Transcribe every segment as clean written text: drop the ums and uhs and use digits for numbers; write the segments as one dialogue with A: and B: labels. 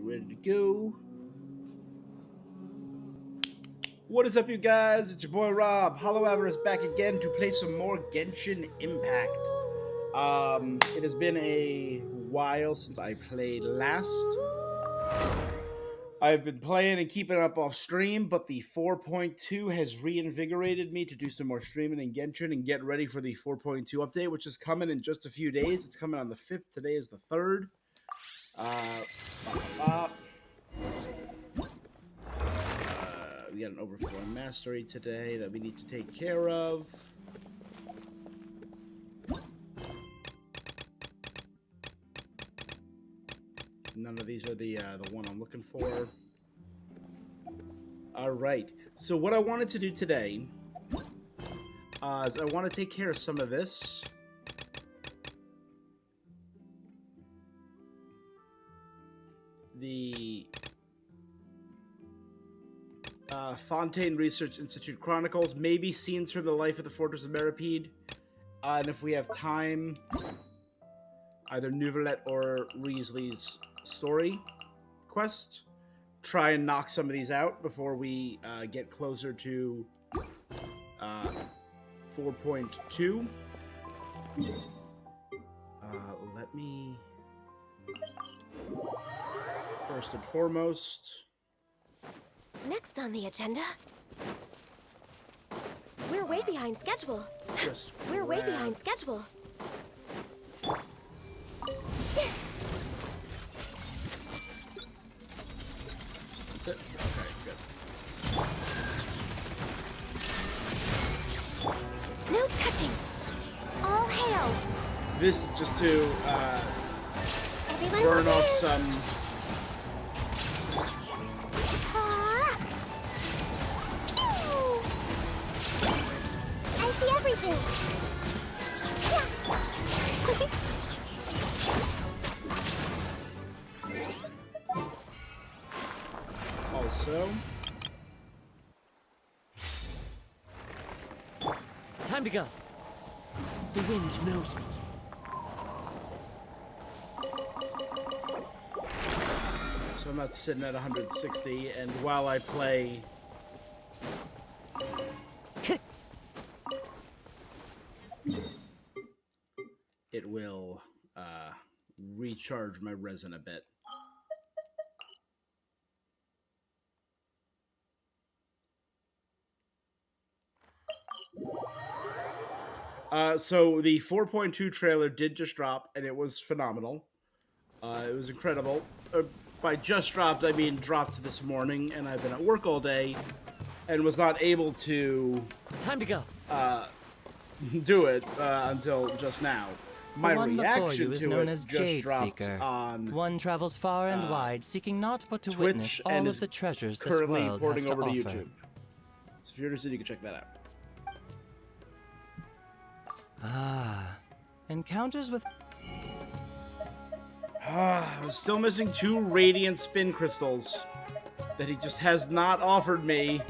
A: ready to go. What is up, you guys? It's your boy Rob. Hollow Ever is back again to play some more Genshin Impact. It has been a while since I played last. I've been playing and keeping up off stream, but the 4.2 has reinvigorated me to do some more streaming in Genshin and get ready for the 4.2 update, which is coming in just a few days. It's coming on the 5th. Today is the 3rd. We got an overflowing mastery today that we need to take care of. None of these are the one I'm looking for. All right. So what I wanted to do today is I want to take care of some of this. The Fontaine Research Institute Chronicles, maybe scenes from the life of the Fortress of Meripede. And if we have time, either Neuvillette or Weasley's story quest. Try and knock some of these out before we get closer to 4.2. Let me... First and foremost...
B: Next on the agenda... We're way behind schedule. We're way behind schedule.
A: That's it? Okay, good.
B: No touching! All hail!
A: This is just to burn off some...
B: I see everything!
A: Also...
C: Time to go. The wind knows me.
A: So I'm not sitting at 160, and while I play... it will recharge my resin a bit. So the 4.2 trailer did just drop, and it was phenomenal. It was incredible. By just dropped, I mean dropped this morning, and I've been at work all day, and was not able to...
C: Time to go.
A: do it until just now. My
D: the one before
A: reaction
D: you is
A: to
D: known
A: it
D: as
A: just
D: Jade
A: dropped
D: Seeker.
A: on
D: One travels far and wide, seeking naught but to
A: Twitch,
D: witness all
A: and
D: of
A: is
D: the treasures this
A: currently
D: world has
A: porting
D: to
A: over to
D: offer.
A: YouTube. So if you're interested, you can check that out.
D: Ah, encounters with...
A: Still missing 2 radiant spin crystals that he just has not offered me.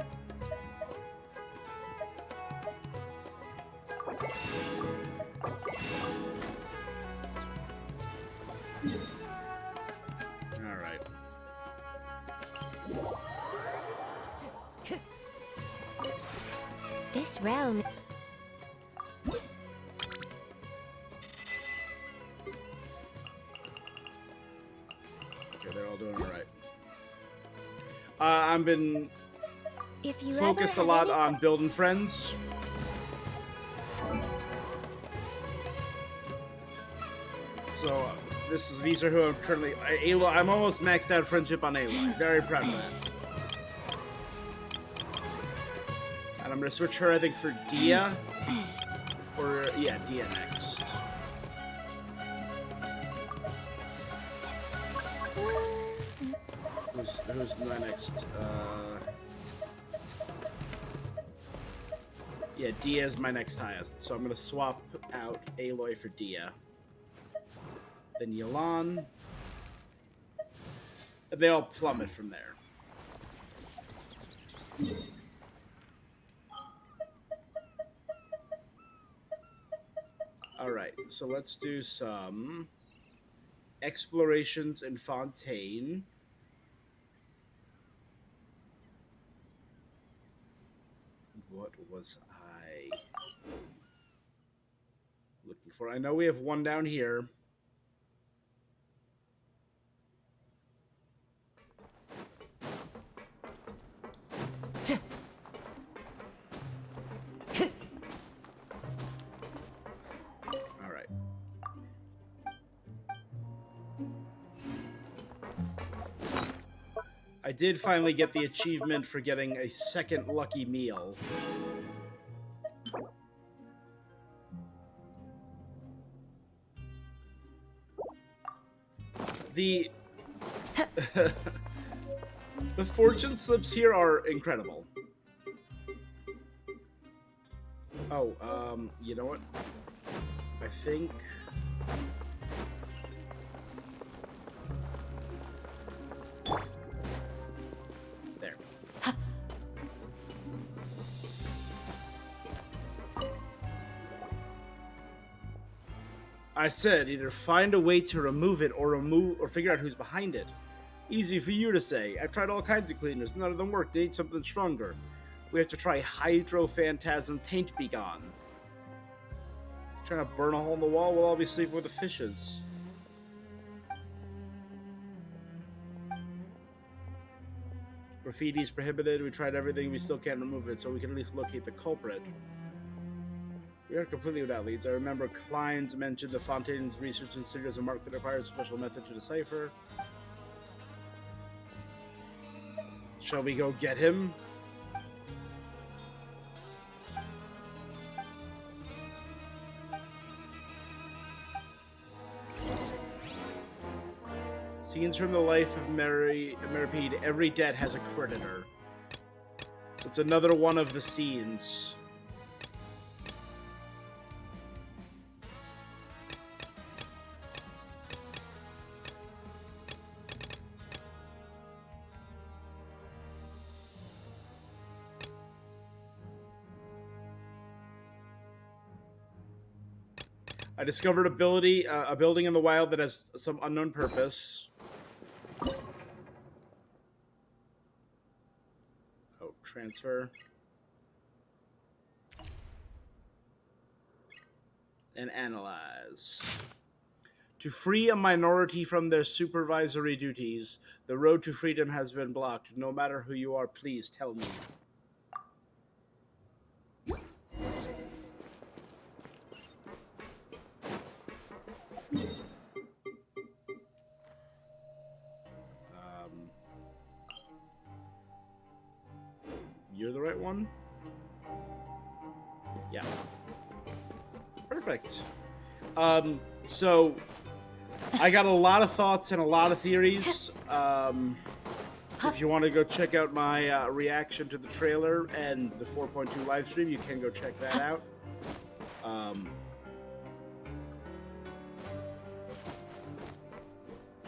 A: Alright.
B: This realm...
A: Okay, they're all doing alright. I've been
B: If you
A: focused a
B: ever
A: lot
B: have any...
A: on building friends. So these are who I'm currently... Aloy, I'm almost maxed out friendship on Aloy. Very proud of that. And I'm gonna switch her, I think, for Dia. Or, yeah, Dia next. Who's my next? Yeah, Dia is my next highest. So I'm gonna swap out Aloy for Dia. Then Yelan. And they all plummet from there. Alright, so let's do some explorations in Fontaine. What was I looking for? I know we have one down here. All right. I did finally get the achievement for getting a second lucky meal. The the fortune slips here are incredible. Oh, you know what? I think there. I said either find a way to remove it or figure out who's behind it. Easy for you to say. I've tried all kinds of cleaners. None of them work. They need something stronger. We have to try Hydrophantasm Taint Begone. Trying to burn a hole in the wall, we'll all be sleeping with the fishes. Graffiti's prohibited. We tried everything. We still can't remove it, so we can at least locate the culprit. We aren't completely without leads. I remember Klein's mentioned the Fontaine's Research Institute as a mark that requires a special method to decipher. Shall we go get him? Scenes from the life of Meripede. Every debt has a creditor. So it's another one of the scenes. I discovered a building in the wild that has some unknown purpose. Oh, transfer. And analyze. To free a minority from their supervisory duties, the road to freedom has been blocked. No matter who you are, please tell me. You're the right one? Yeah. Perfect. So I got a lot of thoughts and a lot of theories. If you want to go check out my reaction to the trailer and the 4.2 live stream, you can go check that out.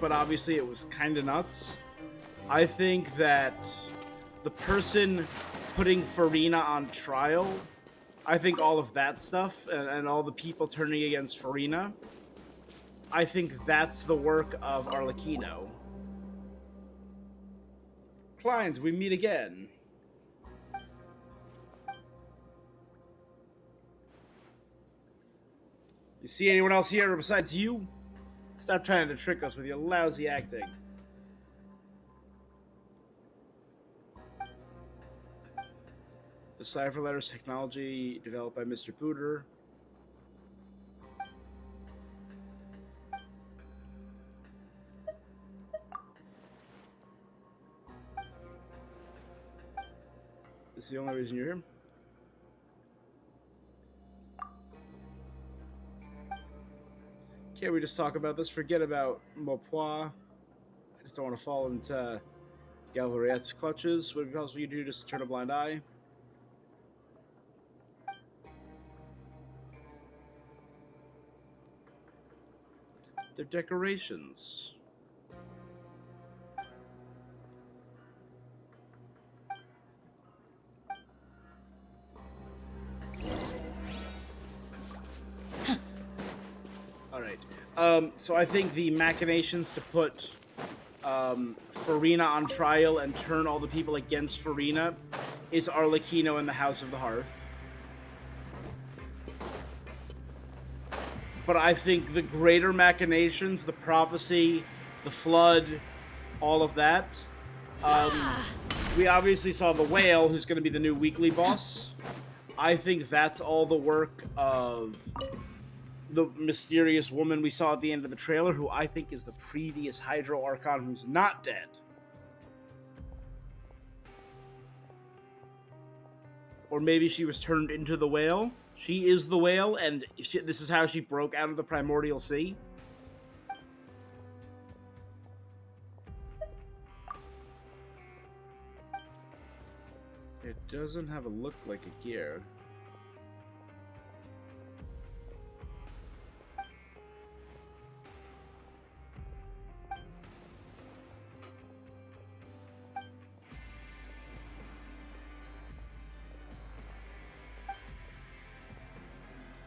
A: But obviously it was kind of nuts. I think that the person putting Farina on trial, I think all of that stuff and all the people turning against Farina, I think that's the work of Arlecchino. Kleins, we meet again. You see anyone else here besides you? Stop trying to trick us with your lousy acting. The cipher letters technology developed by Mr. Booter. This is the only reason you're here? Can't we just talk about this? Forget about Maupois. I just don't want to fall into Galvariette's clutches. Would it be possible for you to do just to turn a blind eye? They're decorations. All right. So I think the machinations to put Farina on trial and turn all the people against Farina is Arlecchino in the House of the Hearth. But I think the greater machinations, the prophecy, the flood, all of that. We obviously saw the whale, who's going to be the new weekly boss. I think that's all the work of the mysterious woman we saw at the end of the trailer, who I think is the previous Hydro Archon who's not dead. Or maybe she was turned into the whale. She is the whale, and this is how she broke out of the Primordial Sea. It doesn't have a look like a gear.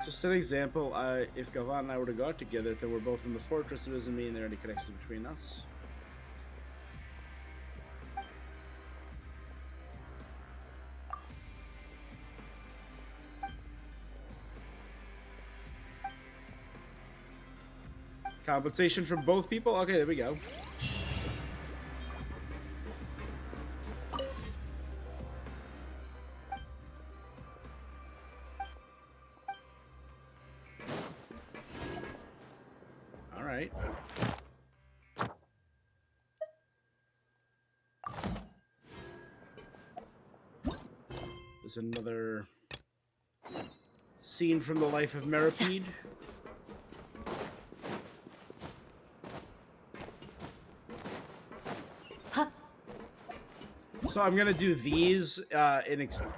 A: Just an example, if Gavan and I were to go out together, then we're both in the fortress, it doesn't mean there are any connections between us. Compensation from both people? Okay, there we go. Alright. There's another scene from the life of Meripede. So I'm gonna do these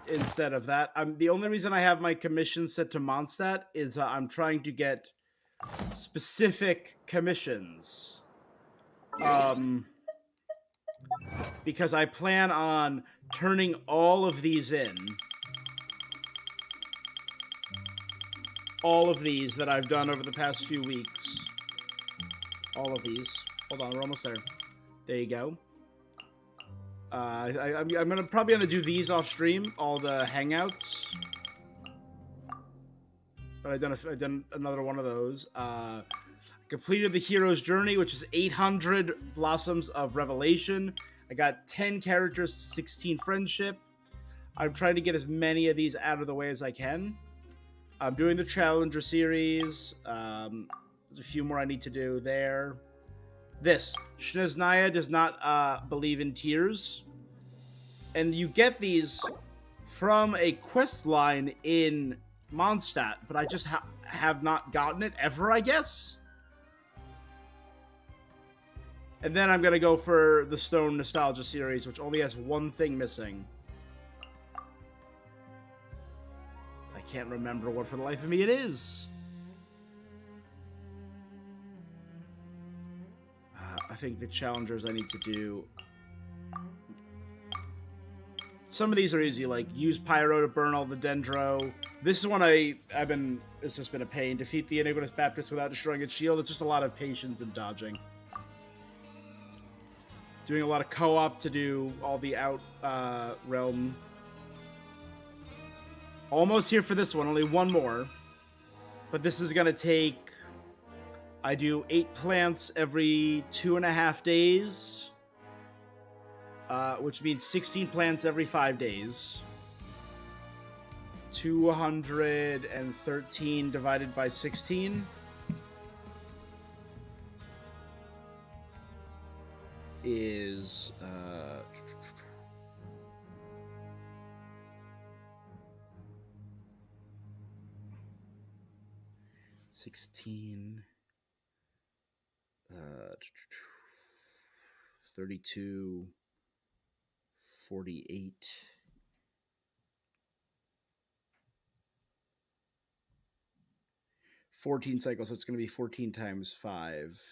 A: instead of that. The only reason I have my commission set to Mondstadt is I'm trying to get specific commissions. Because I plan on turning all of these in. All of these that I've done over the past few weeks. All of these. Hold on, we're almost there. There you go. I'm probably gonna do these off stream, all the hangouts. But I've done another one of those. Completed the hero's journey, which is 800 blossoms of revelation. I got 10 characters, 16 friendship. I'm trying to get as many of these out of the way as I can. I'm doing the challenger series. There's a few more I need to do there. This, Shneznaya does not believe in tears. And you get these from a quest line in Mondstadt, but I just have not gotten it ever, I guess? And then I'm going to go for the Stone Nostalgia series, which only has one thing missing. I can't remember what for the life of me it is. I think the challengers I need to do... Some of these are easy, like use Pyro to burn all the Dendro. This is one it's just been a pain. Defeat the Iniquitous Baptist without destroying its shield. It's just a lot of patience and dodging. Doing a lot of co-op to do all the out realm. Almost here for this one, only one more. But this is gonna take... I do 8 plants every 2.5 days. Which means 16 plants every 5 days. 213 divided by 16 is 16 32 48 14 cycles, so it's going to be 14 times 5.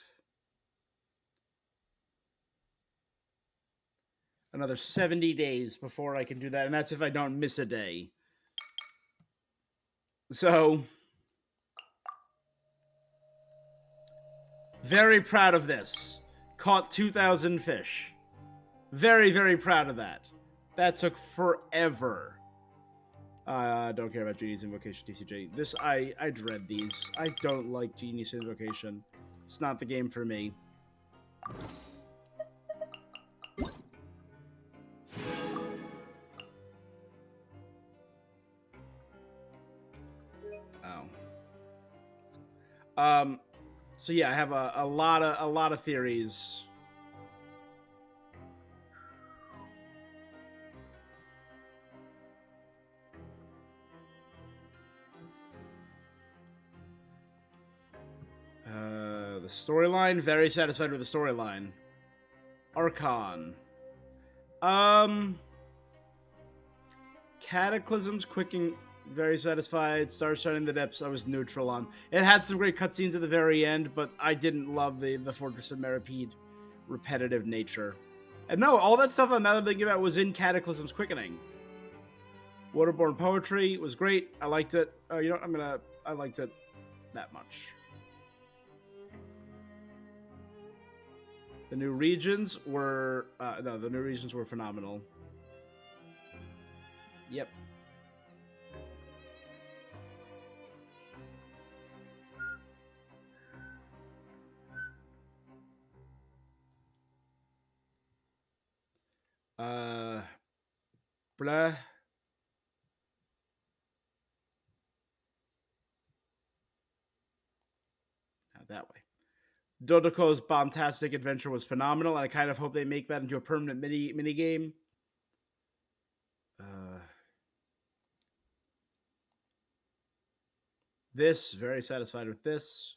A: Another 70 days before I can do that, and that's if I don't miss a day. So, very proud of this. Caught 2,000 fish. Very, very proud of that. That took forever. Don't care about Genie's Invocation, TCG. I dread these. I don't like Genie's Invocation. It's not the game for me. Oh. So yeah, I have a lot of theories. The storyline, very satisfied with the storyline. Archon. Cataclysms, Quicking, very satisfied. Stars Shining in the Depths, I was neutral on. It had some great cutscenes at the very end, but I didn't love the Fortress of Meripede repetitive nature. And no, all that stuff I'm now thinking about was in Cataclysm's Quickening. Waterborne Poetry was great. I liked it. You know, I liked it that much. The new regions were the new regions were phenomenal. Yep. Blah. Now that way. Dodoko's Bombastic Adventure was phenomenal, and I kind of hope they make that into a permanent mini game. This, very satisfied with this.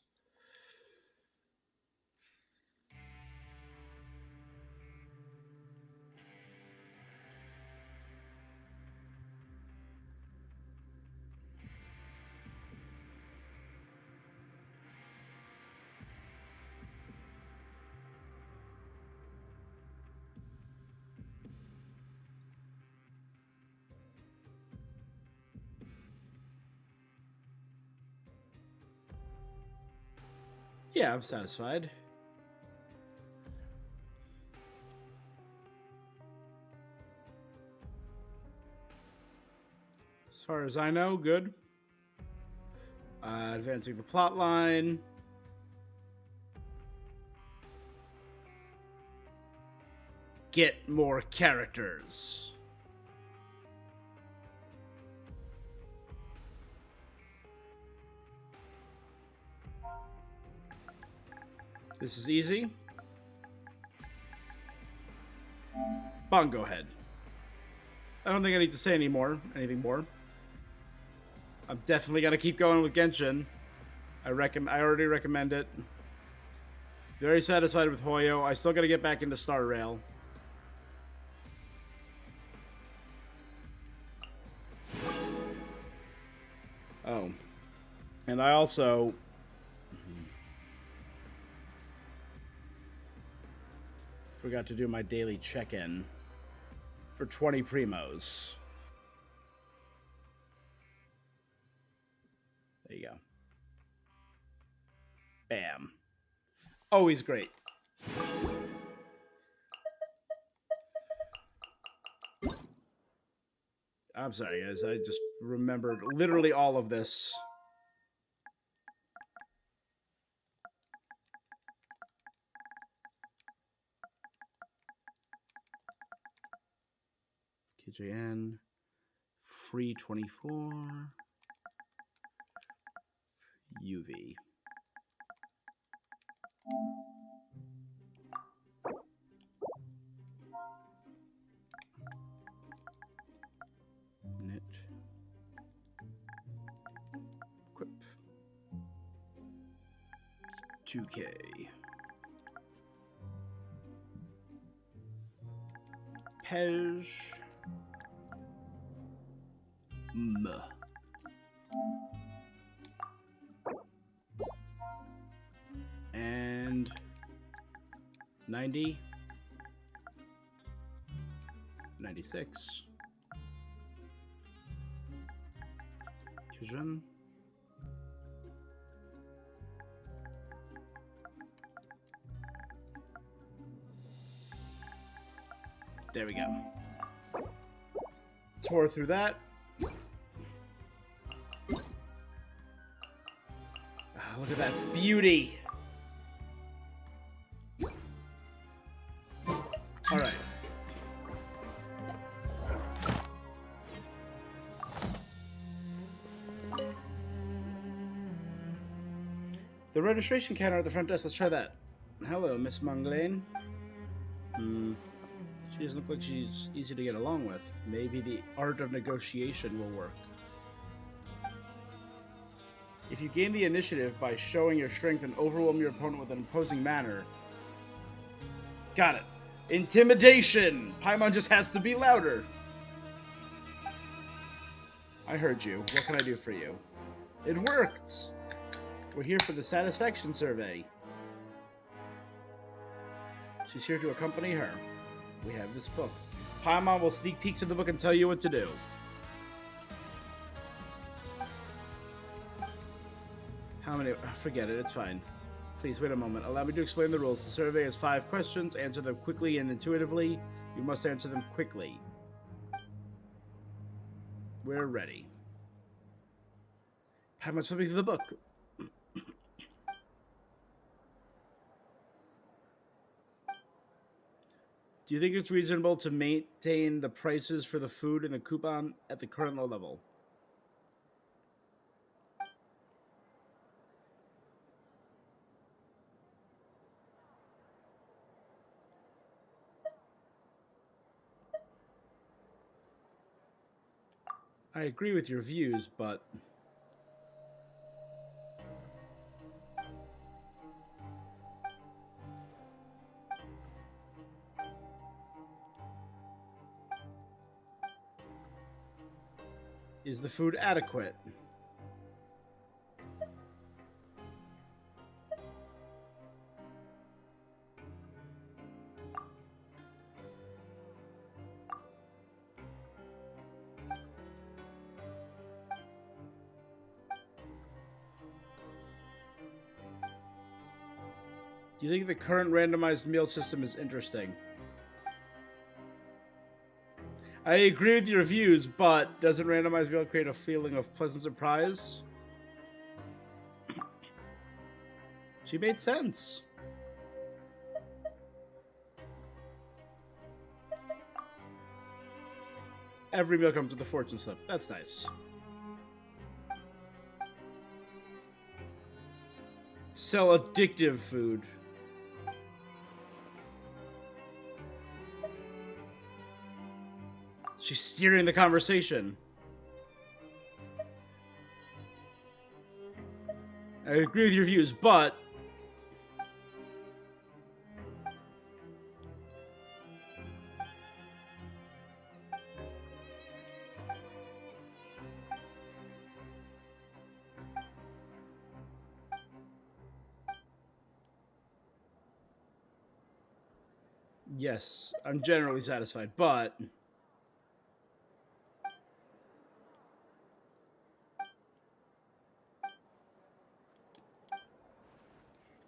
A: Yeah, I'm satisfied. As far as I know, good. Advancing the plot line. Get more characters. This is easy. Bongo Head. I don't think I need to say anything more. I'm definitely gonna keep going with Genshin. I already recommend it. Very satisfied with Hoyo. I still gotta get back into Star Rail. Oh. And I also forgot to do my daily check-in for 20 primos. There you go. Bam. Always great. I'm sorry, guys. I just remembered literally all of this. KJN. Free 24. UV. Knit. Equip. 2K. Pej. And 90. 96. Kijun. There we go. tore through that. Ah, look at that beauty. All right. The registration counter at the front desk. Let's try that. Hello, Miss Monglain. She doesn't look like she's easy to get along with. Maybe the art of negotiation will work. If you gain the initiative by showing your strength and overwhelm your opponent with an imposing manner. Got it. Intimidation! Paimon just has to be louder. I heard you. What can I do for you? It worked! We're here for the satisfaction survey. She's here to accompany her. We have this book. Paimon will sneak peeks in the book and tell you what to do. How many? Forget it, it's fine. Please wait a moment. Allow me to explain the rules. The survey has 5 questions. Answer them quickly and intuitively. You must answer them quickly. We're ready. Paimon's flipping through the book. Do you think it's reasonable to maintain the prices for the food and the coupon at the current low level? I agree with your views, but... Is the food adequate? Do you think the current randomized meal system is interesting? I agree with your views, but doesn't randomized meal create a feeling of pleasant surprise? She made sense. Every meal comes with a fortune slip. That's nice. Sell addictive food. She's steering the conversation. I agree with your views, but... Yes, I'm generally satisfied, but...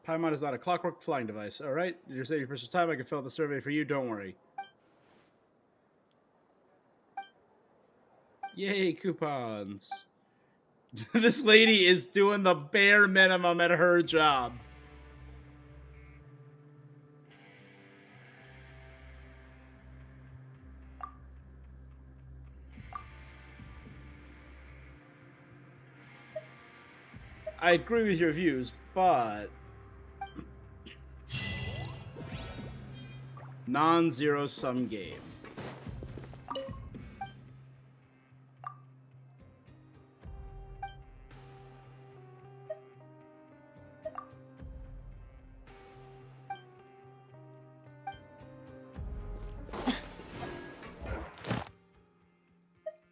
A: Paimon is not a clockwork flying device. All right, you're saving precious time. I can fill out the survey for you. Don't worry. Yay, coupons. This lady is doing the bare minimum at her job. I agree with your views, but... non-zero sum game.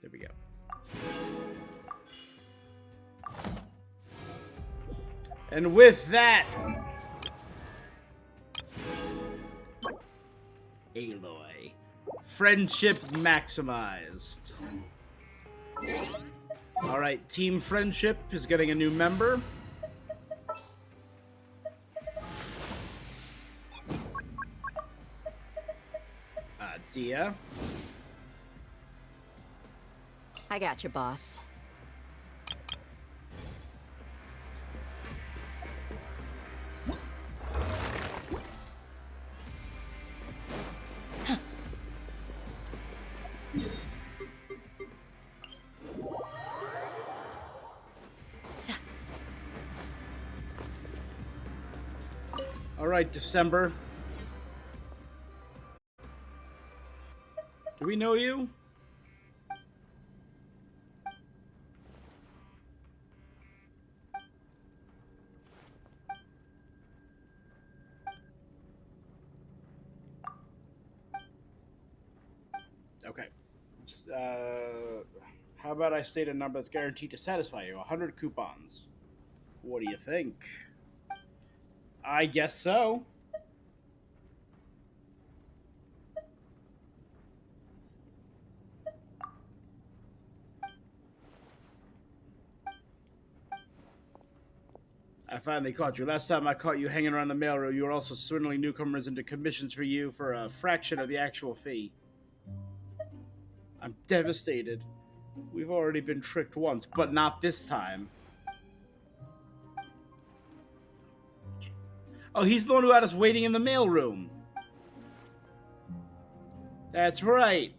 A: There we go. And with that... Aloy. Friendship maximized. Alright, Team Friendship is getting a new member. Dia.
B: I got you, boss.
A: All right, December. Do we know you? Okay. How about I state a number that's guaranteed to satisfy you? 100 coupons. What do you think? I guess so. I finally caught you. Last time I caught you hanging around the mailroom, you were also swindling newcomers into commissions for you for a fraction of the actual fee. I'm devastated. We've already been tricked once, but not this time. Oh, he's the one who had us waiting in the mailroom. That's right.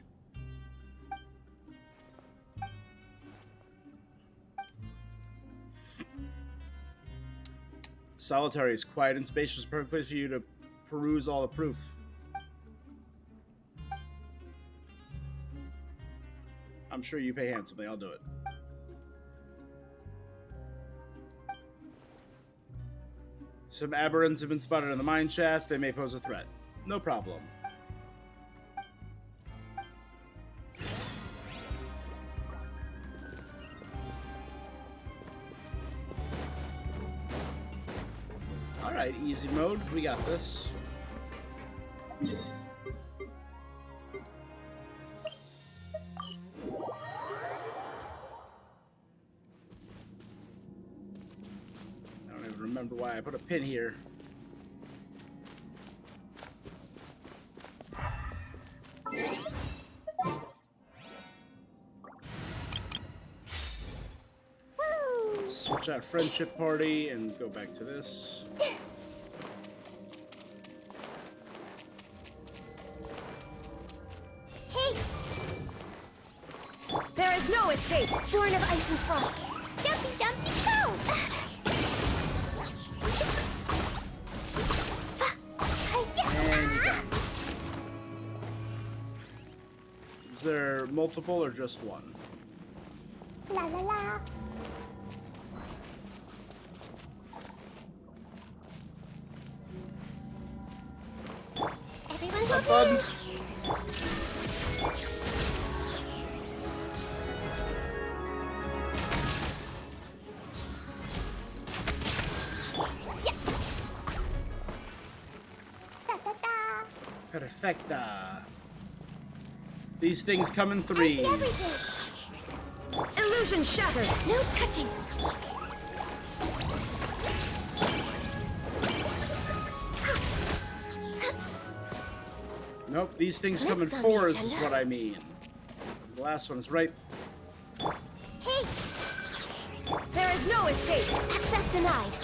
A: Solitary is quiet and spacious, perfect place for you to peruse all the proof. I'm sure you pay handsomely. I'll do it. Some aberrants have been spotted in the mine shaft. They may pose a threat. No problem. Alright, easy mode. We got this. I don't even remember why I put a pin here. Switch out friendship party and go back to this.
B: Hey! There is no escape! Born of ice and frost! Dumpy dumpy go!
A: And you got it. Is there multiple or just one?
B: La la la! Everyone go
A: Fun. Perfecta. These things come in
B: I see
A: threes.
B: everything! Illusion shattered! No touching!
A: Nope, these things come in
B: Next on the
A: fours is
B: agenda.
A: what I mean. The last one is right.
B: Hey! There is no escape! Access denied!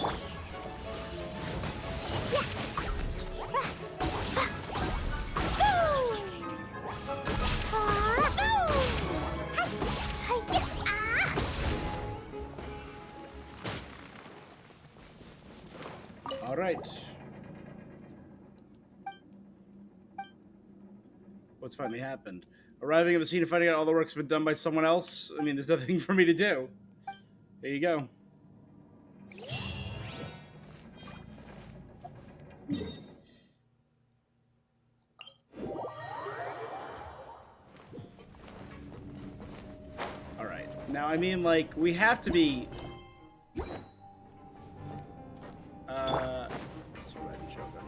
A: All right. What's finally happened? Arriving at the scene and finding out all the work's been done by someone else? I mean, there's nothing for me to do. There you go. All right. Now, I mean, like, we have to be... let's go ahead and show them.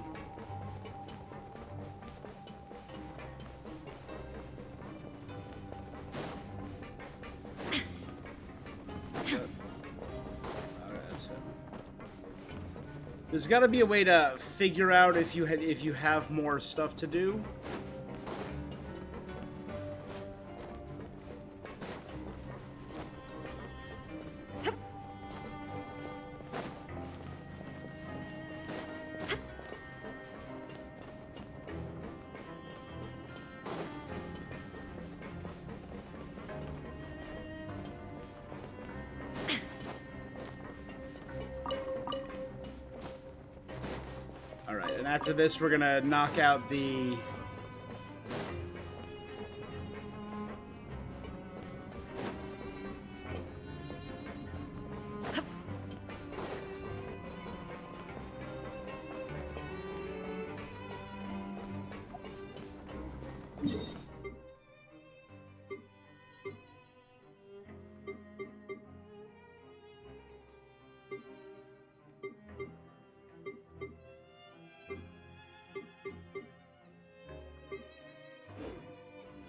A: There's got to be a way to figure out if you have more stuff to do. Alright, and after this, we're gonna knock out the...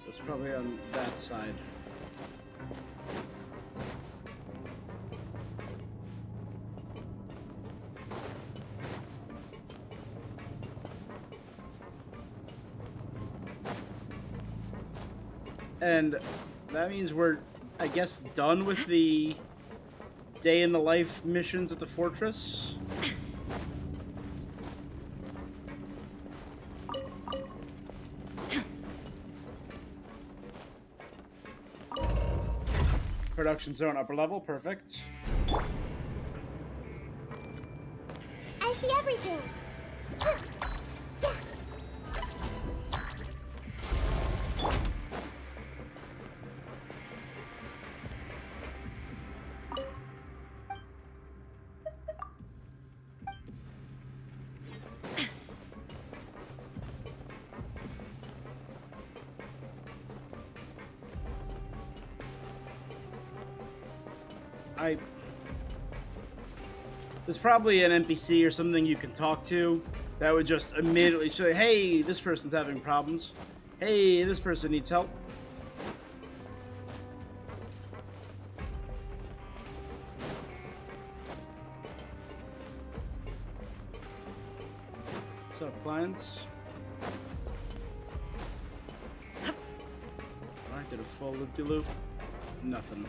A: It's probably on that side. And that means we're, I guess, done with the day in the life missions at the fortress. Production zone upper level, perfect.
B: I see everything.
A: There's probably an NPC or something you can talk to that would just immediately say, hey, this person's having problems. Hey, this person needs help. What's up, clients? Alright, did a full loop-de-loop. Nothing.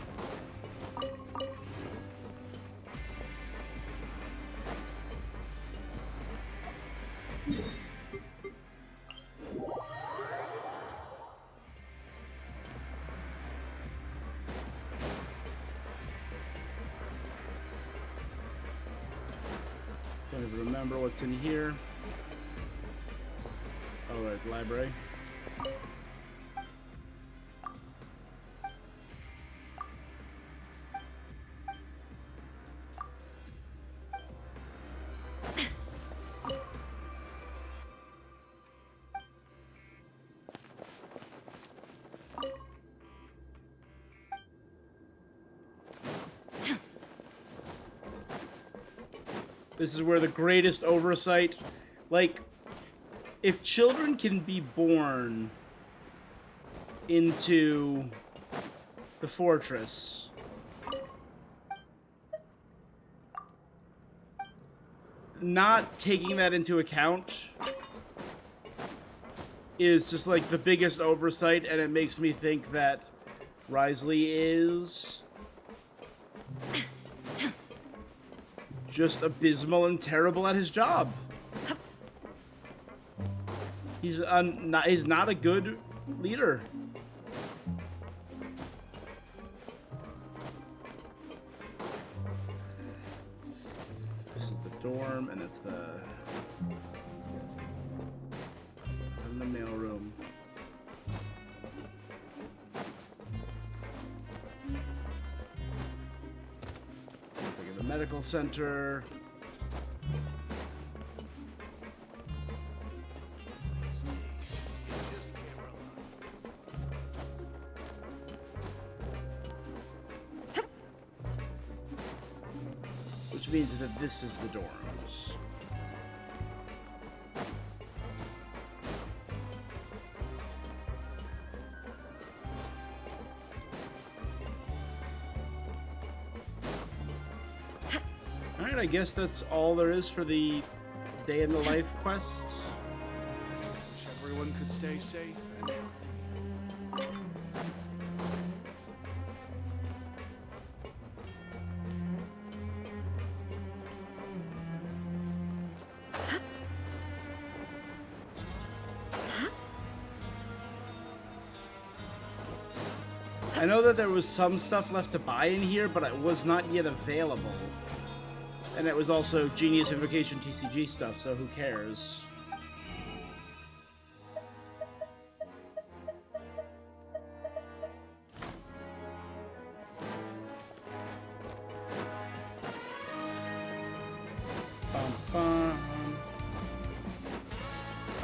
A: Don't even remember what's in here. Oh, right, library. This is where the greatest oversight, like, if children can be born into the fortress, not taking that into account is just like the biggest oversight, and it makes me think that Risley is just abysmal and terrible at his job. He's not a good leader. This is the dorm, and it's the mailroom. The medical center. Which means that this is the dorms. Alright, I guess that's all there is for the day in the life quests.
E: Wish everyone could stay safe and healthy.
A: I know that there was some stuff left to buy in here, but it was not yet available. And it was also Genius Invocation TCG stuff, so who cares?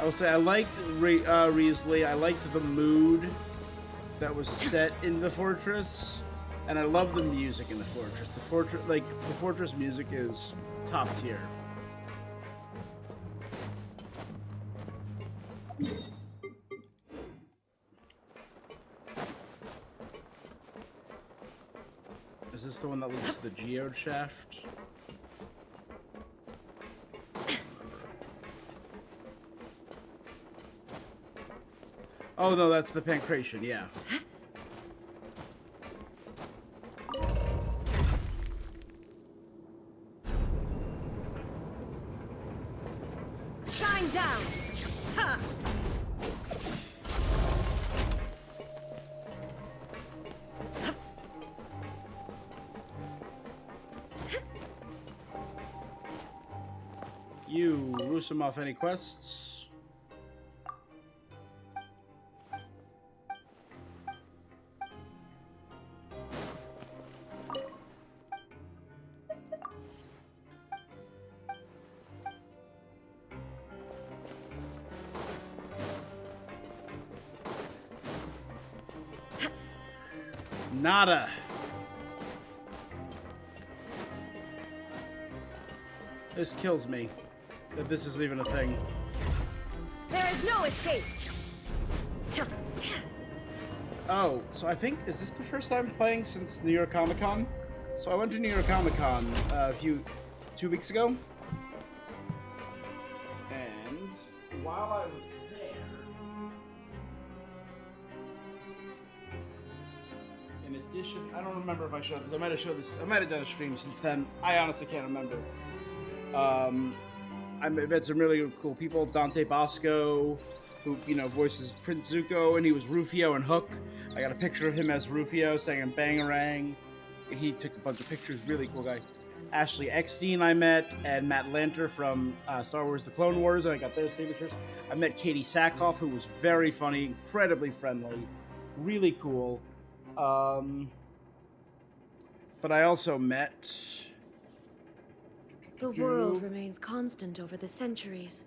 A: I will say I liked Riesli. I liked the mood that was set in the fortress, and I love the music in the fortress. The fortress music is top tier. Is this the one that leads to the geode shaft? Oh no, that's the pancration, yeah.
B: Shine down! Ha!
A: You roost him off any quests? Nada. This kills me that this is even a thing.
B: There is no escape!
A: Oh, so I think, is this the first time playing since New York Comic Con? So I went to New York Comic Con 2 weeks ago. And while I was there, in addition, I don't remember if I showed this. I might have showed this. I might have done a stream since then. I honestly can't remember. I met some really cool people. Dante Bosco, who, you know, voices Prince Zuko, and he was Rufio and Hook. I got a picture of him as Rufio saying Bangarang. He took a bunch of pictures. Really cool guy. Ashley Eckstein I met, and Matt Lanter from Star Wars The Clone Wars, and I got their signatures. I met Katie Sackhoff, who was very funny, incredibly friendly, really cool. But I also met...
F: The world remains constant over the centuries,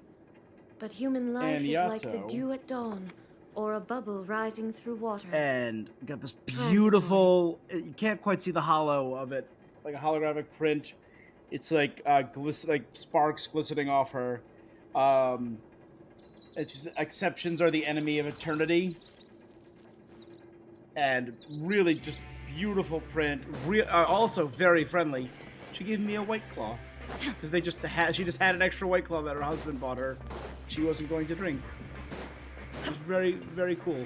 F: but human life is like the dew at dawn, or a bubble rising through water.
A: And got this beautiful, you can't quite see the hollow of it, like a holographic print. It's like like sparks glistening off her. It's just, exceptions are the enemy of eternity. And really just beautiful print. Also very friendly. She gave me a White Claw. Because she just had an extra White Claw that her husband bought her. She wasn't going to drink. It was very, very cool.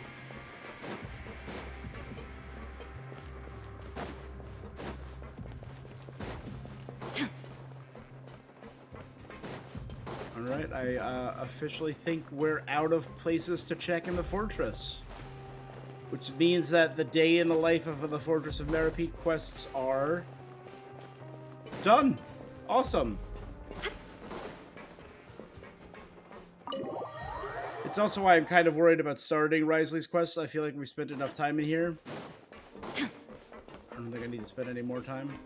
A: Alright, I officially think we're out of places to check in the fortress. Which means that the day in the life of the Fortress of Meripede quests are... done! Awesome! It's also why I'm kind of worried about starting Risley's quests. I feel like we spent enough time in here. I don't think I need to spend any more time.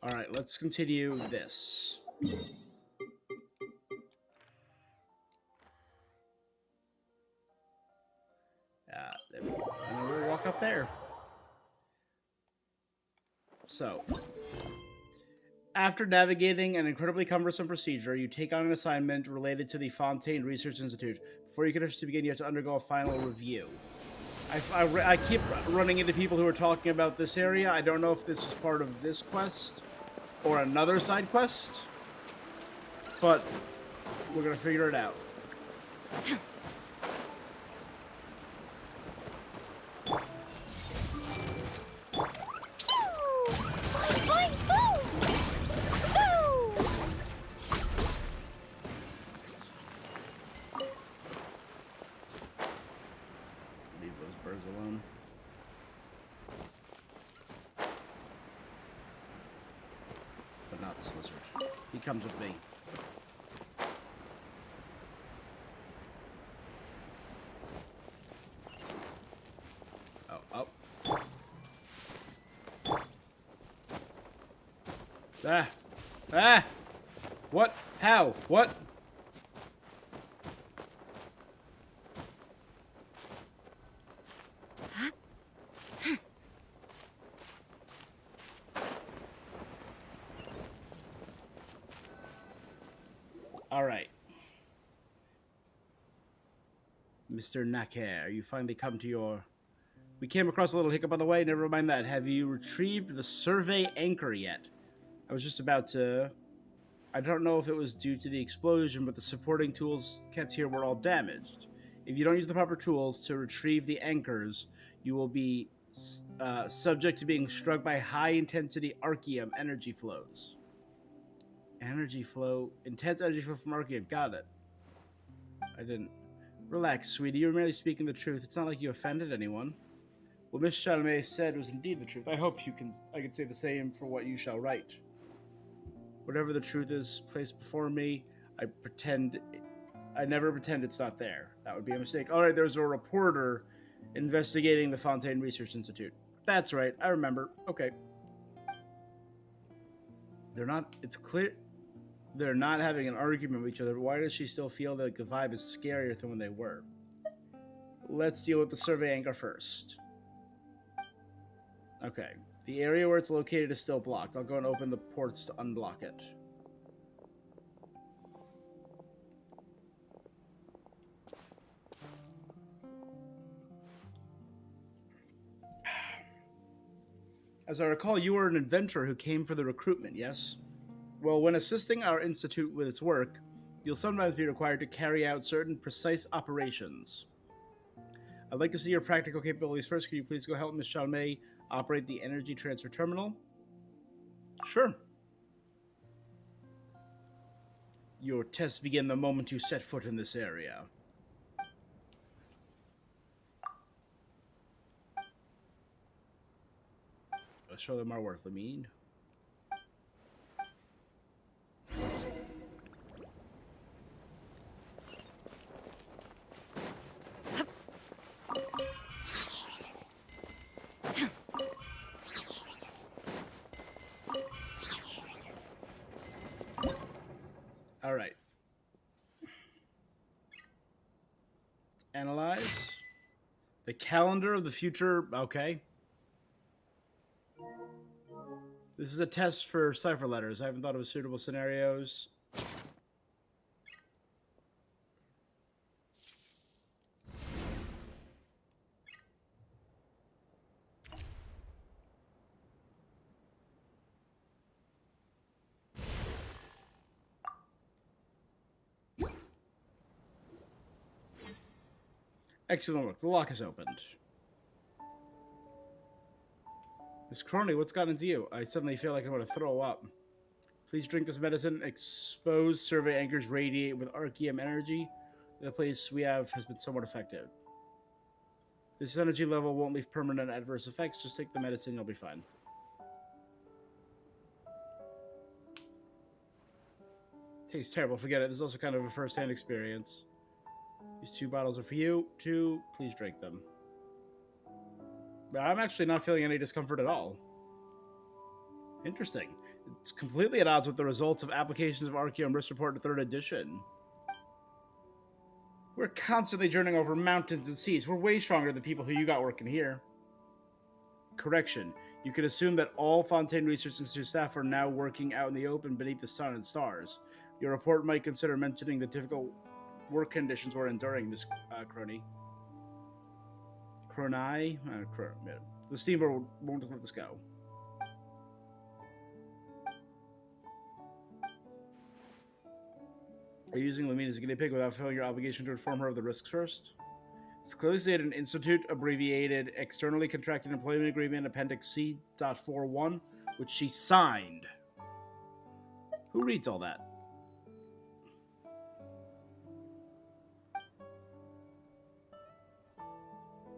A: Alright, let's continue this. There we go. And we'll walk up there. So, after navigating an incredibly cumbersome procedure, you take on an assignment related to the Fontaine Research Institute. Before you can officially begin, you have to undergo a final review. I keep running into people who are talking about this area. I don't know if this is part of this quest or another side quest, but we're going to figure it out. Alone. But not this lizard. He comes with me. Ah! Ah! What? How? What? All right. Mr. Naker, you finally come to your... We came across a little hiccup on the way. Never mind that. Have you retrieved the survey anchor yet? I was just about to... I don't know if it was due to the explosion, but the supporting tools kept here were all damaged. If you don't use the proper tools to retrieve the anchors, you will be subject to being struck by high-intensity Archeum energy flows. Energy flow? Intense energy flow from Archeum. Got it. I didn't... Relax, sweetie. You're merely speaking the truth. It's not like you offended anyone. What Miss Chalamet said was indeed the truth. I hope I can say the same for what you shall write. Whatever the truth is placed before me, I never pretend it's not there. That would be a mistake. All right, there's a reporter investigating the Fontaine Research Institute. That's right. I remember. Okay. It's clear they're not having an argument with each other, but why does she still feel that the vibe is scarier than when they were? Let's deal with the survey anchor first. Okay. The area where it's located is still blocked. I'll go and open the ports to unblock it. As I recall, you were an inventor who came for the recruitment, yes? Well, when assisting our institute with its work, you'll sometimes be required to carry out certain precise operations. I'd like to see your practical capabilities first. Could you please go help Miss Chalamet operate the energy transfer terminal? Sure. Your tests begin the moment you set foot in this area. Let's show them our worth, Lamine. All right. Analyze. The calendar of the future. Okay. This is a test for cipher letters. I haven't thought of suitable scenarios. Excellent work. The lock is opened. Miss Crony, what's gotten into you? I suddenly feel like I'm going to throw up. Please drink this medicine. Exposed survey anchors radiate with Archeum energy. The place we have has been somewhat effective. This energy level won't leave permanent adverse effects. Just take the medicine, you'll be fine. Tastes terrible. Forget it. This is also kind of a first-hand experience. These 2 bottles are for you. 2, please drink them. But I'm actually not feeling any discomfort at all. Interesting. It's completely at odds with the results of applications of Archeum Risk Report in 3rd edition. We're constantly journeying over mountains and seas. We're way stronger than people who you got working here. Correction. You can assume that all Fontaine Research Institute staff are now working out in the open beneath the sun and stars. Your report might consider mentioning the difficult work conditions we're enduring, Miss Crony. Crony? The steamboat won't just let this go. Are you using Lamine as a guinea pig without fulfilling your obligation to inform her of the risks first? It's clearly stated in Institute Abbreviated Externally Contracted Employment Agreement Appendix C.41, which she signed. Who reads all that?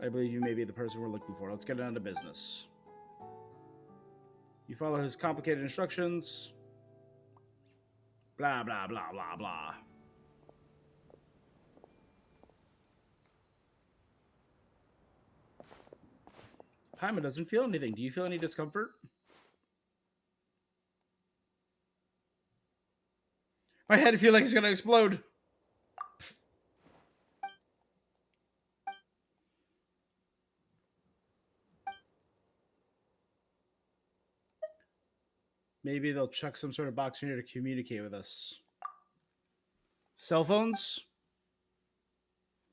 A: I believe you may be the person we're looking for. Let's get down to business. You follow his complicated instructions. Blah, blah, blah, blah, blah. Paimon doesn't feel anything. Do you feel any discomfort? My head feels like it's gonna explode. Maybe they'll chuck some sort of box in here to communicate with us. Cell phones?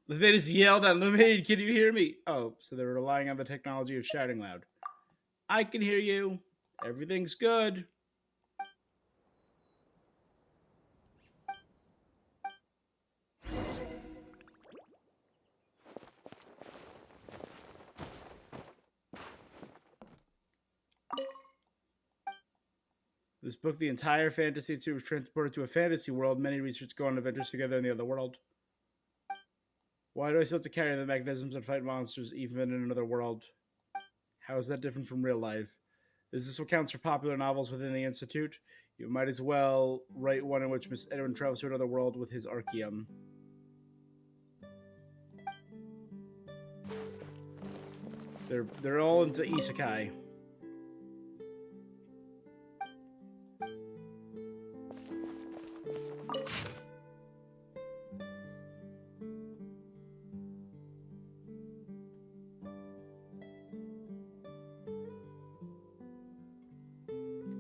A: They just yelled at them, "Hey, can you hear me?" Oh, so they're relying on the technology of shouting loud. I can hear you. Everything's good. This book, the entire fantasy too, was transported to a fantasy world. Many researchers go on adventures together in the other world. Why do I still have to carry the mechanisms and fight monsters even in another world? How is that different from real life? Is this what counts for popular novels within the Institute? You might as well write one in which Miss Edwin travels to another world with his Archeum. They're all into isekai.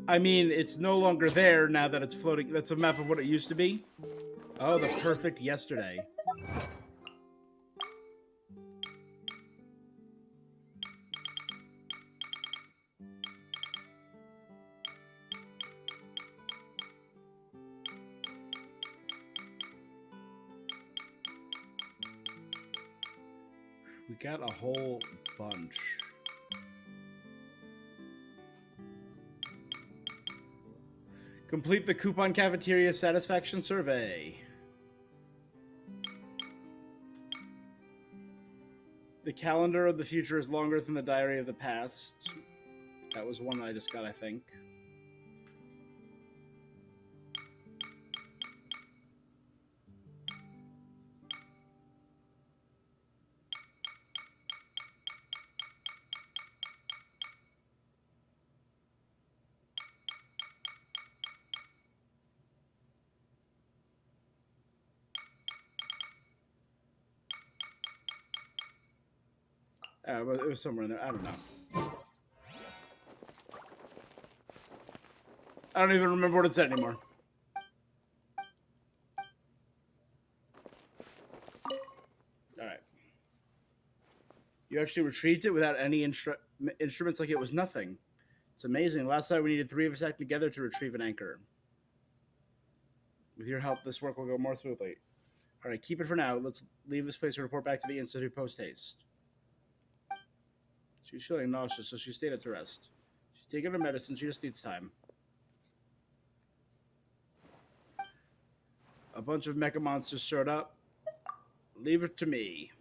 A: I mean, it's no longer there now that it's floating. That's a map of what it used to be. Oh, the perfect yesterday. We got a whole bunch. Complete the coupon cafeteria satisfaction survey. The calendar of the future is longer than the diary of the past. That was one I just got, I think. It was somewhere in there. I don't know. I don't even remember what it said anymore. Alright. You actually retrieved it without any instruments, like it was nothing. It's amazing. Last time we needed 3 of us acting together to retrieve an anchor. With your help, this work will go more smoothly. Alright, keep it for now. Let's leave this place and report back to the Institute post-haste. She was feeling nauseous, so she stayed at to rest. She's taking her medicine. She just needs time. A bunch of mecha monsters showed up. Leave it to me.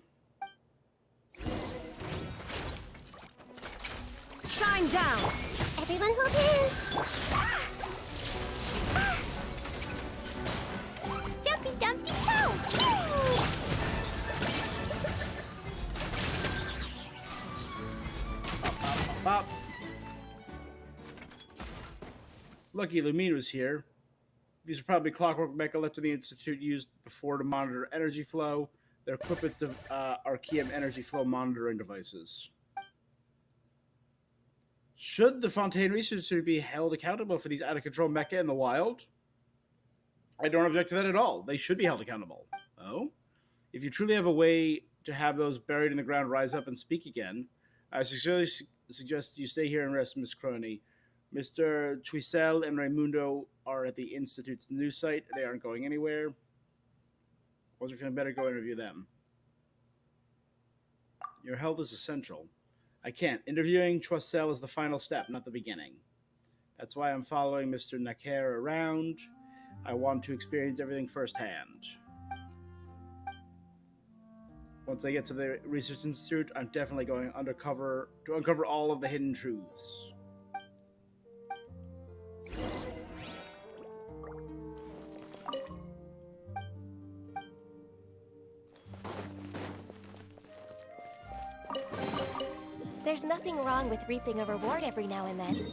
B: Shine down! Everyone hold hands! Jumpy Dumpty Toe!
A: Pop. Lucky Lumine was here. These are probably clockwork mecha left in the Institute used before to monitor energy flow. They're equipped with Archeum energy flow monitoring devices. Should the Fontaine Research Institute be held accountable for these out-of-control mecha in the wild? I don't object to that at all. They should be held accountable. Oh? If you truly have a way to have those buried in the ground rise up and speak again, I suggest you stay here and rest, Miss Crony. Mr. Chuisel and Raimundo are at the Institute's new site. They aren't going anywhere. Once you're feeling better, go interview them. Your health is essential. I can't. Interviewing Chuisel is the final step, not the beginning. That's why I'm following Mr. Naker around. I want to experience everything firsthand. Once I get to the Research Institute, I'm definitely going undercover to uncover all of the hidden truths.
B: There's nothing wrong with reaping a reward every now and then.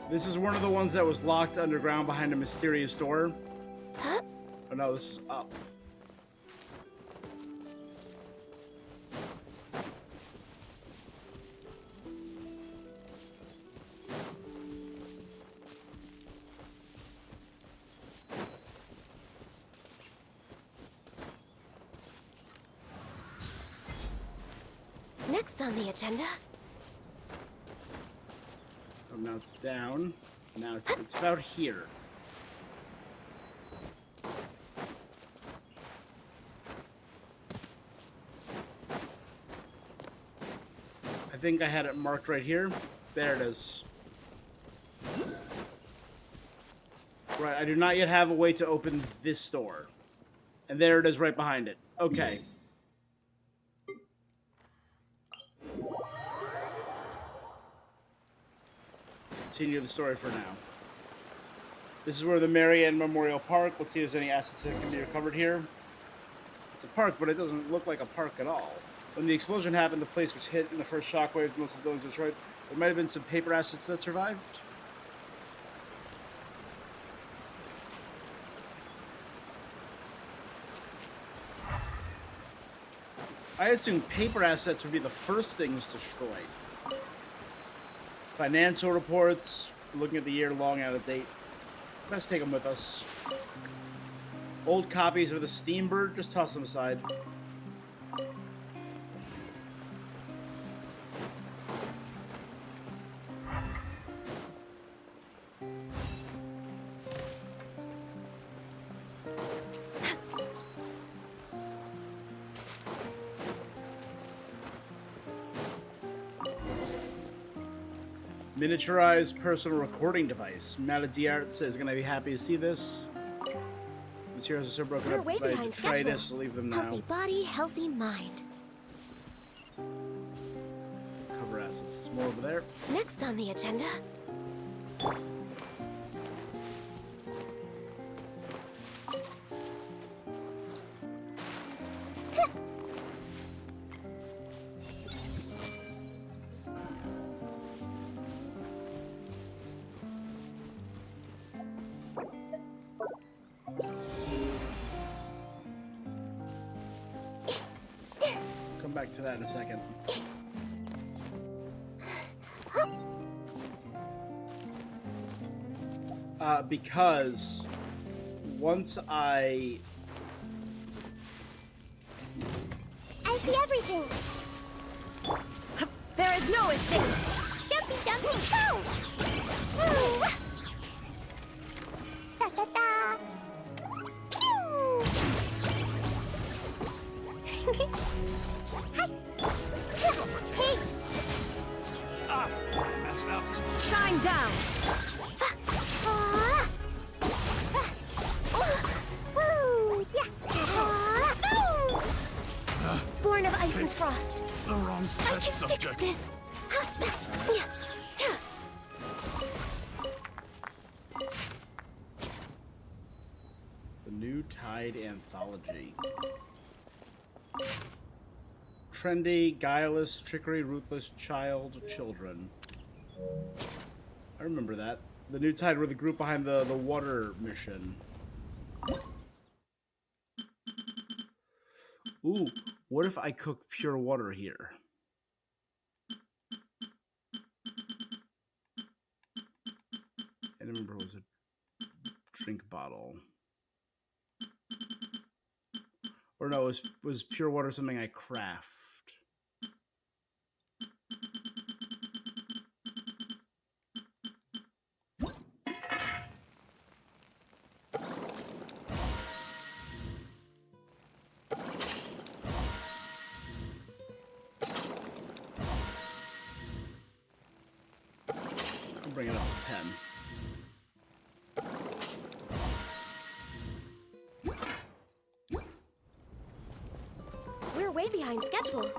A: This is one of the ones that was locked underground behind a mysterious door.
B: Huh?
A: Oh no, this is up.
B: Next on the agenda.
A: Oh, now it's down. Now it's about here. I think I had it marked right here. There it is. Right, I do not yet have a way to open this door. And there it is right behind it. Okay. Let's continue the story for now. This is where the Marianne Memorial Park. Let's see if there's any assets that can be recovered here. It's a park, but it doesn't look like a park at all. When the explosion happened, the place was hit in the first shockwaves. Most of the buildings were destroyed. There might have been some paper assets that survived. I assume paper assets would be the first things destroyed. Financial reports, looking at the year long out of date. Let's take them with us. Old copies of the Steambird, just toss them aside. Miniaturized personal recording device. Maladiart says gonna be happy to see this. Materials are so broken
B: We're
A: up
B: way
A: by
B: behind
A: detritus.
B: schedule.
A: Leave them now.
B: Healthy body, healthy mind.
A: Cover assets. There's more over there.
B: Next on the agenda.
A: Come back to that in a second. Because once I
B: see everything. There is no escape. Jumpy, jumpy, go! Woo! Da da da! Pew! Hi! Hey!
E: Ah, messed up.
B: Shine down! Woo! Yeah! Born of ice and frost.
E: The wrong
B: I
E: test
B: can fix
E: subject.
B: this.
A: the new Tide Anthology. Trendy, guileless, trickery, ruthless, child, children. I remember that. The new Tide were the group behind the water mission. Ooh, what if I cook pure water here? I remember it was a drink bottle. Or no, was pure water something I craft? I'll bring it up to 10.
B: We're way behind schedule.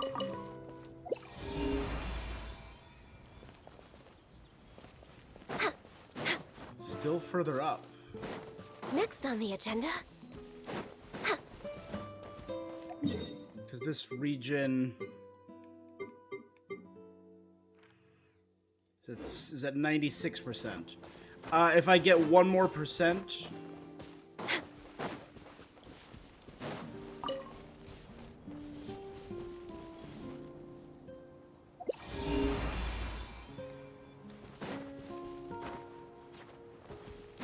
A: still further up.
B: Next on the agenda.
A: Because this region is at 96%. If I get 1 more percent...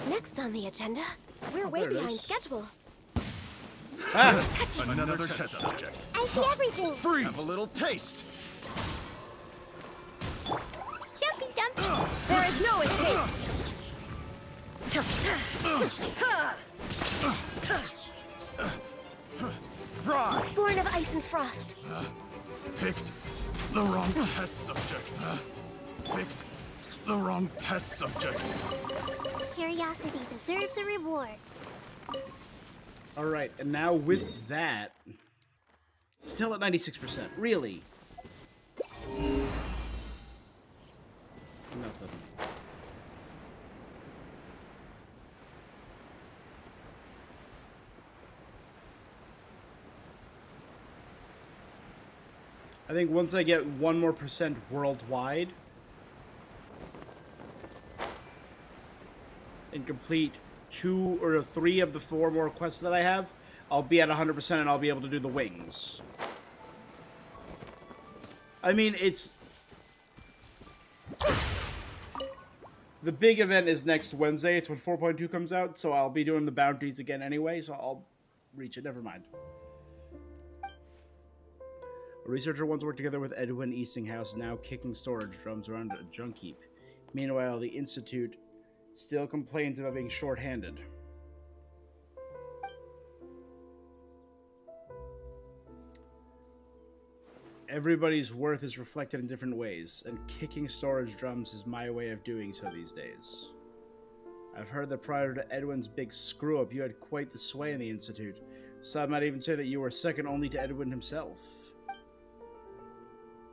B: Next on the agenda. We're way
A: there it
B: behind
A: is.
B: schedule.
A: Ah!
B: Touch it.
E: Another test subject.
B: I see everything.
E: Freeze! Have a little taste.
B: Dumpy dumpy. There is no escape.
E: Fry!
B: Born of ice and frost.
E: Picked the wrong test subject. Picked the wrong test subject.
B: Curiosity deserves a reward.
A: Alright, and now with that... Still at 96%. Really? Nothing. I think once I get 1 more percent worldwide and complete 2 or 3 of the 4 more quests that I have, I'll be at 100% and I'll be able to do the wings. I mean, it's... The big event is next Wednesday. It's when 4.2 comes out, so I'll be doing the bounties again anyway, so I'll reach it. Never mind. A researcher once worked together with Edwin Eastinghouse, now kicking storage drums around a junk heap. Meanwhile, the Institute still complains about being short-handed. Everybody's worth is reflected in different ways, and kicking storage drums is my way of doing so these days. I've heard that prior to Edwin's big screw-up, you had quite the sway in the Institute. Some might even say that you were second only to Edwin himself.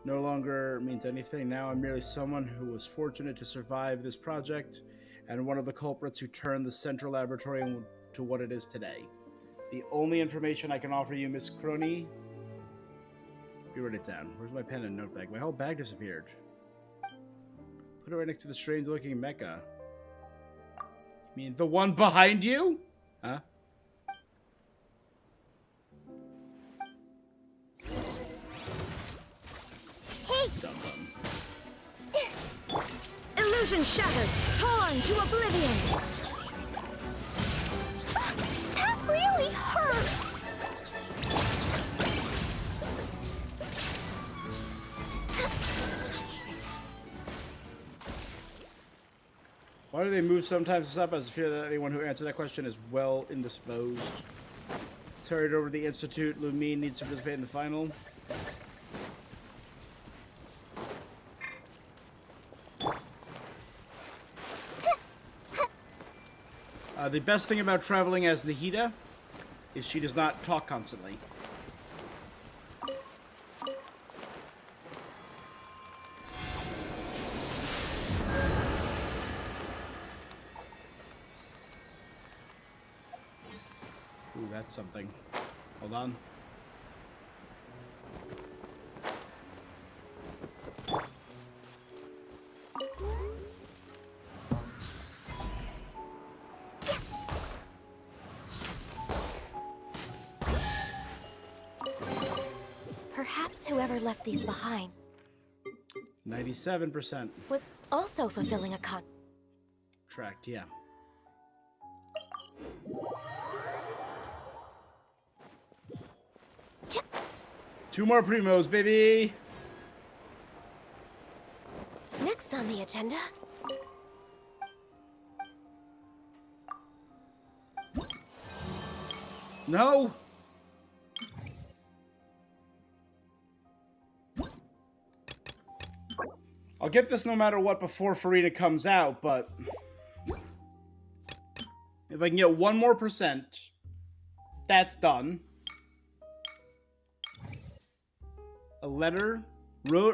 A: No longer means anything. Now I'm merely someone who was fortunate to survive this project, and one of the culprits who turned the central laboratory into what it is today. The only information I can offer you, Miss Crony... You wrote it down. Where's my pen and notebook? My whole bag disappeared. Put it right next to the strange-looking mecha. You mean the one behind you? Huh?
B: Hey!
A: Dum-dum.
B: Illusion shattered, torn to oblivion. That really hurt.
A: Why do they move sometimes up? As I fear that anyone who answered that question is well indisposed. Carried over to the Institute. Lumine needs to participate in the final. The best thing about traveling as Nahida is she does not talk constantly. Ooh, that's something. Hold on.
B: Perhaps whoever left these behind
A: 97%
B: was also fulfilling a
A: tracked, yeah. Two more primos, baby!
B: Next on the agenda.
A: No! I'll get this no matter what before Farina comes out, but... If I can get 1 more percent, that's done. A letter.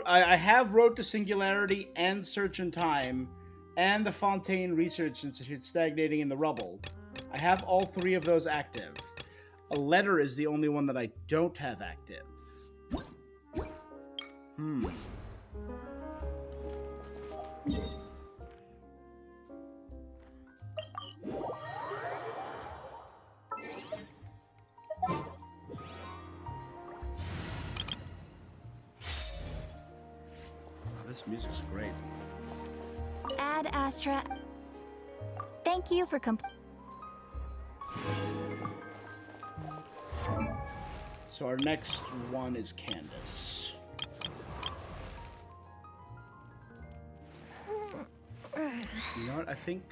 A: I have Road to Singularity and Search in Time and the Fontaine Research Institute stagnating in the rubble. I have all 3 of those active. A letter is the only one that I don't have active. This music's great.
B: Ad Astra. Thank you for
A: So our next one is Candace. You know what? I think.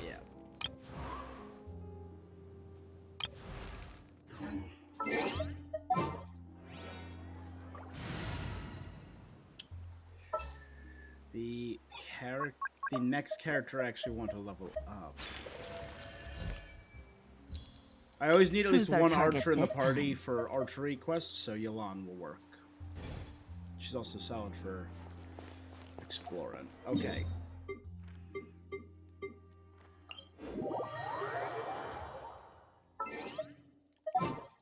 A: Yeah. The next character I actually want to level up. I always need at least one archer in the party for archery quests, so Yelan will work. She's also solid for exploring. Okay.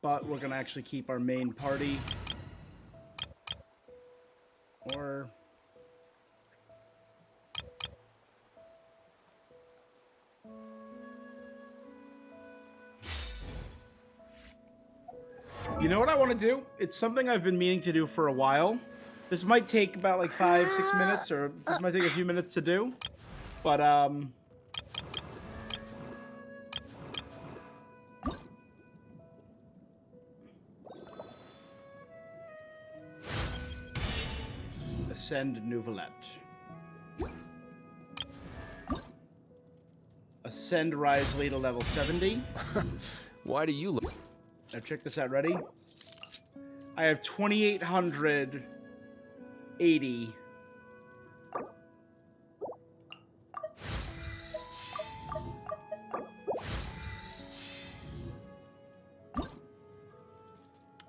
A: But we're gonna actually keep our main party. Or... You know what I want to do? It's something I've been meaning to do for a while. This might take about like 5-6 minutes, or this might take a few minutes to do. But, Ascend Nouvellette. Ascend Risley to level 70.
G: Why do you look...
A: Now check this out, ready? I have 2,880.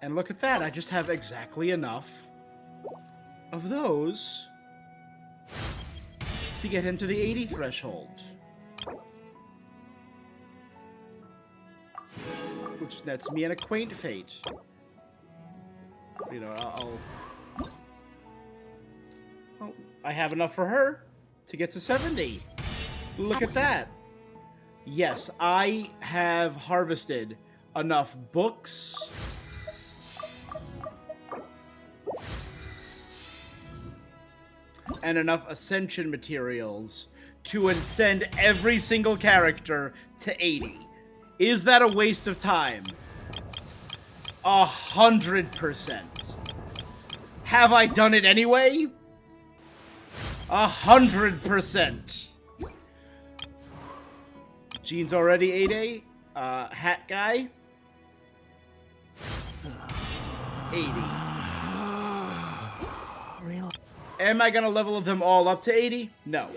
A: And look at that, I just have exactly enough of those to get him to the 80 threshold. Which nets me an acquaint fate. You know, well, I have enough for her to get to 70. Look at that. Yes, I have harvested enough books and enough ascension materials to ascend every single character to 80. Is that a waste of time? 100%. Have I done it anyway? 100%. Gene's already 8A. Hat guy. 80. Am I gonna level them all up to 80? No.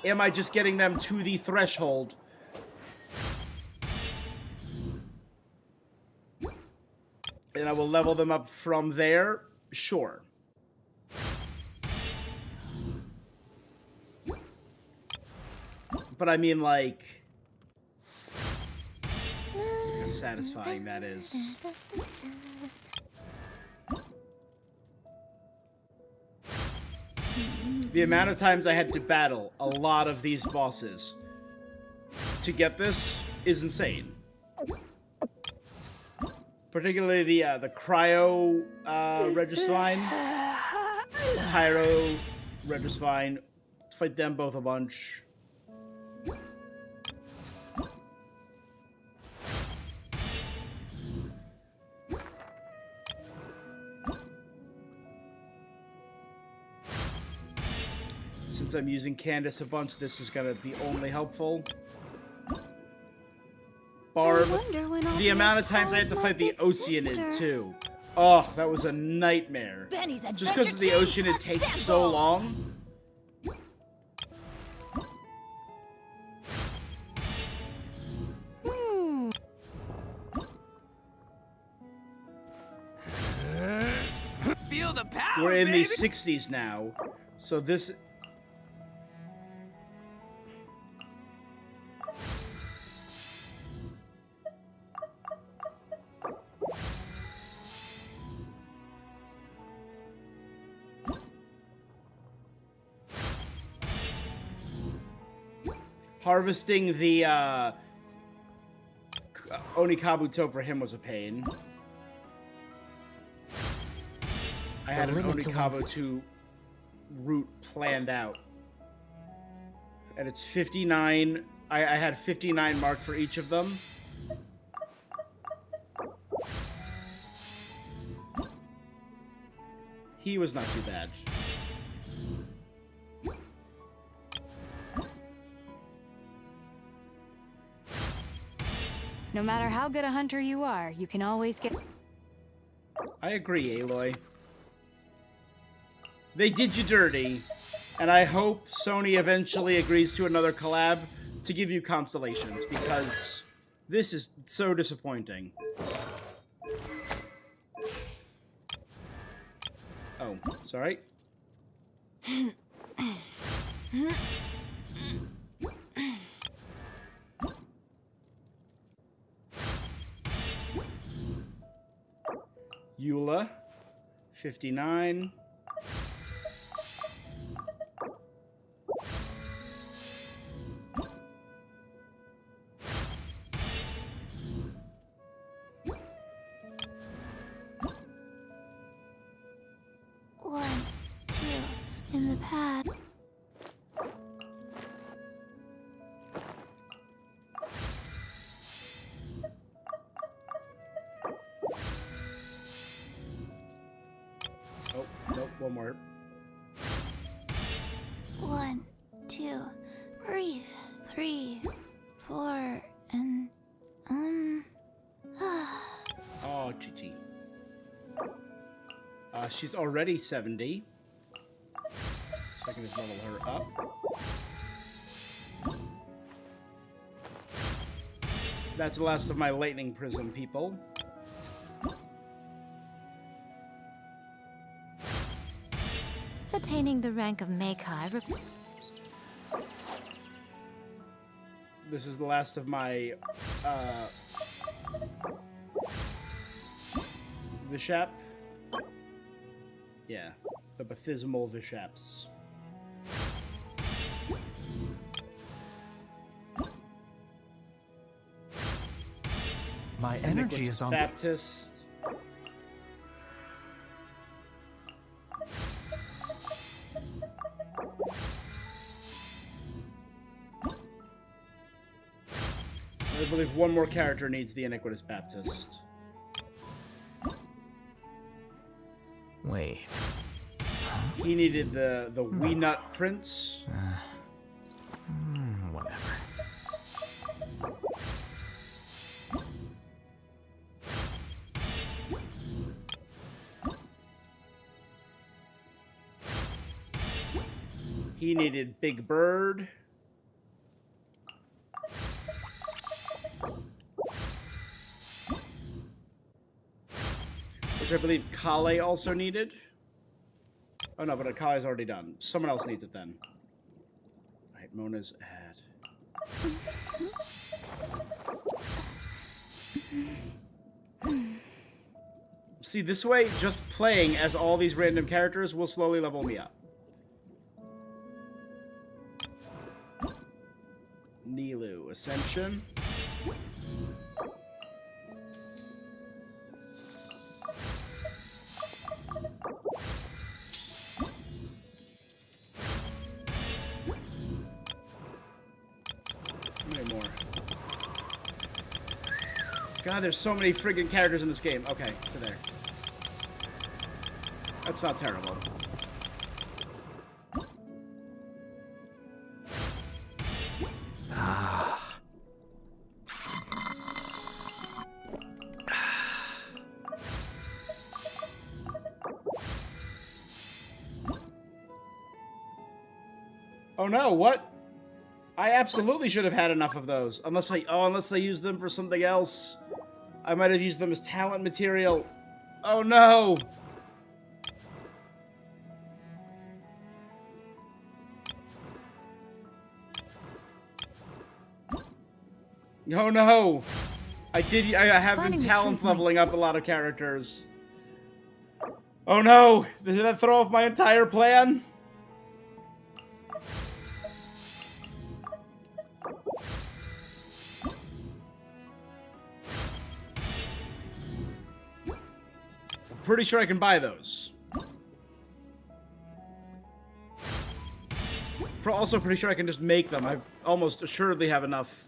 A: Am I just getting them to the threshold? And I will level them up from there? Sure. But I mean, like... Look how satisfying that is. The amount of times I had to battle a lot of these bosses to get this is insane. Particularly the Cryo Regisvine, Pyro Regisvine. Let's fight them both a bunch. Since I'm using Candace a bunch, this is gonna be only helpful. Barb, the amount of times I had to fight the Oceanid too. Oh, that was a nightmare. Just because the Oceanid takes so long.
G: Feel
C: Feel the power,
A: we're in
C: baby.
A: the 60s now. So this... Harvesting the Onikabuto for him was a pain. I had an Onikabuto route planned out. And it's 59. I had 59 marked for each of them. He was not too bad.
H: No matter how good a hunter you are, you can always get...
A: I agree, Aloy. They did you dirty, and I hope Sony eventually agrees to another collab to give you constellations, because this is so disappointing. Oh, sorry. Eula, 59.
B: One, two, in the pad.
A: Oh, nope, one more.
B: One, two, breathe. 3, 4, and
A: Oh, Chichi. She's already 70. So I can just level her up. That's the last of my lightning prism people.
B: attaining the rank of Meikai.
A: This is the last of my Vishap. Yeah, the Bathysimal Vishaps.
I: My energy is on.
A: Baptist. I believe one more character needs the Iniquitous Baptist.
I: Wait.
A: He needed the Wee Nut Prince.
I: Whatever.
A: He needed Big Bird. Which I believe Kale also needed. Oh no, but Kale's already done. Someone else needs it then. Alright, Mona's ahead. See, this way, just playing as all these random characters will slowly level me up. Nilu, Ascension. How many more? God, there's so many friggin' characters in this game. Okay, to there. That's not terrible. Oh no, what? I absolutely should have had enough of those. Unless they used them for something else. I might have used them as talent material. Oh no! Oh no! I have been
H: Finding the
A: talent
H: truth might
A: leveling up a lot of characters. Oh no! Did that throw off my entire plan? I'm pretty sure I can buy those. Also pretty sure I can just make them. I almost assuredly have enough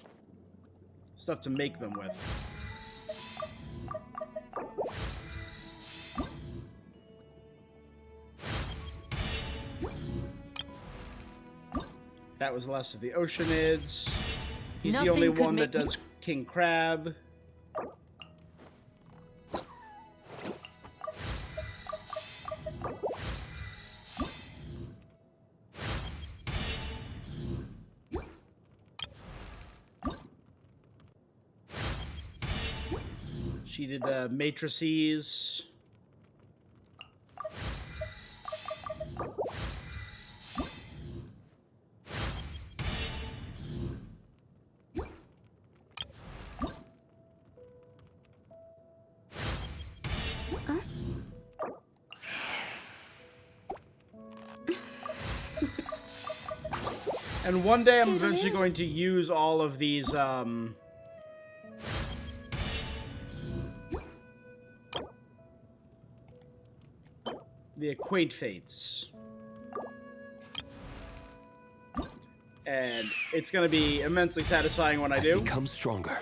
A: stuff to make them with. That was less of the Oceanids. He's the only one that does King Crab. She did matrices. And one day I'm eventually going to use all of these, the Acquaint Fates. And it's going to be immensely satisfying when I do.
G: Become stronger.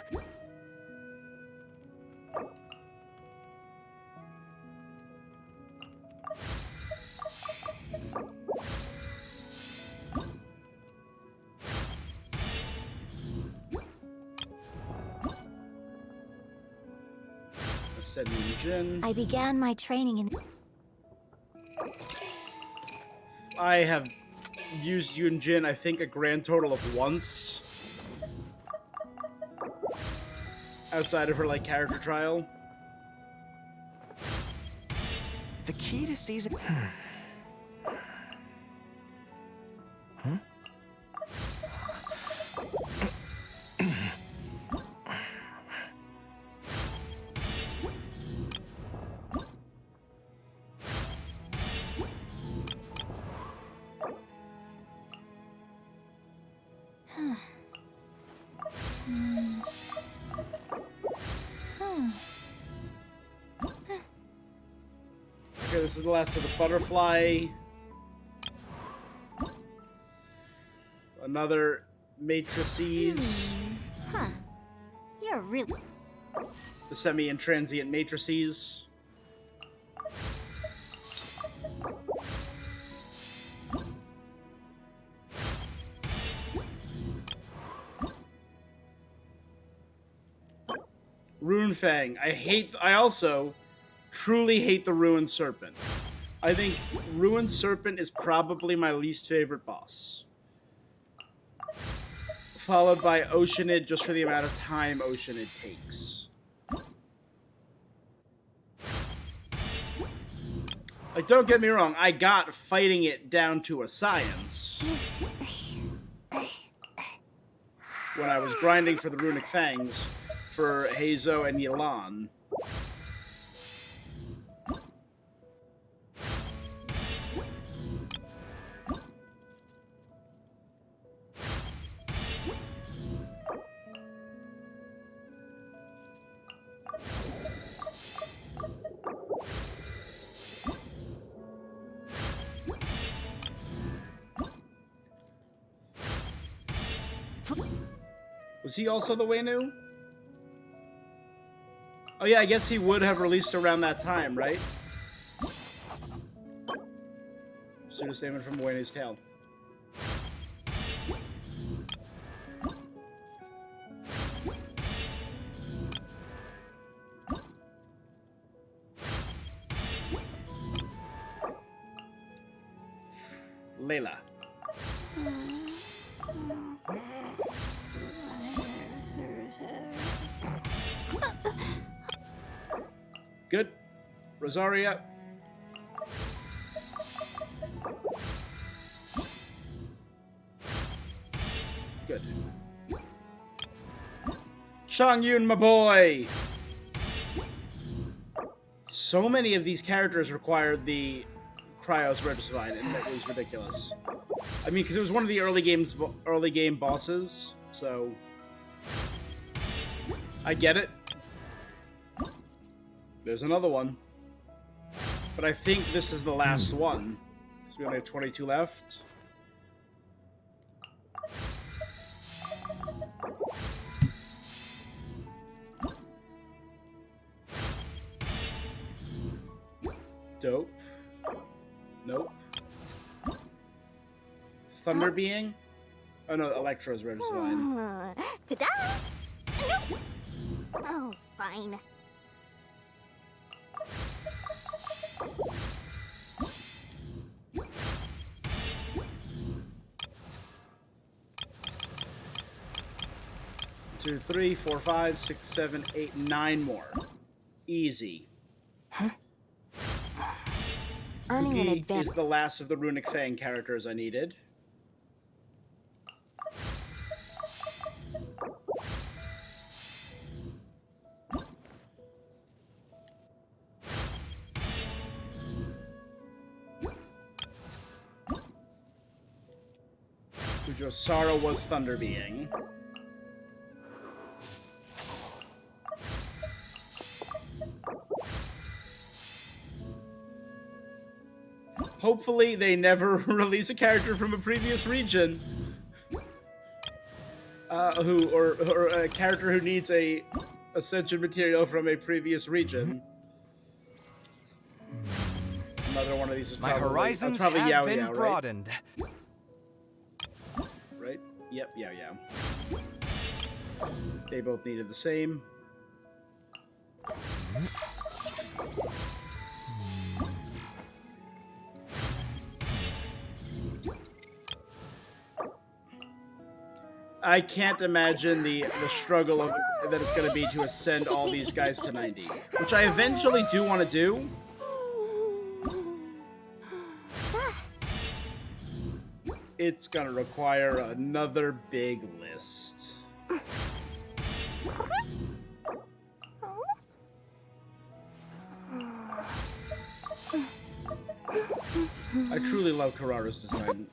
B: I began my training in...
A: I have used Yunjin, I think, a grand total of once. Outside of her, like, character trial.
I: The key to season...
A: Okay, this is the last of the butterfly. Another matrices.
B: Huh. You're really...
A: The semi-intransient matrices. Runefang. I also truly hate the Ruined Serpent. I think Ruined Serpent is probably my least favorite boss. Followed by Oceanid, just for the amount of time Oceanid takes. Like, don't get me wrong, I got fighting it down to a science. When I was grinding for the Runic Fangs for Heizo and Yelan. Was he also the Wenu? Oh yeah, I guess he would have released around that time, right? Pseudo statement from Wenu's Tale. Layla. Good. Rosaria. Good. Changyun, my boy! So many of these characters required the Cryos Rare Design, and that was ridiculous. I mean, because it was one of the early game bosses, so I get it. There's another one, but I think this is the last one. So we only have 22 left. Dope. Nope. Thunder Being? Oh no, Electro's Rare Design.
B: Ta-da! Nope. Oh, fine.
A: Two, 3, 4, 5, 6, 7, 8, 9 more. Easy.
B: Earning an
A: Kuki is
B: advantage.
A: the last of the Runic Fang characters I needed. Ujosara was Thunder Being. Hopefully they never release a character from a previous region. Or a character who needs a Ascension material from a previous region. Another one of these is
I: My
A: probably,
I: horizons
A: probably
I: have
A: Yao
I: been
A: Yao, right?
I: broadened.
A: Right? Yep, Yao Yao. They both needed the same. I can't imagine the struggle of that it's going to be to ascend all these guys to 90, which I eventually do want to do. It's going to require another big list. I truly love Karara's design.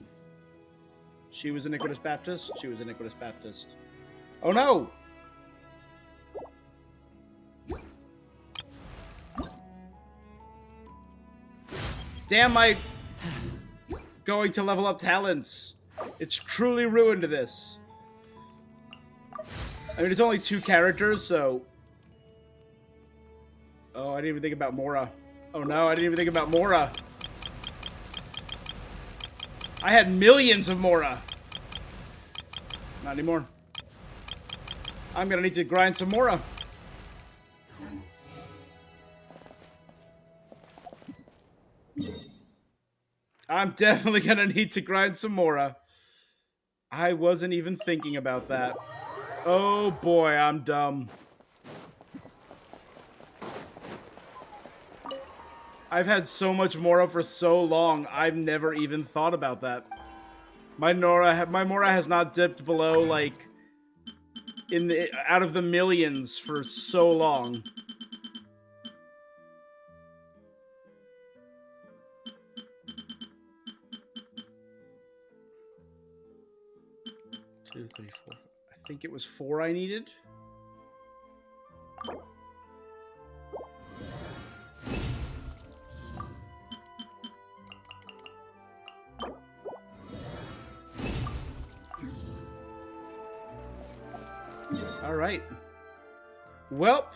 A: She was Iniquitous Baptist. She was Iniquitous Baptist. Oh no! Damn my going to level up talents. It's truly ruined this. I mean, it's only 2 characters, so... Oh, I didn't even think about Mora. Oh no, I didn't even think about Mora. I had millions of Mora. Not anymore. I'm gonna need to grind some Mora. I'm definitely gonna need to grind some Mora. I wasn't even thinking about that. Oh boy, I'm dumb. I've had so much Mora for so long, I've never even thought about that. My Mora has not dipped below, like, out of the millions for so long. Two, three, four. I think it was 4 I needed. Alright. Welp.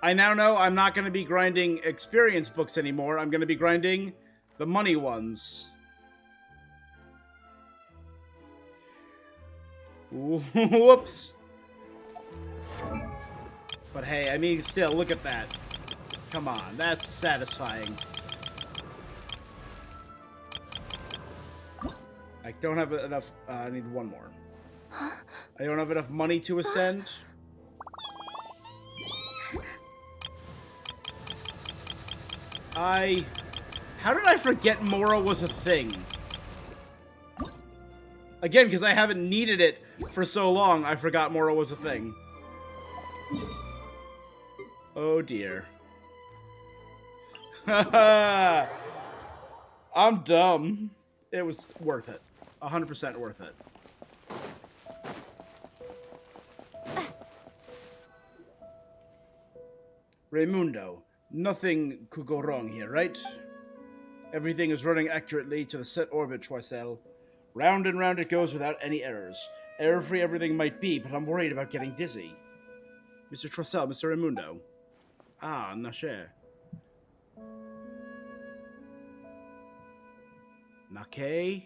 A: I now know I'm not going to be grinding experience books anymore. I'm going to be grinding the money ones. Whoops. But hey, I mean, still, look at that. Come on, that's satisfying. I don't have enough. I need one more. I don't have enough money to ascend. How did I forget Mora was a thing? Again, because I haven't needed it for so long, I forgot Mora was a thing. Oh dear. I'm dumb. It was worth it. 100% worth it. Raimundo, nothing could go wrong here, right? Everything is running accurately to the set orbit, Choisel. Round and round it goes without any errors. Error-free everything might be, but I'm worried about getting dizzy. Mr. Trossel, Mr. Raimundo. Ah, Nacher. Nake?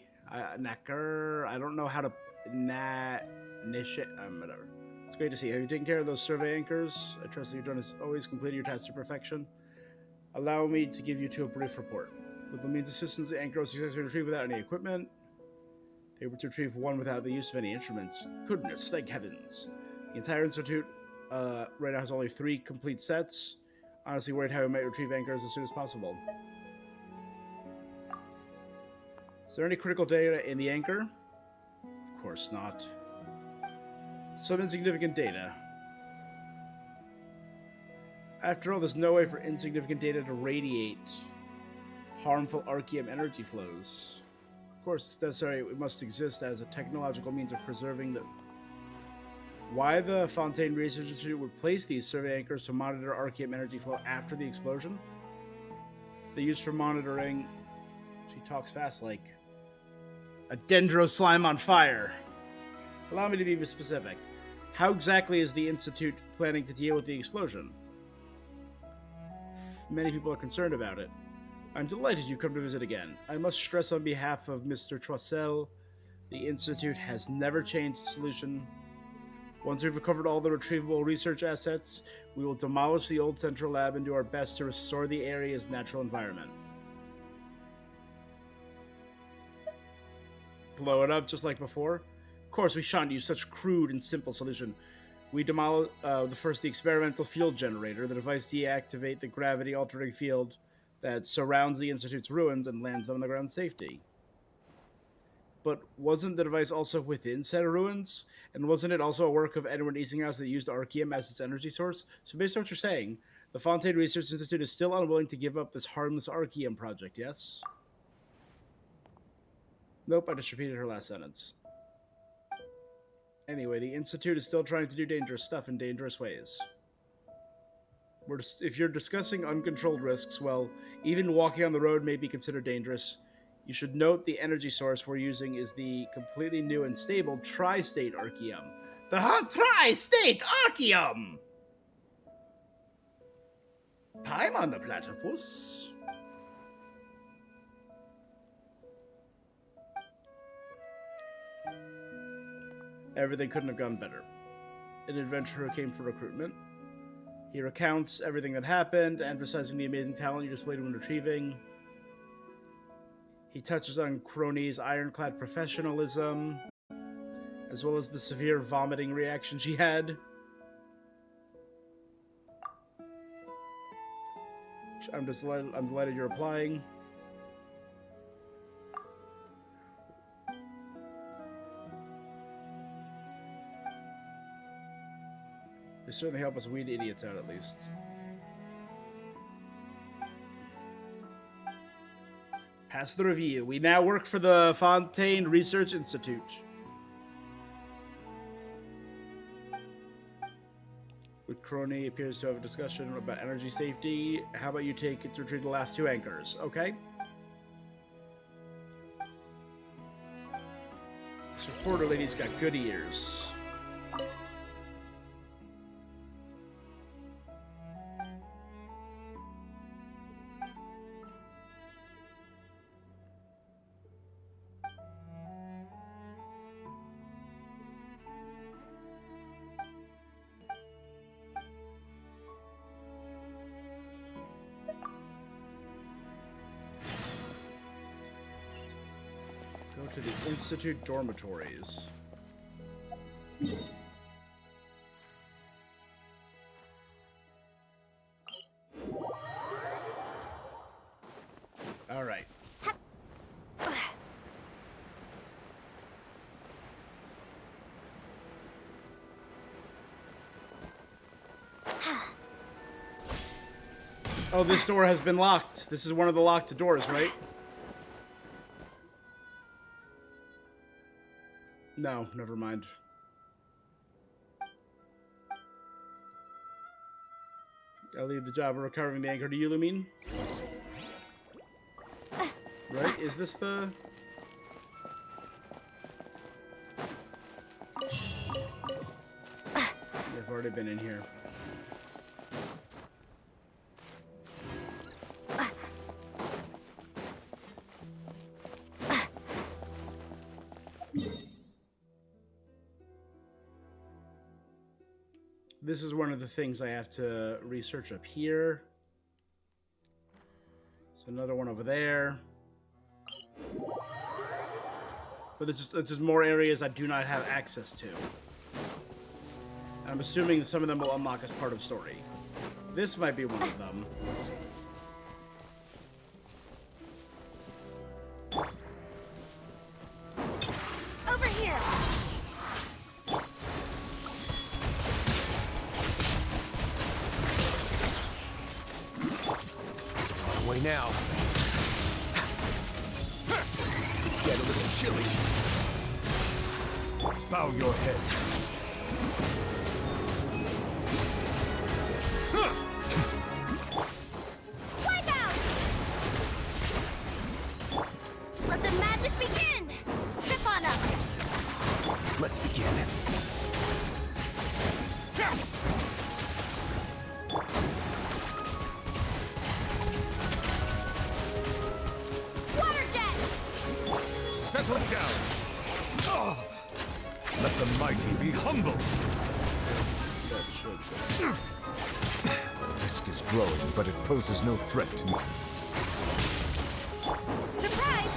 A: Nacker? I don't know how to... Nishe... whatever. It's great to see you. Have you taken care of those survey anchors? I trust that you've done as always, completed your tasks to perfection. Allow me to give you a brief report. With the means assistance, the anchor was successfully retrieved without any equipment. They were to retrieve one without the use of any instruments. Goodness, thank heavens. The entire institute right now has only 3 complete sets. Honestly worried how we might retrieve anchors as soon as possible. Is there any critical data in the anchor? Of course not. Some insignificant data. After all, there's no way for insignificant data to radiate harmful Archeum energy flows. Of course, it's necessary it must exist as a technological means of preserving the... Why the Fontaine Research Institute would place these survey anchors to monitor Archeum energy flow after the explosion? They used for monitoring... She talks fast like... A dendro slime on fire. Allow me to be specific. How exactly is the Institute planning to deal with the explosion? Many people are concerned about it. I'm delighted you've come to visit again. I must stress on behalf of Mr. Trossel, the Institute has never changed its solution. Once we've recovered all the retrievable research assets, we will demolish the old central lab and do our best to restore the area's natural environment. Blow it up just like before? Of course, we shan't use such crude and simple solution. We demolish the experimental field generator. The device deactivate the gravity-altering field that surrounds the Institute's ruins and lands them on the ground safety. But wasn't the device also within said ruins? And wasn't it also a work of Edward Easinghouse that used Archeum as its energy source? So based on what you're saying, the Fontaine Research Institute is still unwilling to give up this harmless Archeum project, yes? Nope, I just repeated her last sentence. Anyway, the Institute is still trying to do dangerous stuff in dangerous ways. If you're discussing uncontrolled risks, well, even walking on the road may be considered dangerous. You should note the energy source we're using is the completely new and stable tri-state Archeum. The tri-state Archeum! Paimon the platypus. Everything couldn't have gone better. An adventurer came for recruitment. He recounts everything that happened, emphasizing the amazing talent you displayed when retrieving. He touches on Crony's ironclad professionalism, as well as the severe vomiting reaction she had. I'm delighted you're applying. They certainly help us weed idiots out, at least. Pass the review. We now work for the Fontaine Research Institute. With Crony appears to have a discussion about energy safety. How about you take it to retrieve the last 2 anchors, okay? This reporter lady's got good ears. Go to the Institute dormitories. All right. Oh, this door has been locked. This is one of the locked doors, right? No, never mind. I'll leave the job of recovering the anchor to you, Lumine. Right? Is this the... I've already been in here. This is one of the things I have to research up here. There's another one over there. But it's just more areas I do not have access to. I'm assuming some of them will unlock as part of story. This might be one of them.
B: Over here.
G: Away now. Get a little chilly. Bow your head.
B: Wipe out. Let the magic begin. Step on up.
G: Let's begin.
B: Water jet.
G: Settle down. Oh. Let the mighty be humble.
A: That should go.
G: The risk is growing, but it poses no threat to me.
B: Surprise.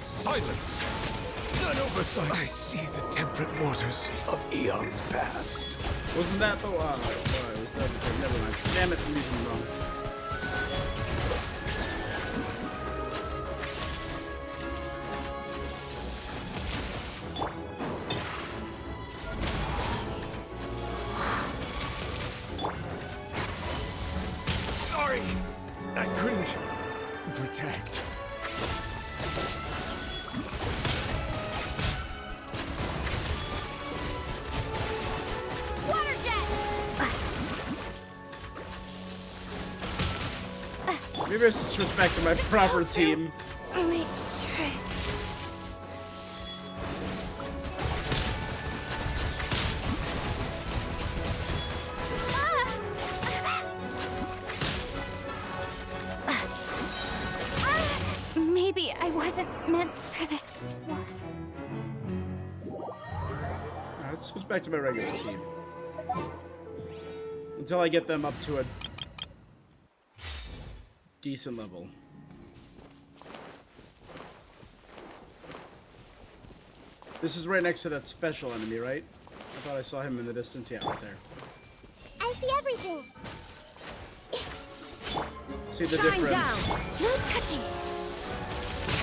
G: Silence! An oversight. I see the temperate waters of eons past.
A: Wasn't that the... was that the thing? Never mind. Damn it, I'm using it wrong.
G: Sorry! I couldn't protect.
B: Water jet.
A: Maybe I should switch back to my proper team.
B: Wait, try. Maybe I wasn't meant for this.
A: Alright, let's switch back to my regular team. Until I get them up to a decent level. This is right next to that special enemy, right? I thought I saw him in the distance. Yeah, right there.
B: I see everything.
A: See the
B: Shine
A: difference.
B: down. No touching.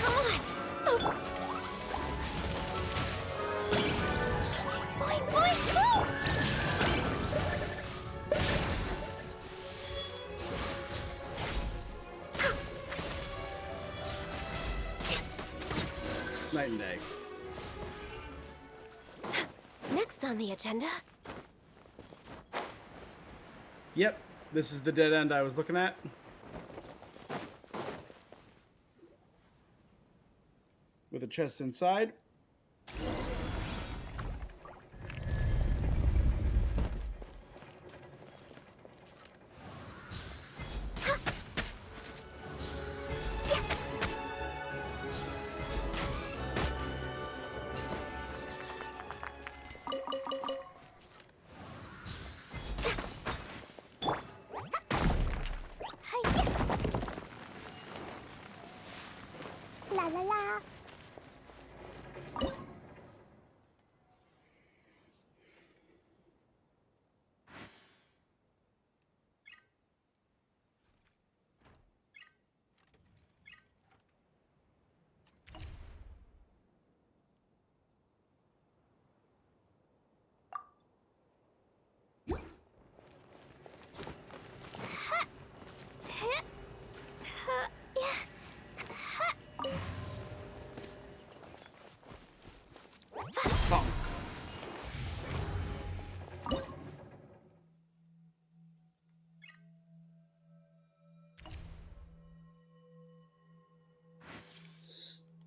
B: Come on. Oh. Boing, boing, boing.
A: Night and day.
B: Next on the agenda.
A: Yep, this is the dead end I was looking at. With a chest inside.
B: La la la.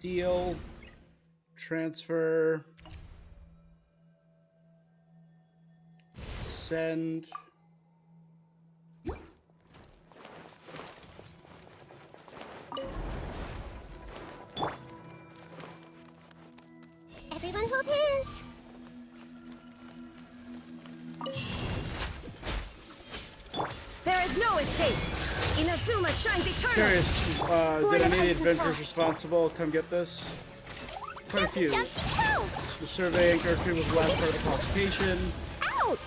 A: Deal. Transfer. Send.
B: Everyone hold hands.
F: There is no escape. Inazuma shines eternal.
A: Curious, did any of the adventurers responsible come get this? Quite a few. The survey anchor tree was the last part of the qualification.
B: Ouch!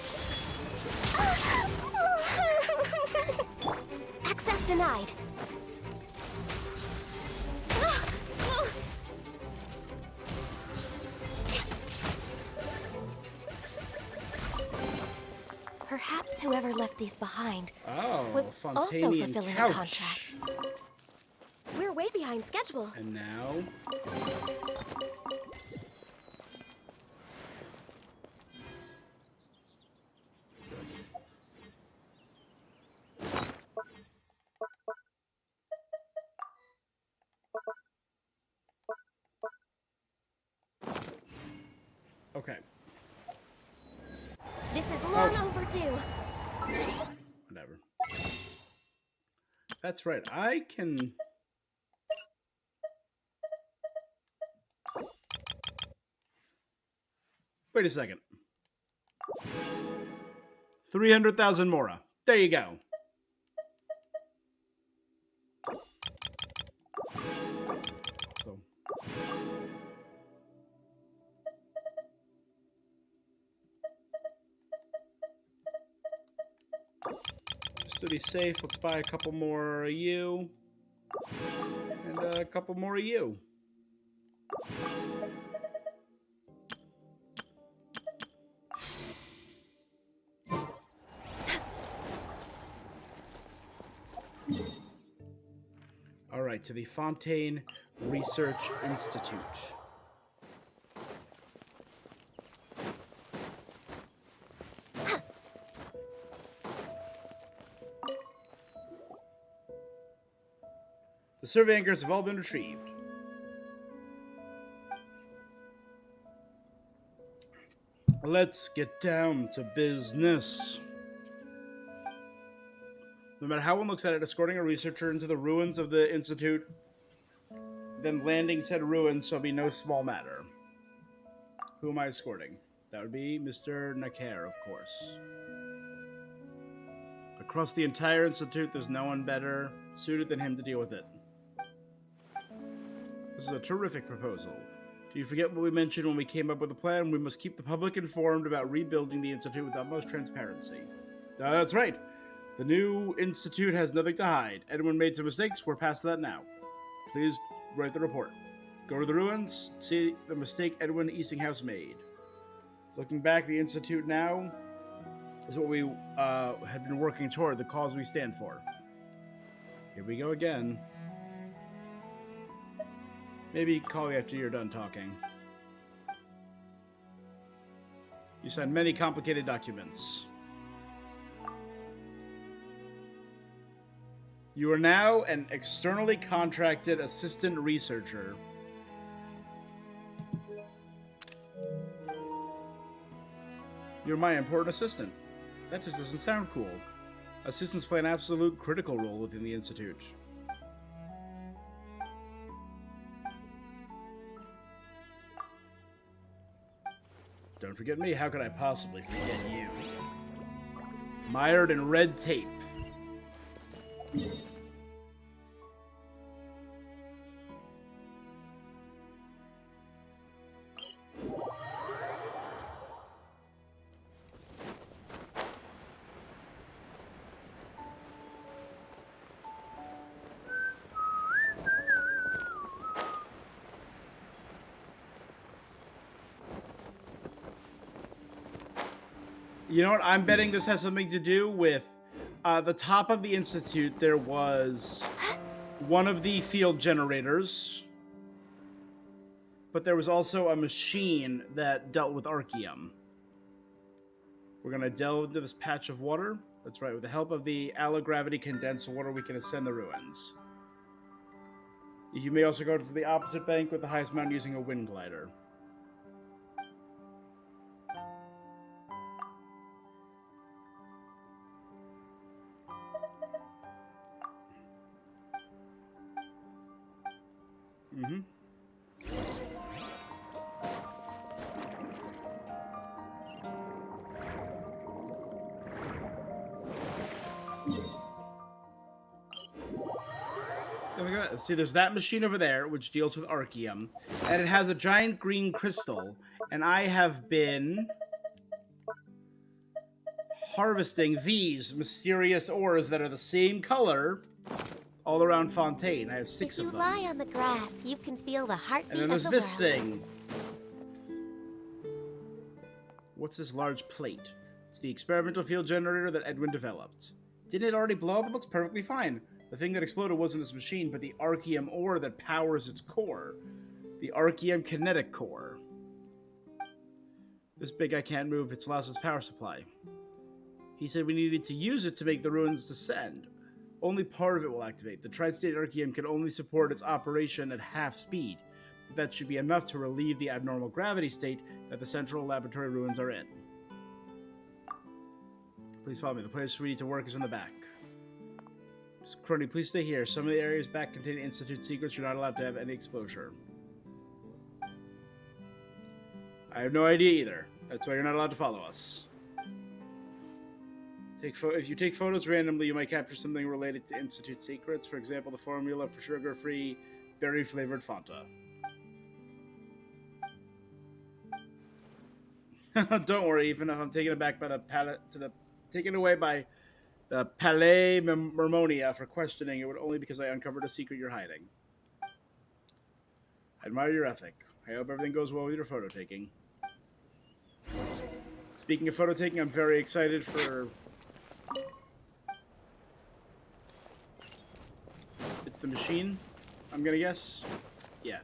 B: Access denied. Perhaps whoever left these behind was also
A: Fontanian
B: fulfilling
A: couch.
B: a contract. We're way behind schedule.
A: And now... Okay.
B: This is long overdue.
A: Whatever. That's right. I can... Wait a second. 300,000 Mora. There you go. So. Just to be safe, let's buy a couple more of you. And a couple more of you. All right, to the Fontaine Research Institute. The survey anchors have all been retrieved. Let's get down to business. No matter how one looks at it, escorting a researcher into the ruins of the Institute, then landing said ruins shall be no small matter. Who am I escorting? That would be Mr. Naker, of course. Across the entire Institute, there's no one better suited than him to deal with it. This is a terrific proposal. Do you forget what we mentioned when we came up with the plan? We must keep the public informed about rebuilding the Institute with utmost transparency. That's right. The new Institute has nothing to hide. Edwin made some mistakes. We're past that now. Please write the report. Go to the ruins. See the mistake Edwin Eastinghouse made. Looking back, the Institute now is what we had been working toward, the cause we stand for. Here we go again. Maybe call you after you're done talking. You signed many complicated documents. You are now an externally contracted assistant researcher. You're my important assistant. That just doesn't sound cool. Assistants play an absolute critical role within the Institute. Don't forget me. How could I possibly forget you? Mired in red tape. You know what? I'm betting this has something to do with the top of the Institute. There was one of the field generators, but there was also a machine that dealt with Archeum. We're going to delve into this patch of water. That's right. With the help of the allogravity condensed water, we can ascend the ruins. You may also go to the opposite bank with the highest mountain using a wind glider. Mm-hmm. There we go. See, there's that machine over there, which deals with Archeum, and it has a giant green crystal, and I have been harvesting these mysterious ores that are the same color all around Fontaine. I have 6 of them.
B: If you lie on the grass, you can feel the heartbeat
A: And then
B: of
A: there's
B: the
A: this
B: world.
A: thing. What's this large plate? It's the experimental field generator that Edwin developed. Didn't it already blow up? It looks perfectly fine. The thing that exploded wasn't this machine, but the Archeum ore that powers its core. The Archeum kinetic core. This big I can't move. It's lost its power supply. He said we needed to use it to make the ruins descend. Only part of it will activate. The Tri-State Archeum can only support its operation at half speed. But that should be enough to relieve the abnormal gravity state that the central laboratory ruins are in. Please follow me. The place we need to work is in the back. Crony, please stay here. Some of the areas back contain Institute secrets. You're not allowed to have any exposure. I have no idea either. That's why you're not allowed to follow us. If you take photos randomly, you might capture something related to Institute secrets. For example, the formula for sugar-free, berry-flavored Fanta. Don't worry, even if I'm taken aback by taken away by the Palais Mermonia for questioning, it would only because I uncovered a secret you're hiding. I admire your ethic. I hope everything goes well with your photo taking. Speaking of photo taking, I'm very excited for... It's the machine, I'm gonna guess. Yeah.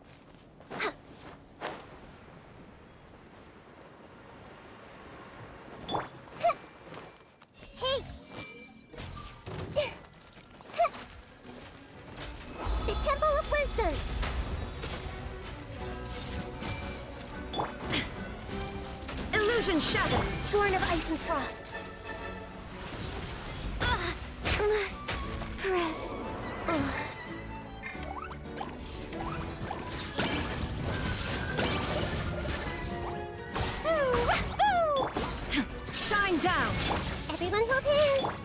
B: Shadow, born of ice and frost. Must press. Shine down. Everyone hold hands.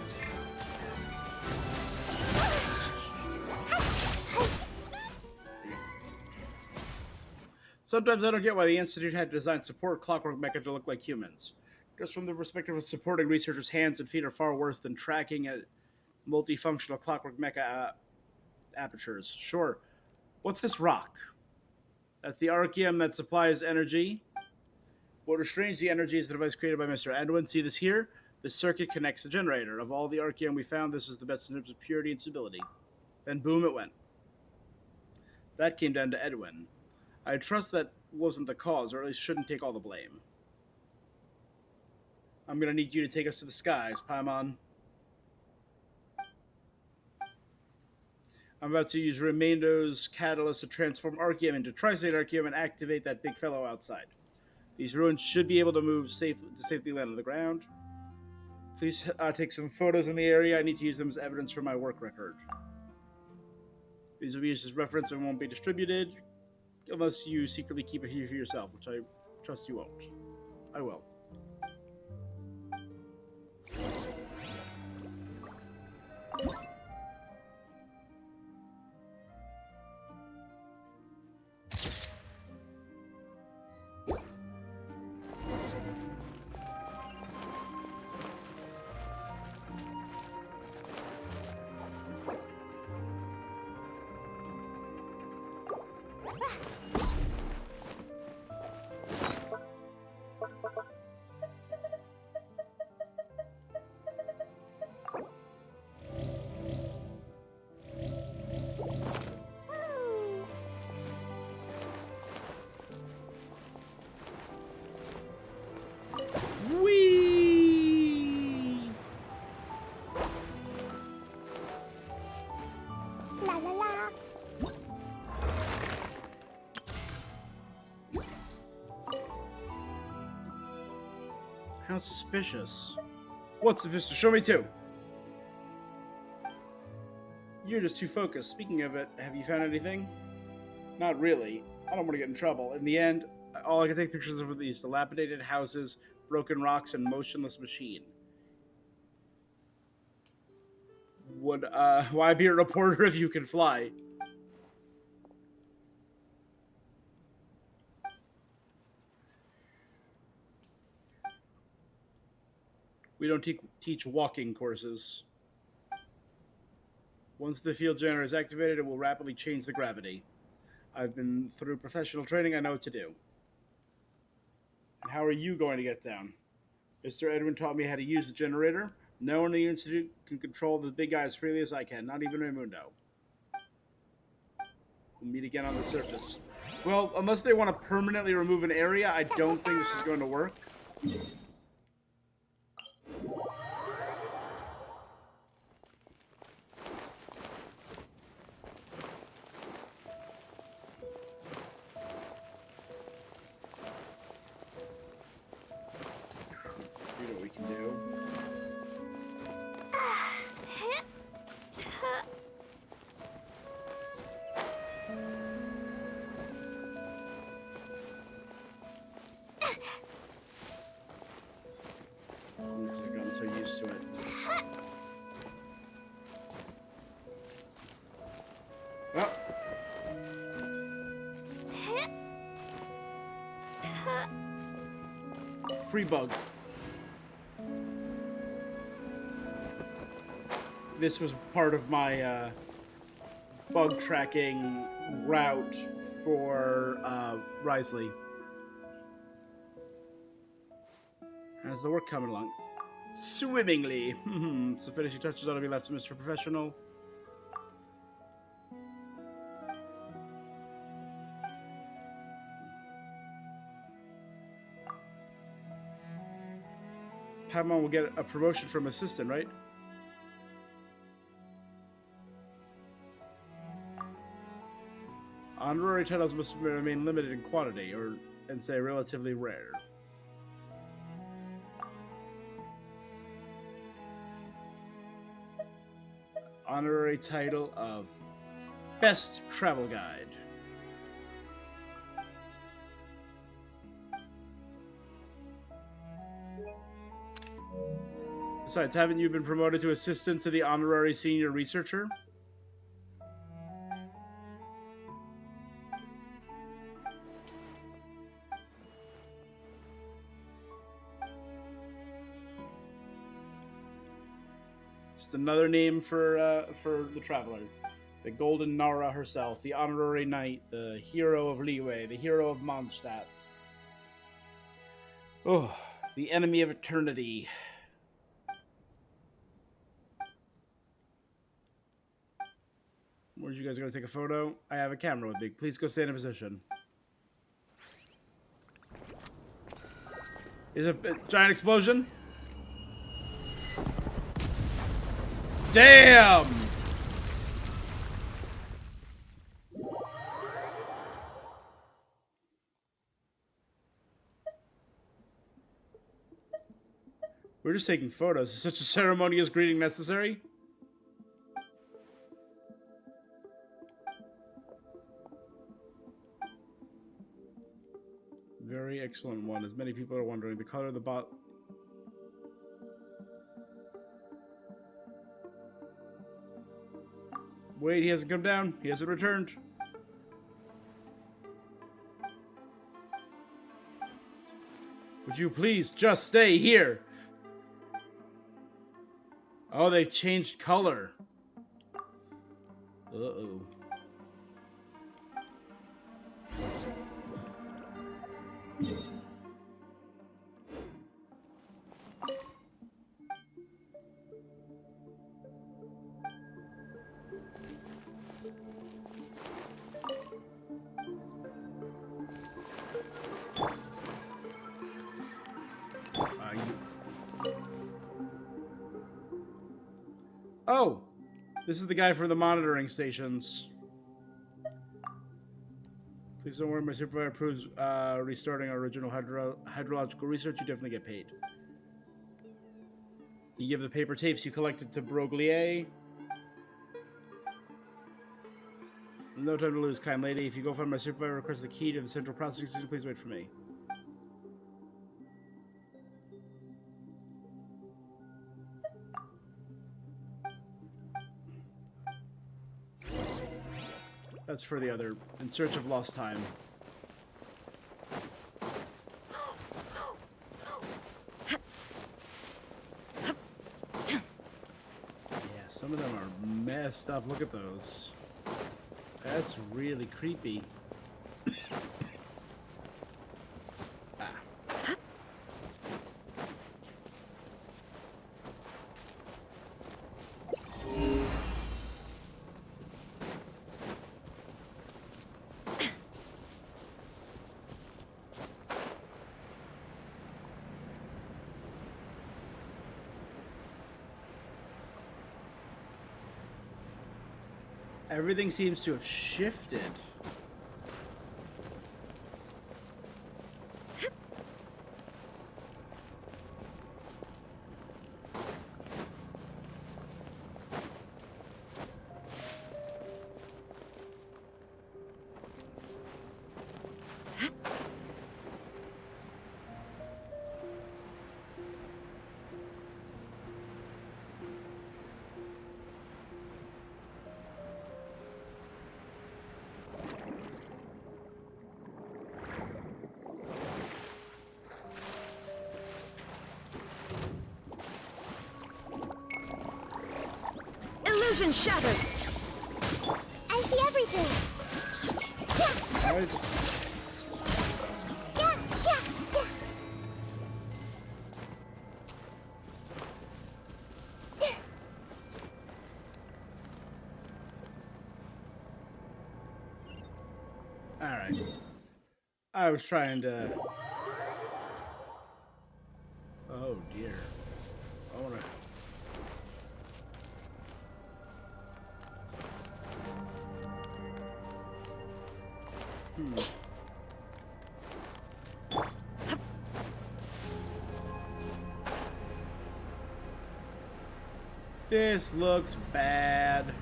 A: Sometimes I don't get why the Institute had designed support clockwork mecha to look like humans. Just from the perspective of supporting researchers' hands and feet are far worse than tracking at multifunctional clockwork mecha apertures. Sure. What's this rock? That's the Archeum that supplies energy. What restrains the energy is the device created by Mr. Edwin. See this here? This circuit connects the generator. Of all the Archeum we found, this is the best in terms of purity and stability. Then boom, it went. That came down to Edwin. I trust that wasn't the cause, or at least shouldn't take all the blame. I'm gonna need you to take us to the skies, Paimon. I'm about to use Raimondo's catalyst to transform Archeum into Tri-State Archeum and activate that big fellow outside. These ruins should be able to move safely land on the ground. Please take some photos in the area. I need to use them as evidence for my work record. These will be used as reference and won't be distributed. Unless you secretly keep it here for yourself, which I trust you won't. I will. How suspicious. What's suspicious? Show me too. You're just too focused. Speaking of it, have you found anything? Not really. I don't want to get in trouble. In the end, all I can take pictures of are these dilapidated houses, broken rocks, and motionless machine. Would, why be a reporter if you can fly? We don't teach walking courses. Once the field generator is activated, it will rapidly change the gravity. I've been through professional training. I know what to do. And how are you going to get down? Mr. Edwin taught me how to use the generator. No one in the Institute can control the big guy as freely as I can, not even Raimundo. We'll meet again on the surface. Well, unless they want to permanently remove an area, I don't think this is going to work. I've gotten so used to it. Oh. Free bug. This was part of my bug tracking route for Risley. How's the work coming along? Swimmingly. So finishing touches ought to be left to Mr. Professional. Paimon will get a promotion from assistant, right? Honorary titles must remain limited in quantity, and say relatively rare. Honorary title of Best Travel Guide. Besides, haven't you been promoted to assistant to the honorary senior researcher? Just another name for the traveler. The Golden Nara herself, the honorary knight, the hero of Liyue, the hero of Mondstadt. Oh, the enemy of eternity. Where's you guys gonna take a photo? I have a camera with me. Please go stand in position. Is it a giant explosion? Damn! We're just taking photos. Is such a ceremonious greeting necessary? Very excellent one. As many people are wondering, the color of the bot. Wait, he hasn't come down. He hasn't returned. Would you please just stay here? Oh, they've changed color. Uh-oh. Oh, this is the guy from the monitoring stations. Please don't worry, my supervisor approves restarting our original hydrological research. You definitely get paid. You give the paper tapes you collected to Broglier. No time to lose, kind lady. If you go find my supervisor, request the key to the central processing station, please wait for me. That's for the other. In search of lost time. Yeah, some of them are messed up. Look at those. That's really creepy. Everything seems to have shifted.
F: Illusion shattered!
B: I see everything!
A: Right.
B: Yeah, yeah, yeah.
A: Alright. I was trying to... Oh dear. I wanna... This looks bad.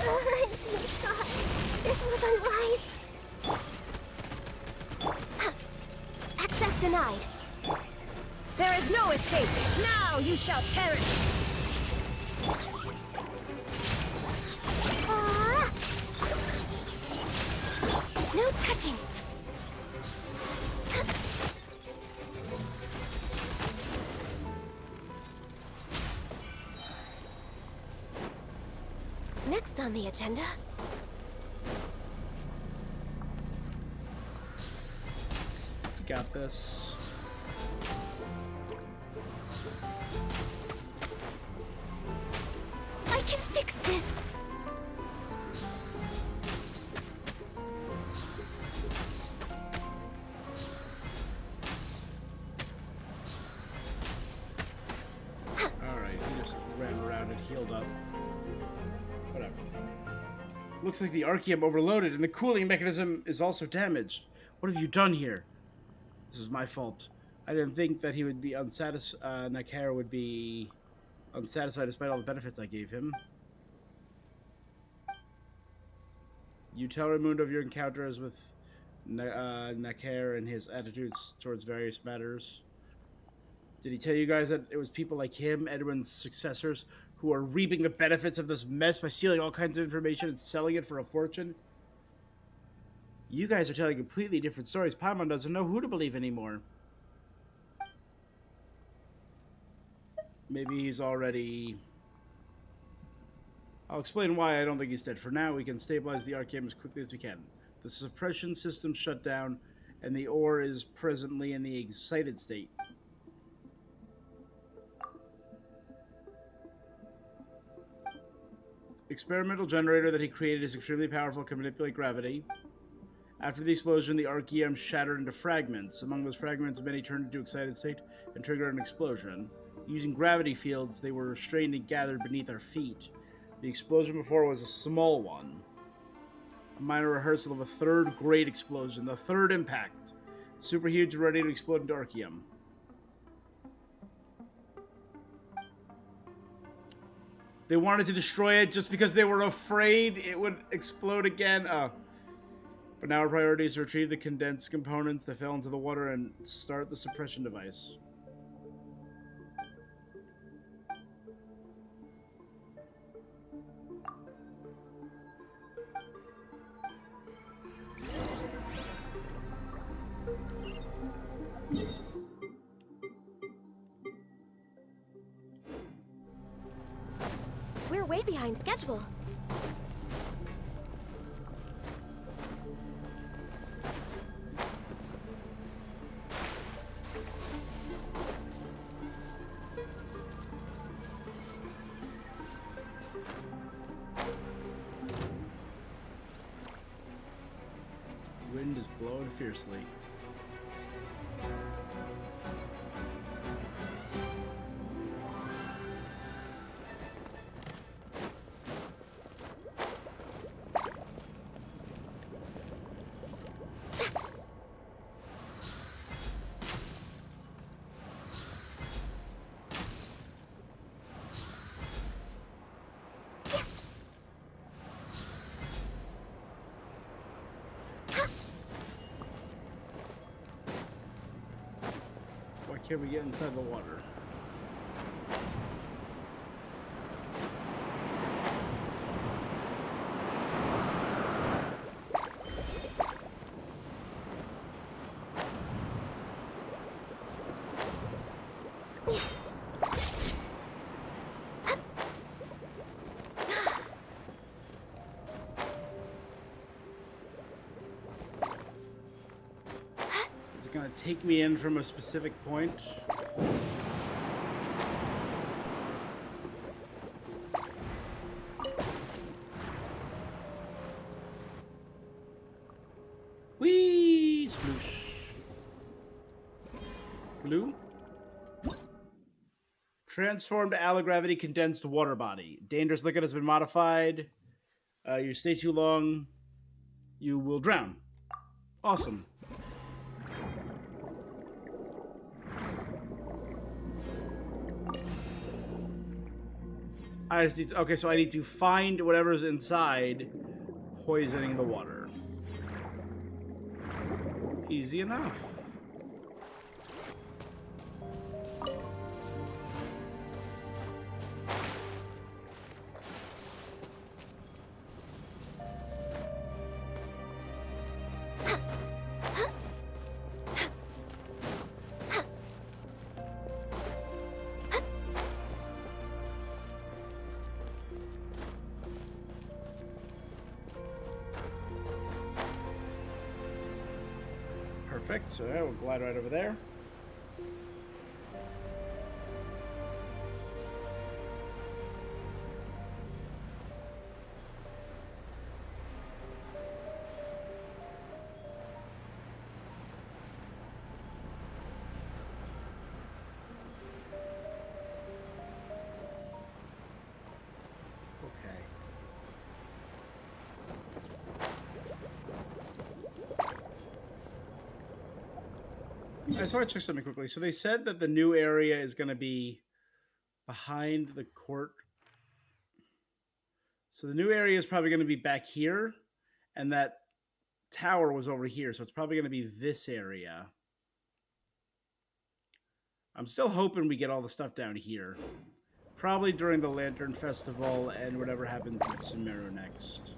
B: I'm seeing stars. This was unwise.
F: Access denied. There is no escape. Now you shall perish.
B: Ah!
F: No touching. Next on the agenda.
A: Got this.
F: I can fix this.
A: Alright, he just ran around and healed up. Whatever. Looks like the Archeum overloaded and the cooling mechanism is also damaged. What have you done here? This is my fault. I didn't think that he would be unsatisfied. Nakara would be unsatisfied despite all the benefits I gave him. You tell Raimundo of your encounters with Nakara and his attitudes towards various matters. Did he tell you guys that it was people like him, Edwin's successors, who are reaping the benefits of this mess by stealing all kinds of information and selling it for a fortune? You guys are telling completely different stories. Paimon doesn't know who to believe anymore. Maybe he's already... I'll explain why I don't think he's dead. For now, we can stabilize the Archeum as quickly as we can. The suppression system shut down, and the ore is presently in the excited state. Experimental generator that he created is extremely powerful, can manipulate gravity. After the explosion, the Archeum shattered into fragments. Among those fragments, many turned into excited state and triggered an explosion. Using gravity fields, they were restrained and gathered beneath our feet. The explosion before was a small one. minor rehearsal of a third great explosion, the third impact. Super huge, ready to explode into Archeum. They wanted to destroy it just because they were afraid it would explode again. But now our priority is to retrieve the condensed components that fell into the water and start the suppression device.
B: We're way behind schedule.
A: Wind is blowing fiercely. Why can't we get inside the water? It's gonna take me in from a specific point. Whee! Sploosh. Blue. Transformed allogravity condensed water body. Dangerous liquid has been modified. You stay too long, you will drown. Awesome. I just need to, okay, so I need to find whatever's inside, poisoning the water. Easy enough. Perfect, so yeah, we'll glide right over there. Okay. I just want to check something quickly. So they said that the new area is going to be behind the court. So the new area is probably going to be back here, and that tower was over here, so it's probably going to be this area. I'm still hoping we get all the stuff down here. Probably during the Lantern Festival and whatever happens in Sumeru next.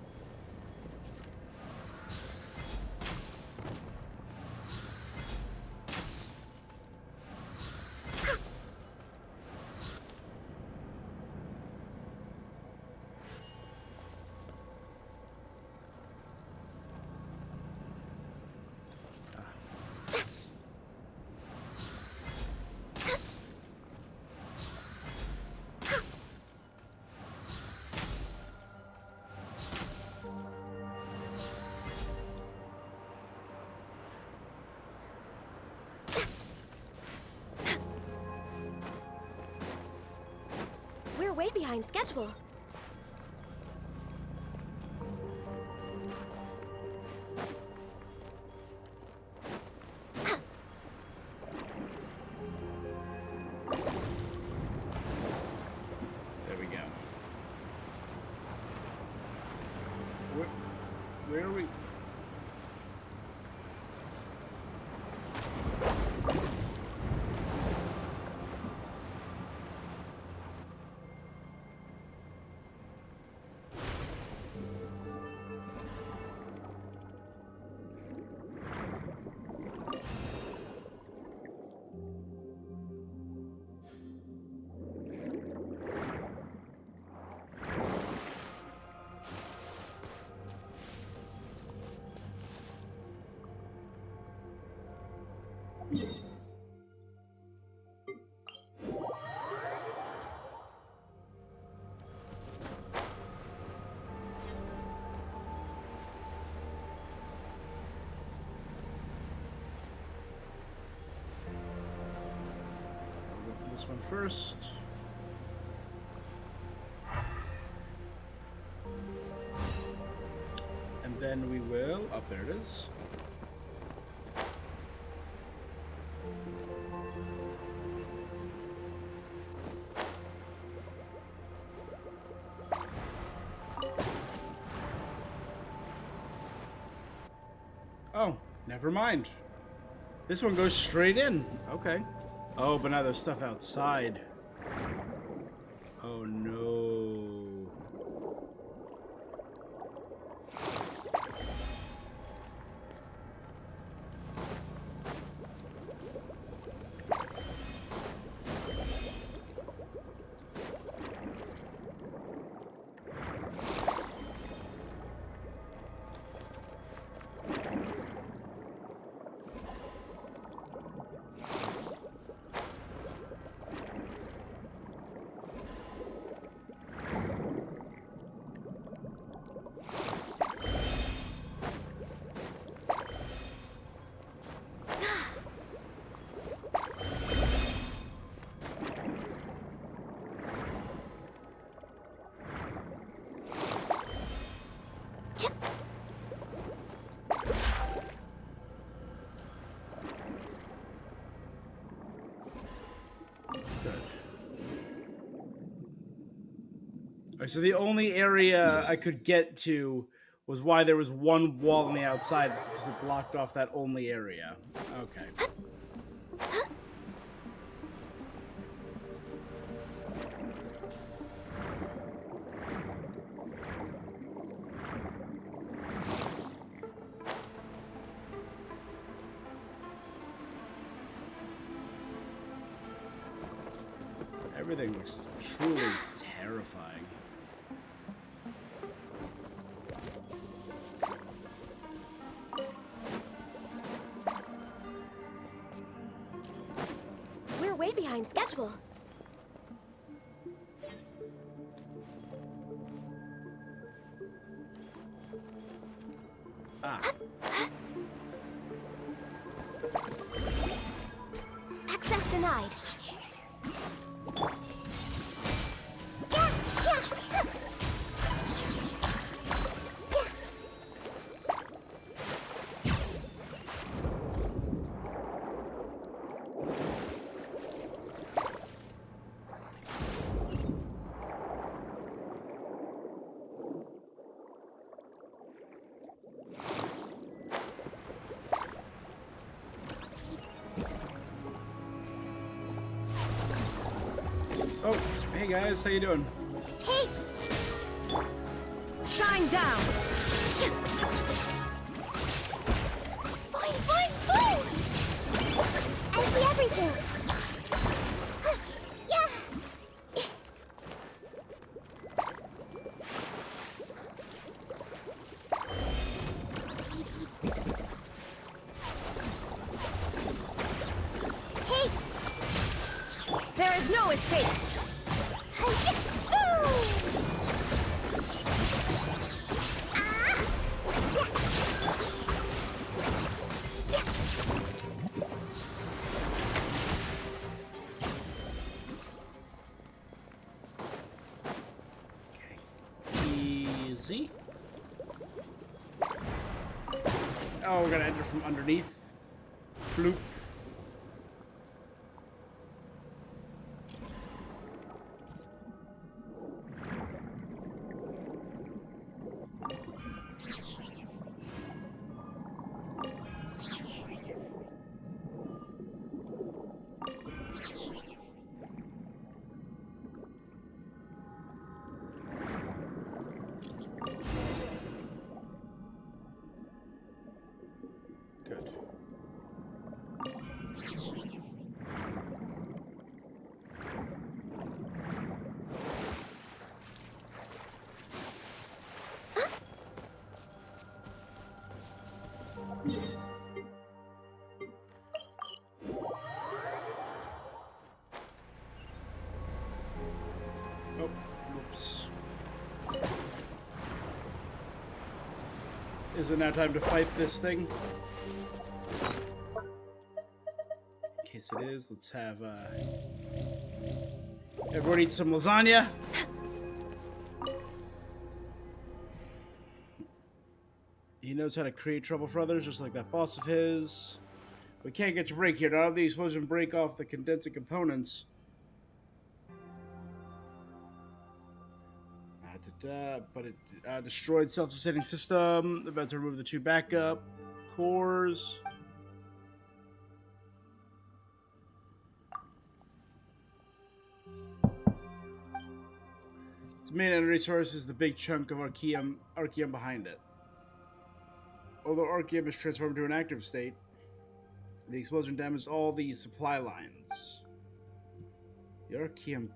B: We're way behind schedule.
A: Where are we? This one first. And then we will... Oh, there it is. Oh, never mind. This one goes straight in. Okay. Oh, but now there's stuff outside. Oh no. Alright, so the only area I could get to was why there was one wall on the outside, because it blocked off that only area. Okay. Everything looks truly terrifying.
B: We're way behind schedule.
A: Ah.
B: Access denied.
A: Oh, hey guys, how you doing?
B: Hey!
H: Shine down!
B: Fine, fine, fine! I see everything! Yeah! Hey!
H: There is no escape!
A: Easy. Oh, we're gonna enter from underneath. Bloop. Oh, whoops. Is it now time to fight this thing? In case it is, let's have everyone eat some lasagna. He knows how to create trouble for others, just like that boss of his. We can't get your break here. Not only the explosion break off the condensing components. But it destroyed self-sustaining system. About to remove the 2 backup cores. Its main energy source is the big chunk of Archeum behind it. Although Archeum is transformed to an active state, the explosion damaged all the supply lines. The Archeum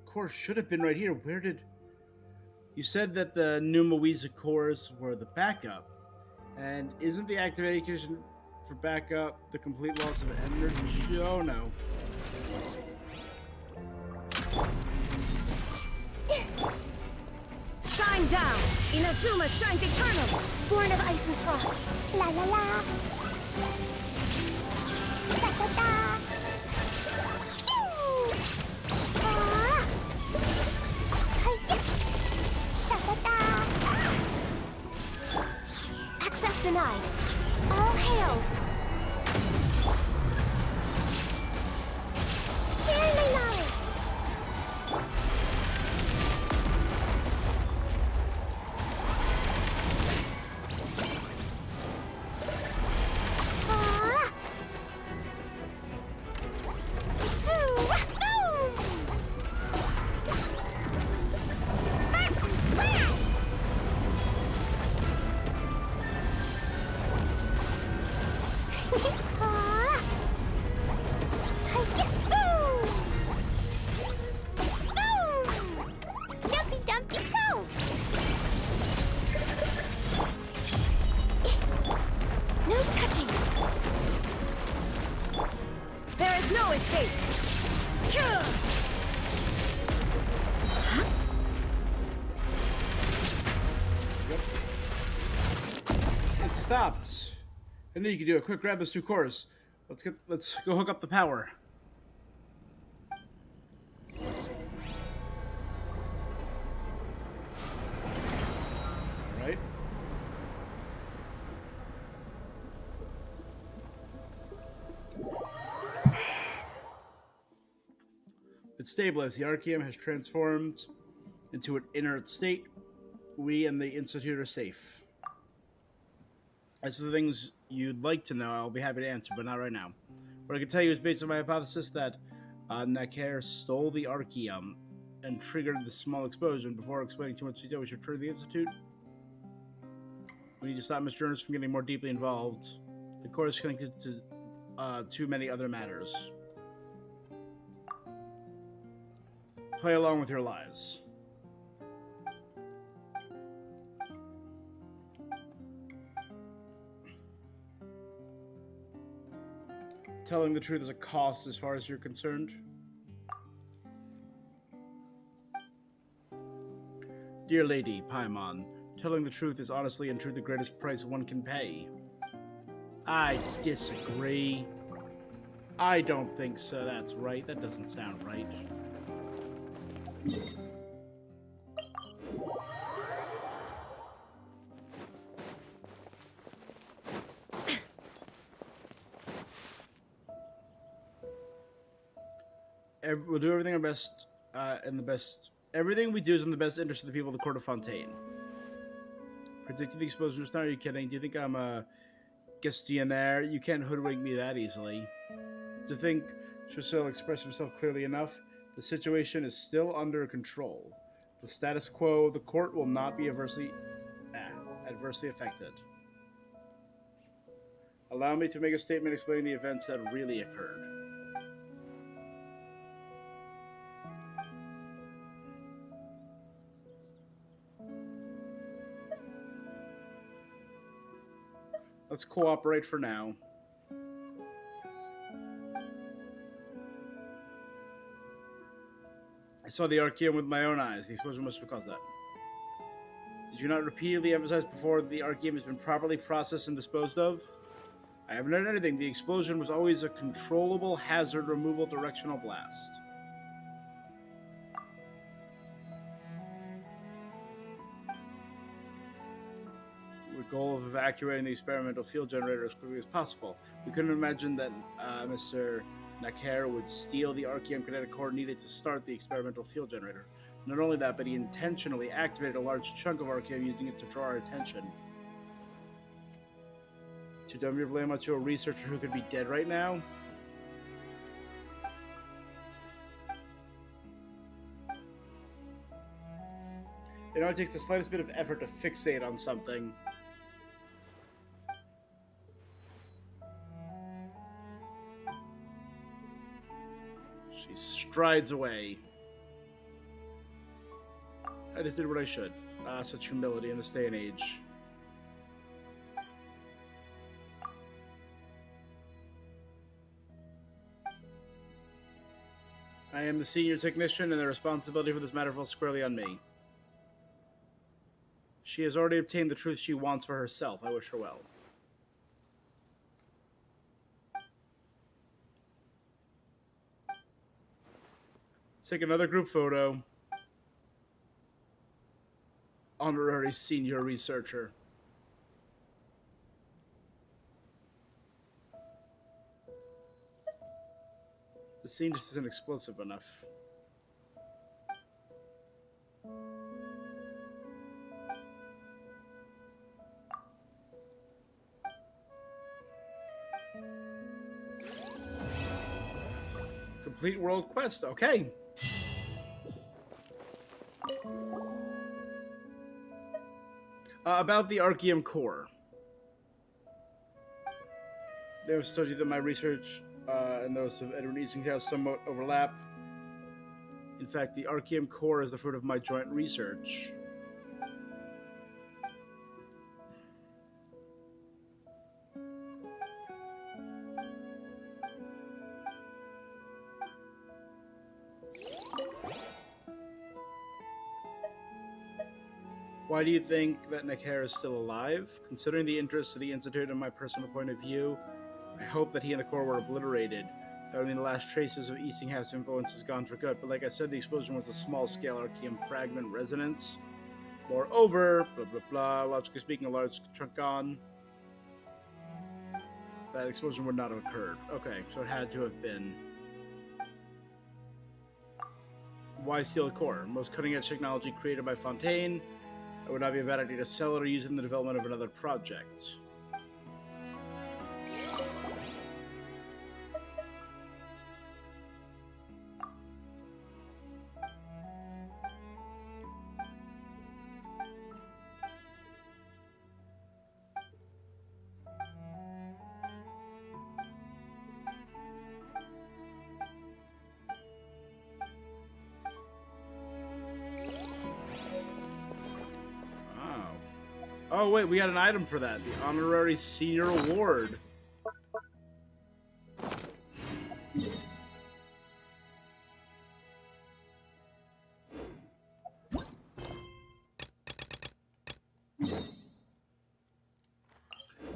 A: core should have been right here. Where did... You said that the Numawiza cores were the backup. And isn't the activation for backup the complete loss of energy? Oh no.
H: Shine down! Inazuma shines eternal!
B: Born of ice and frost. La la la. Da da da. Pew! Ah! Hi-ya! Da da da. Access denied. All hail. Fairly knowledge.
A: Stopped. And then you can do a quick grab those 2 cores. Let's go hook up the power. Alright. It's stabilized. The Archeum has transformed into an inert state. We and the Institute are safe. As for the things you'd like to know, I'll be happy to answer, but not right now. What I can tell you is based on my hypothesis that Naker stole the Archeum and triggered the small explosion. Before explaining too much detail, we should return to the Institute. We need to stop Miss Jonas from getting more deeply involved. The core is connected to too many other matters. Play along with your lies. Telling the truth is a cost as far as you're concerned. Dear Lady Paimon, telling the truth is honestly and truly the greatest price one can pay. I disagree. I don't think so. That's right. That doesn't sound right. We'll do everything our best, everything we do is in the best interest of the people of the Court of Fontaine. Predicted the explosion just now? Are you kidding? Do you think I'm a gestionnaire? You can't hoodwink me that easily. Do you think Chaussel expressed himself clearly enough? The situation is still under control. The status quo of the court will not be adversely affected. Allow me to make a statement explaining the events that really occurred. Let's cooperate for now. saw the Archeum with my own eyes. The explosion must have caused that. Did you not repeatedly emphasize before that the Archeum has been properly processed and disposed of? I haven't heard anything. The explosion was always a controllable hazard removal directional blast. The goal of evacuating the experimental field generator as quickly as possible. We couldn't imagine that Mr. Naker would steal the Archeum kinetic core needed to start the experimental field generator. Not only that, but he intentionally activated a large chunk of Archeum using it to draw our attention. To dump your blame onto a researcher who could be dead right now? It only takes the slightest bit of effort to fixate on something. She strides away. I just did what I should. Such humility in this day and age. I am the senior technician, and the responsibility for this matter falls squarely on me. She has already obtained the truth she wants for herself. I wish her well. Let's take another group photo. Honorary senior researcher. The scene just isn't explosive enough. Complete world quest, okay. About the Archeum core. There was told you that my research and those of Edward Easinghouse somewhat overlap. In fact, the Archeum core is the fruit of my joint research. Why do you think that Naker is still alive? Considering the interest of the Institute and my personal point of view, I hope that he and the core were obliterated. That would mean the last traces of Easinghouse influence is gone for good. But like I said, the explosion was a small-scale Archeum fragment resonance. Moreover, blah blah blah, logically speaking, a large chunk gone. That explosion would not have occurred. Okay, so it had to have been. Why steal the core? Most cutting-edge technology created by Fontaine. It would not be a bad idea to sell it or use it in the development of another project. Oh wait, we got an item for that. The Honorary Senior Award.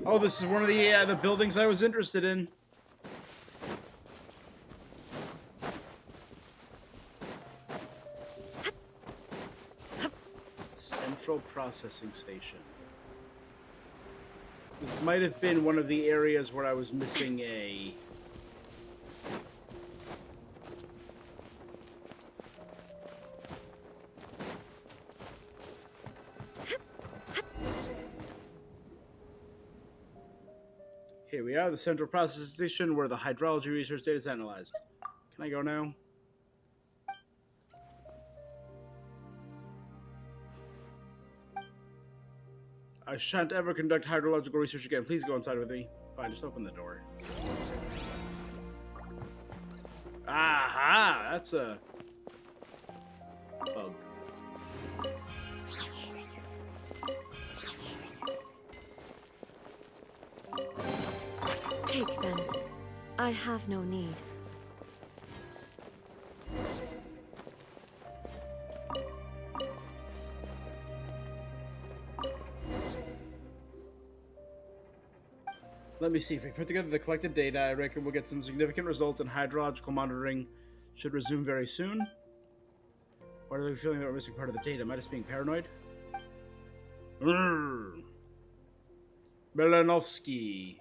A: Oh, this is one of the buildings I was interested in. Central Processing Station. This might have been one of the areas where I was missing a... Here we are, the Central Processing Station where the hydrology research data is analyzed. Can I go now? I shan't ever conduct hydrological research again. Please go inside with me. Fine, just open the door. Aha! That's a bug.
F: Take them. I have no need.
A: Let me see. If we put together the collected data, I reckon we'll get some significant results, and hydrological monitoring should resume very soon. Why are they feeling that we're missing part of the data? Am I just being paranoid? Melanovsky.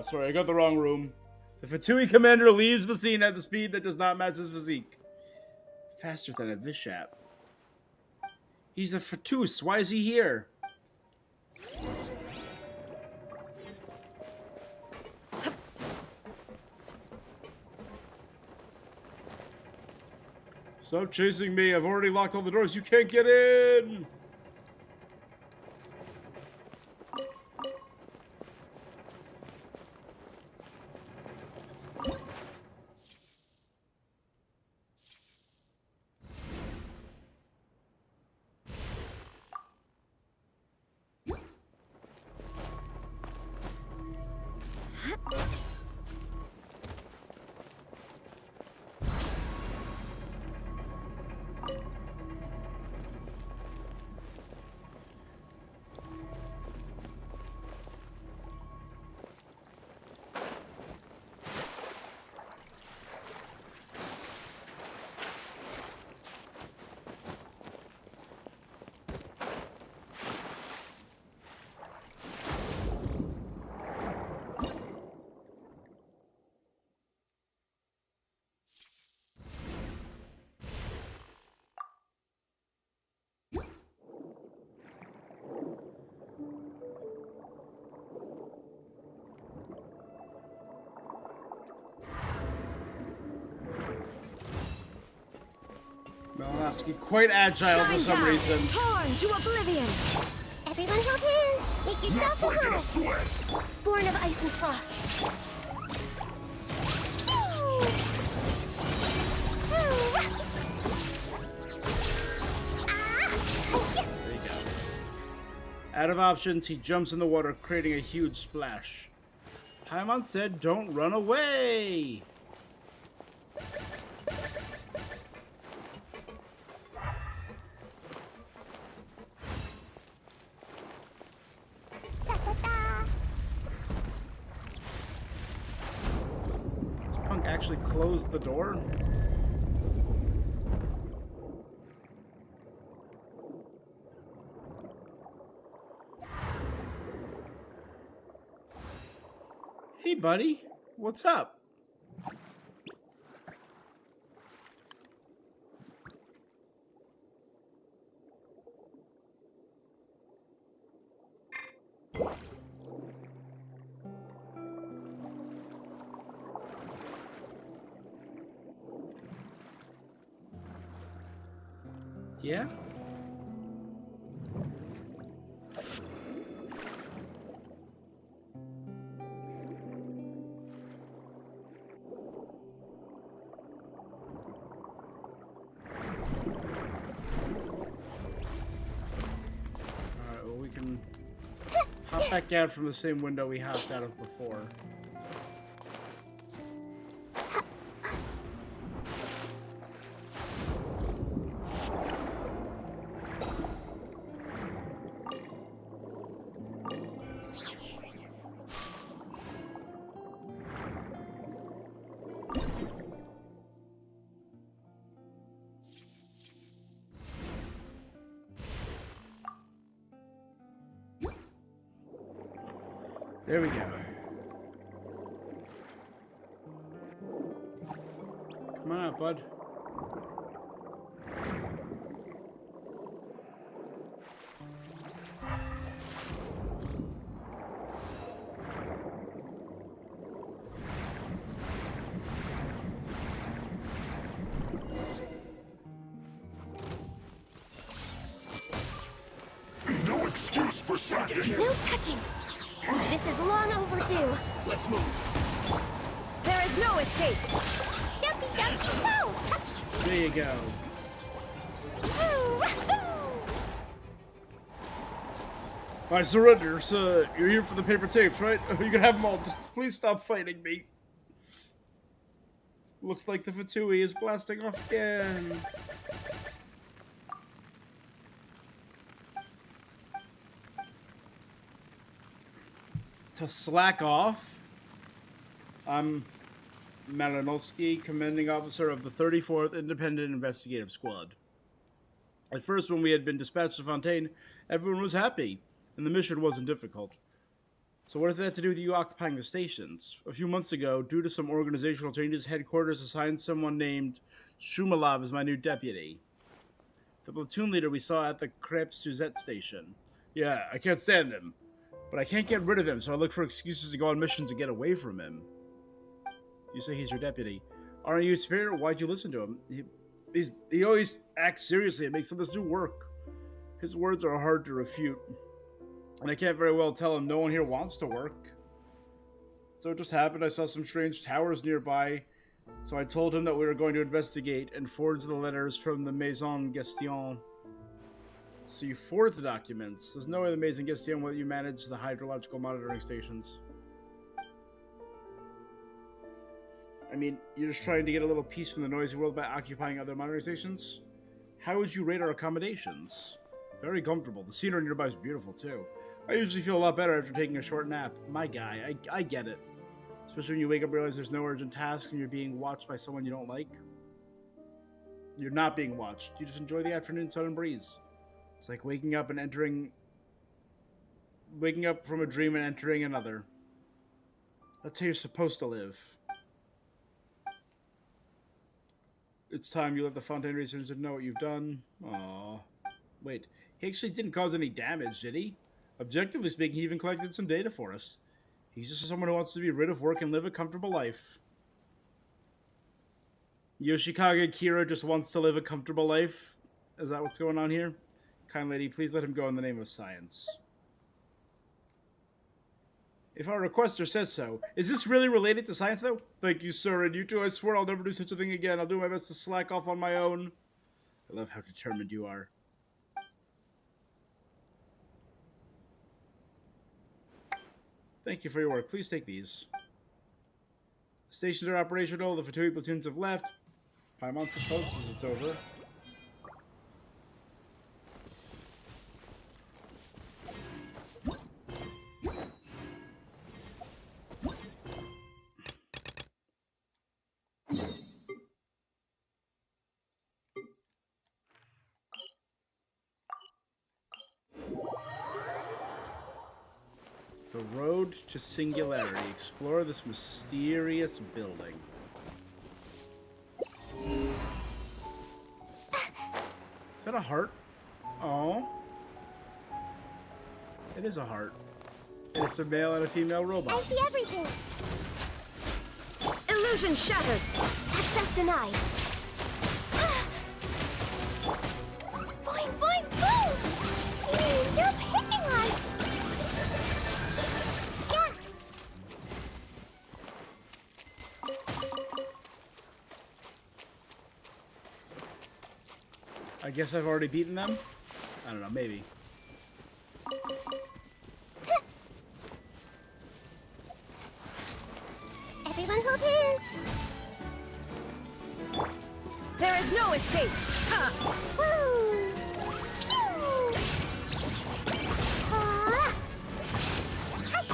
A: Sorry, I got the wrong room. The Fatui commander leaves the scene at the speed that does not match his physique. Faster than a Vishap. He's a Fatus. Why is he here? Stop chasing me. I've already locked all the doors. You can't get in. Melanovsky, quite agile for some reason.
H: Torn to oblivion.
B: Everyone hold hands. Make yourself at home. Born of ice and frost.
A: There you go. Out of options, he jumps in the water, creating a huge splash. Paimon said, "Don't run away." Actually closed the door. Hey, buddy. What's up? Yeah? Alright, well, we can hop back out from the same window we hopped out of before. There we go. Come on, bud.
G: No excuse for slacking.
B: No touching. This is long overdue.
C: Let's move.
H: There is no escape.
B: Jumpy, jumpy, go!
A: There you go. I surrender, sir. You're here for the paper tapes, right? You can have them all. Just please stop fighting me. Looks like the Fatui is blasting off again. To slack off. I'm Malinowski, commanding officer of the 34th Independent Investigative Squad. At first, when we had been dispatched to Fontaine, everyone was happy, and the mission wasn't difficult. So what does that have to do with you occupying the stations? A few months ago, due to some organizational changes, headquarters assigned someone named Shumalov as my new deputy. The platoon leader we saw at the Crêpes Suzette station. Yeah, I can't stand him. But I can't get rid of him, so I look for excuses to go on missions to get away from him. You say he's your deputy. Aren't you his superior? Why'd you listen to him? He always acts seriously and makes others do work. His words are hard to refute. And I can't very well tell him no one here wants to work. So it just happened I saw some strange towers nearby. So I told him that we were going to investigate and forge the letters from the Maison Gaston. So you forged the documents. There's no way the Maison Gaston will let you manage the hydrological monitoring stations. I mean, you're just trying to get a little peace from the noisy world by occupying other monitoring stations? How would you rate our accommodations? Very comfortable. The scenery nearby is beautiful, too. I usually feel a lot better after taking a short nap. My guy, I get it. Especially when you wake up and realize there's no urgent tasks and you're being watched by someone you don't like. You're not being watched. You just enjoy the afternoon sun and breeze. It's like waking up from a dream and entering another. That's how you're supposed to live. It's time you let the Fontaine researchers know what you've done. Aww. Wait, he actually didn't cause any damage, did he? Objectively speaking, he even collected some data for us. He's just someone who wants to be rid of work and live a comfortable life. Yoshikage Kira just wants to live a comfortable life? Is that what's going on here? Kind lady, please let him go in the name of science. If our requester says so. Is this really related to science, though? Thank you, sir, and you too. I swear I'll never do such a thing again. I'll do my best to slack off on my own. I love how determined you are. Thank you for your work. Please take these. The stations are operational. The Fatui platoons have left. Paimon supposes it's over. The road to singularity. Explore this mysterious building. Is that a heart? Oh. It is a heart. And it's a male and a female robot.
B: I see everything.
H: Illusion shattered.
B: Access denied. Boing, boing, boom! You're picking us! Yeah!
A: I guess I've already beaten them? I don't know, maybe.
B: Everyone hold hands!
H: There is no escape. Ha!
B: Woo! Pew! Ah! Hi!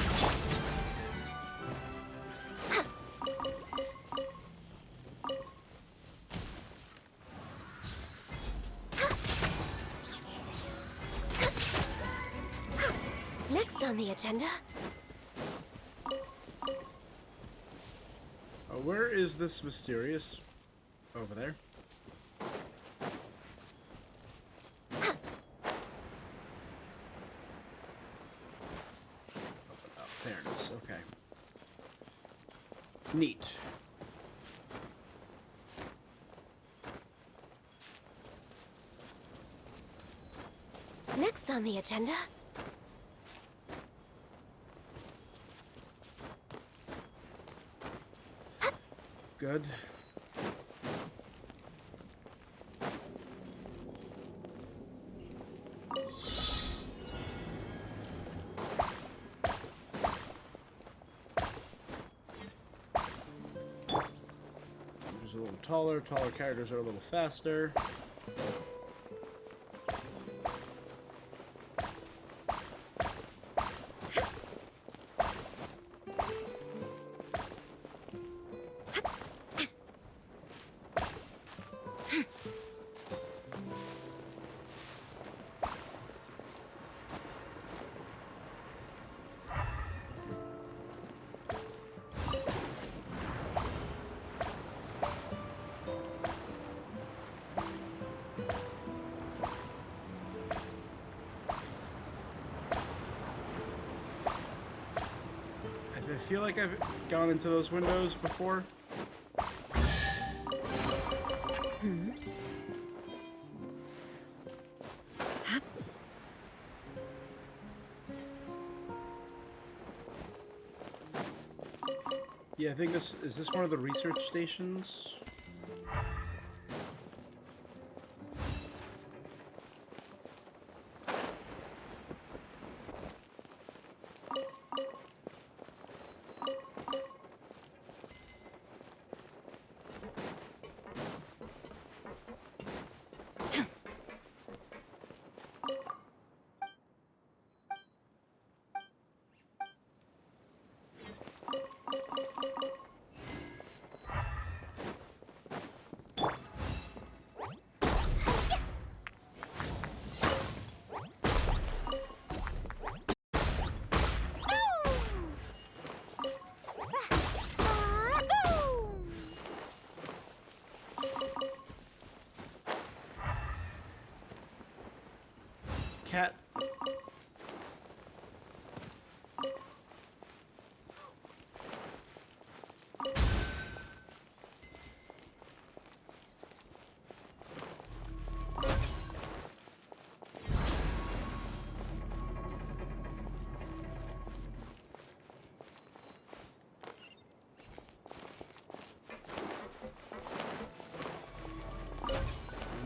H: Next on the agenda.
A: Where is this mysterious? Over there. Oh, there it is. Okay. Neat.
H: Next on the agenda.
A: Good. Just a little taller. Taller characters are a little faster. feel like I've gone into those windows before. Yeah, I think this is one of the research stations. Cat.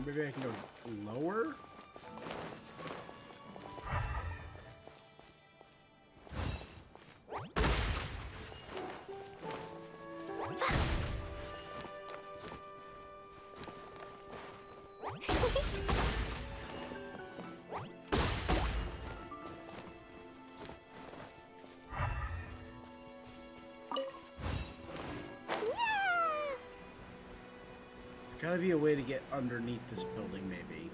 A: Maybe I can go lower? There's gotta be a way to get underneath this building, maybe.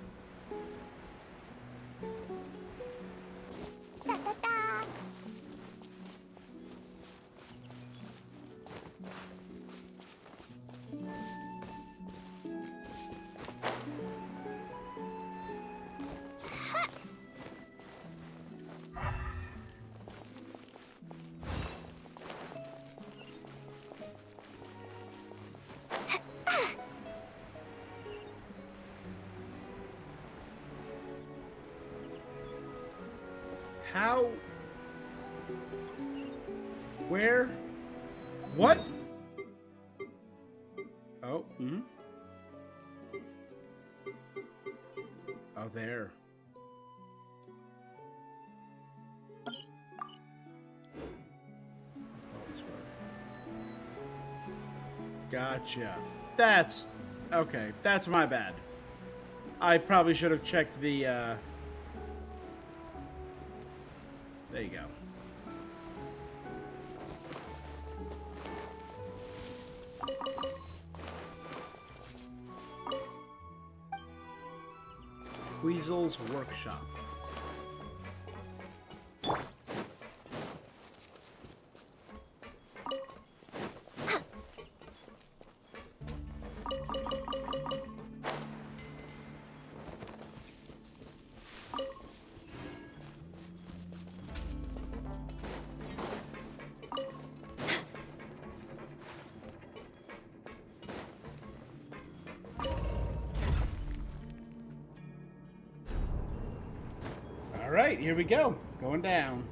A: How? Where? What? Oh, Oh, there. Oh, this way. Gotcha. That's... okay, that's my bad. I probably should have checked the, There you go. Weasel's Workshop. All right, here we go. Going down.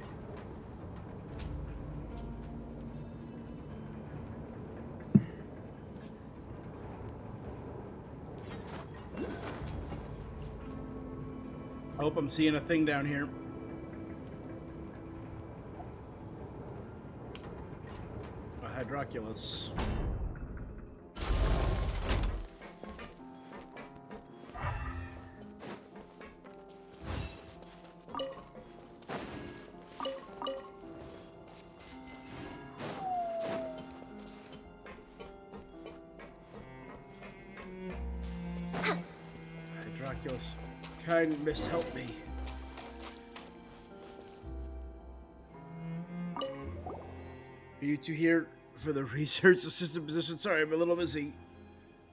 A: I hope I'm seeing a thing down here. A Hydroculus. Kind miss, help me. Are you two here for the research assistant position? Sorry, I'm a little busy.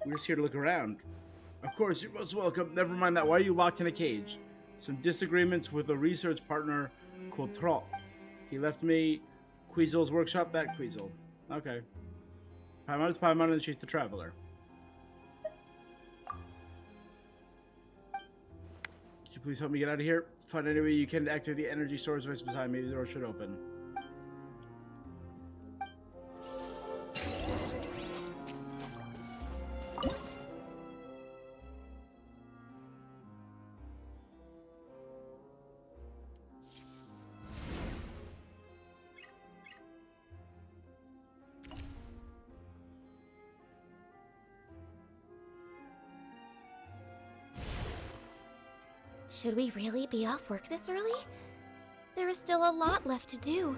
A: We're just here to look around. Of course, you're most welcome. Never mind that. Why are you locked in a cage? Some disagreements with a research partner, Cotrot. He left me Queasel's workshop, that Queasel. Okay. Paimon is Paimon and she's the traveler. Could you please help me get out of here? Find any way you can to activate the energy storage device beside me. The door should open.
H: Should we really be off work this early? There is still a lot left to do.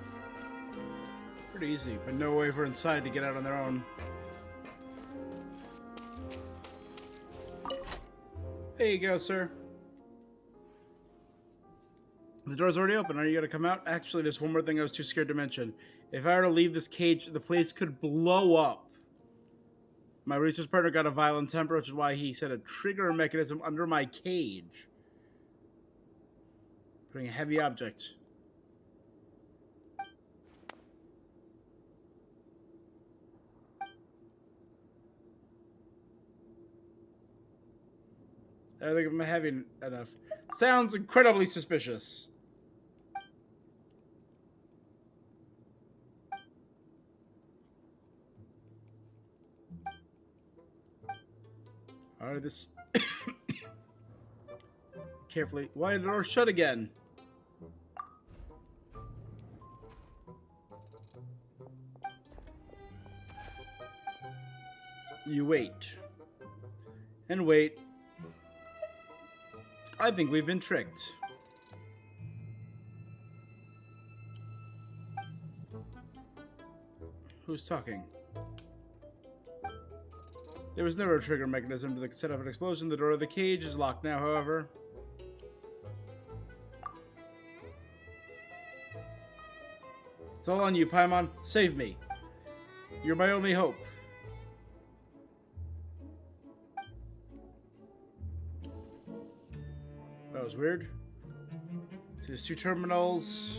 A: Pretty easy, but no way for inside to get out on their own. There you go, sir. The door's already open. Are you gonna come out? Actually, there's one more thing I was too scared to mention. If I were to leave this cage, the place could blow up. My research partner got a violent temper, which is why he set a trigger mechanism under my cage. Putting a heavy object. I think I'm heavy enough. Sounds incredibly suspicious. Alright, this... Carefully. Why is the door shut again? You wait. And wait. I think we've been tricked. Who's talking? There was never a trigger mechanism to set off an explosion. The door of the cage is locked now, however. It's all on you, Paimon. Save me. You're my only hope. That was weird. So there's two terminals.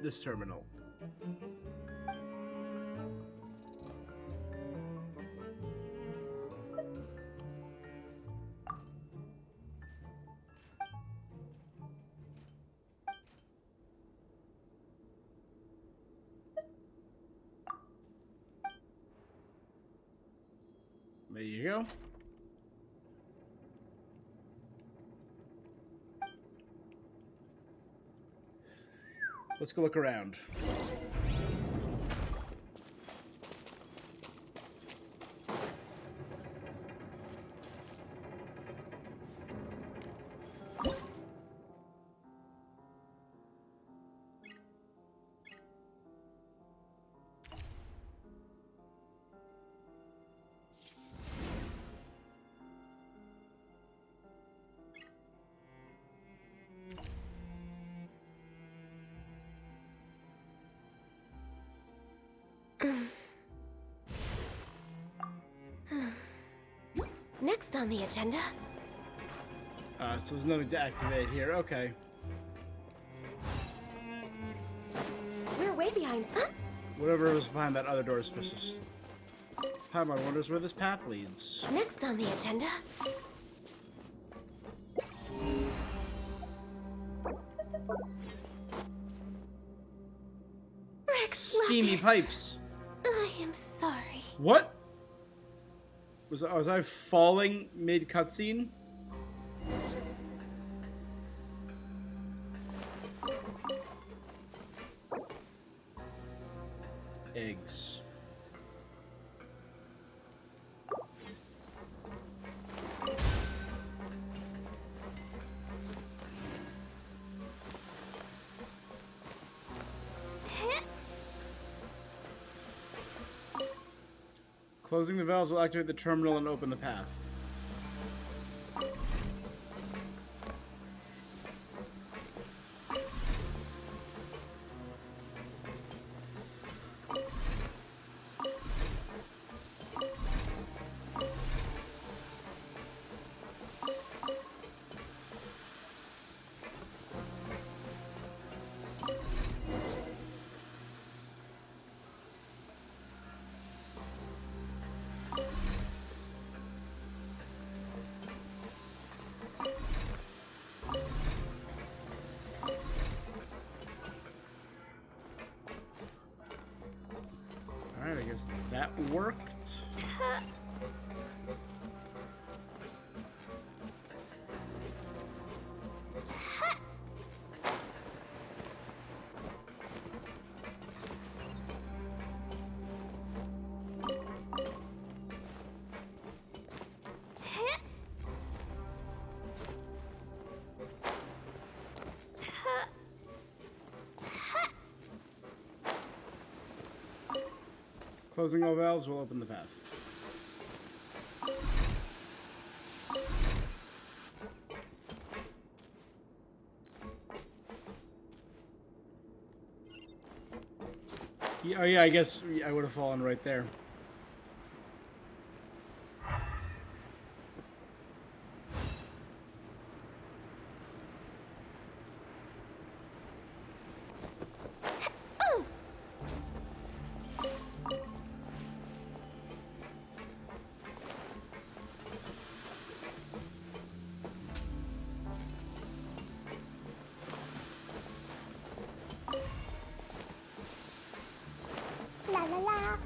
A: This terminal. There you go. Let's go look around.
H: Next on the agenda.
A: So there's nothing to activate here. Okay.
H: We're way behind. Huh?
A: Whatever was behind that other door is suspicious. Paimon wonders where this path leads.
H: Next on the agenda.
A: Steamy pipes.
H: I am sorry.
A: What? Was I falling mid cutscene? Eggs. Closing the valves will activate the terminal and open the path. I guess that worked. Closing all valves will open the path. Yeah, oh yeah, I guess I would have fallen right there.
B: La la la.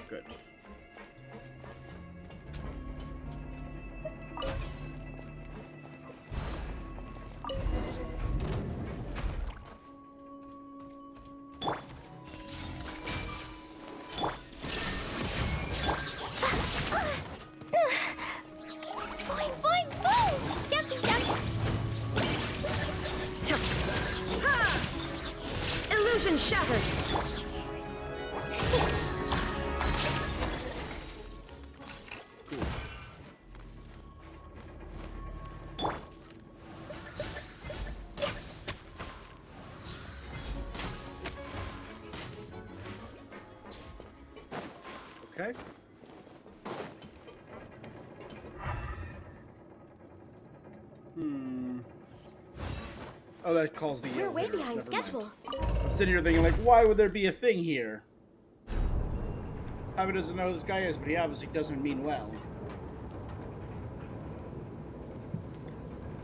A: Good.
B: Boing, boing, boing! Yucky, yucky!
F: Illusion shattered!
A: Okay. Oh, that calls the.
H: We're way
A: elevator.
H: behind
A: Never mind.
H: schedule.
A: I'm sitting here thinking, like, why would there be a thing here? Javi doesn't know who this guy is, but he obviously doesn't mean well.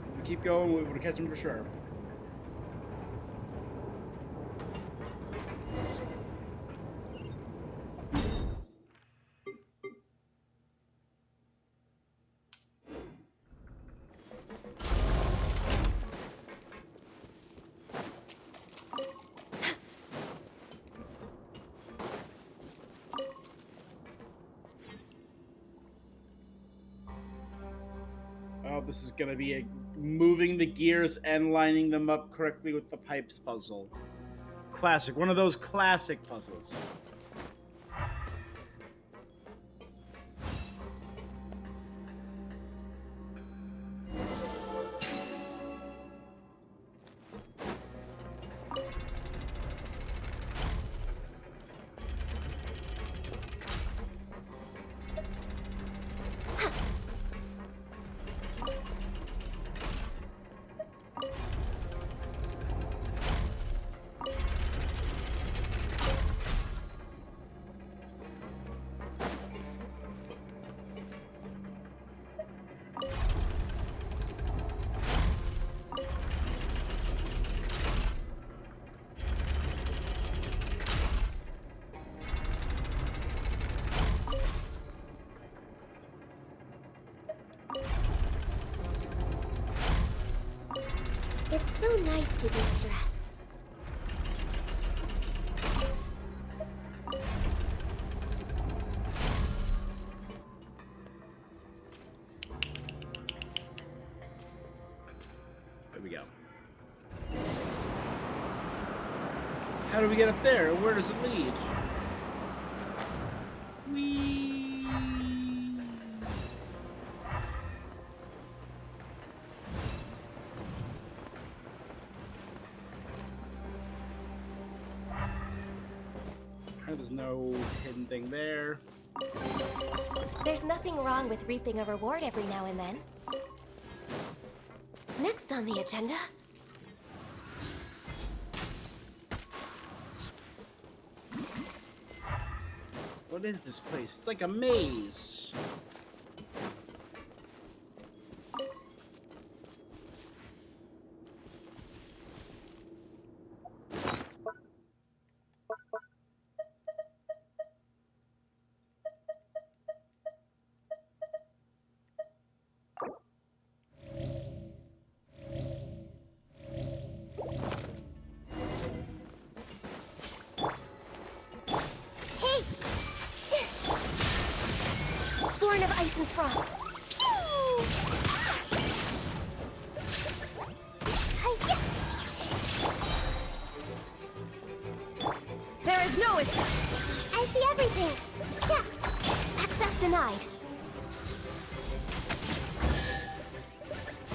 A: If we keep going, we'll be able to catch him for sure. Oh, this is gonna be a moving the gears and lining them up correctly with the pipes puzzle. Classic, one of those classic puzzles.
B: It's so nice to de-stress.
A: There we go. How do we get up there? And where does it lead? Whee! There's no hidden thing there.
H: There's nothing wrong with reaping a reward every now and then. Next on the agenda.
A: What is this place? It's like a maze.
B: Born of ice and frost.
H: There is no escape.
B: I see everything. Yeah.
H: Access denied.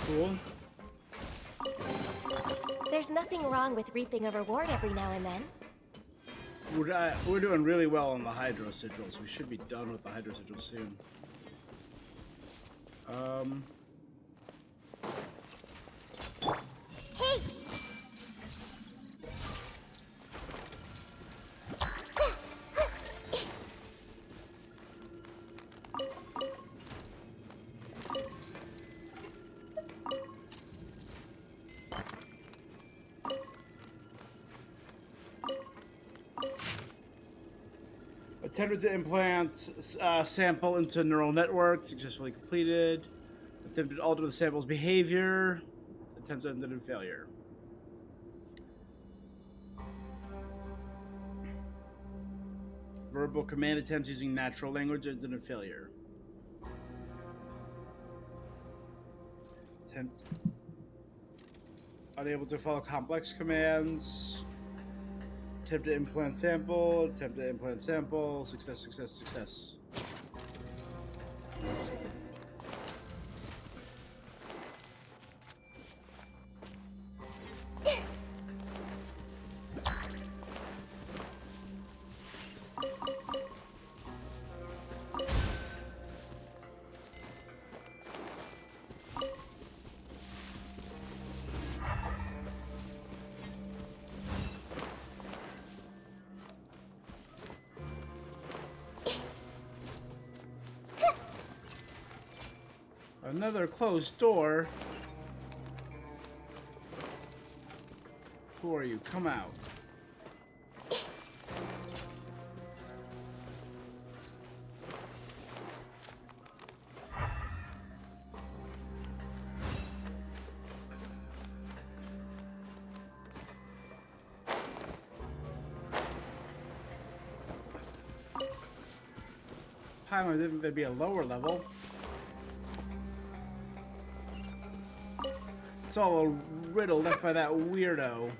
A: Cool.
H: There's nothing wrong with reaping a reward every now and then.
A: We're doing really well on the hydro sigils. We should be done with the hydro sigils soon.
B: Hey!
A: Attempted to implant sample into neural network. Successfully completed. Attempted to alter the sample's behavior. Attempts ended in failure. Verbal command attempts using natural language ended in failure. Attempt unable to follow complex commands. Attempt to implant sample. Attempt to implant sample. Success, success, success. Another closed door. Who are you? Come out. I didn't think there'd be a lower level. It's all a riddle left by that weirdo.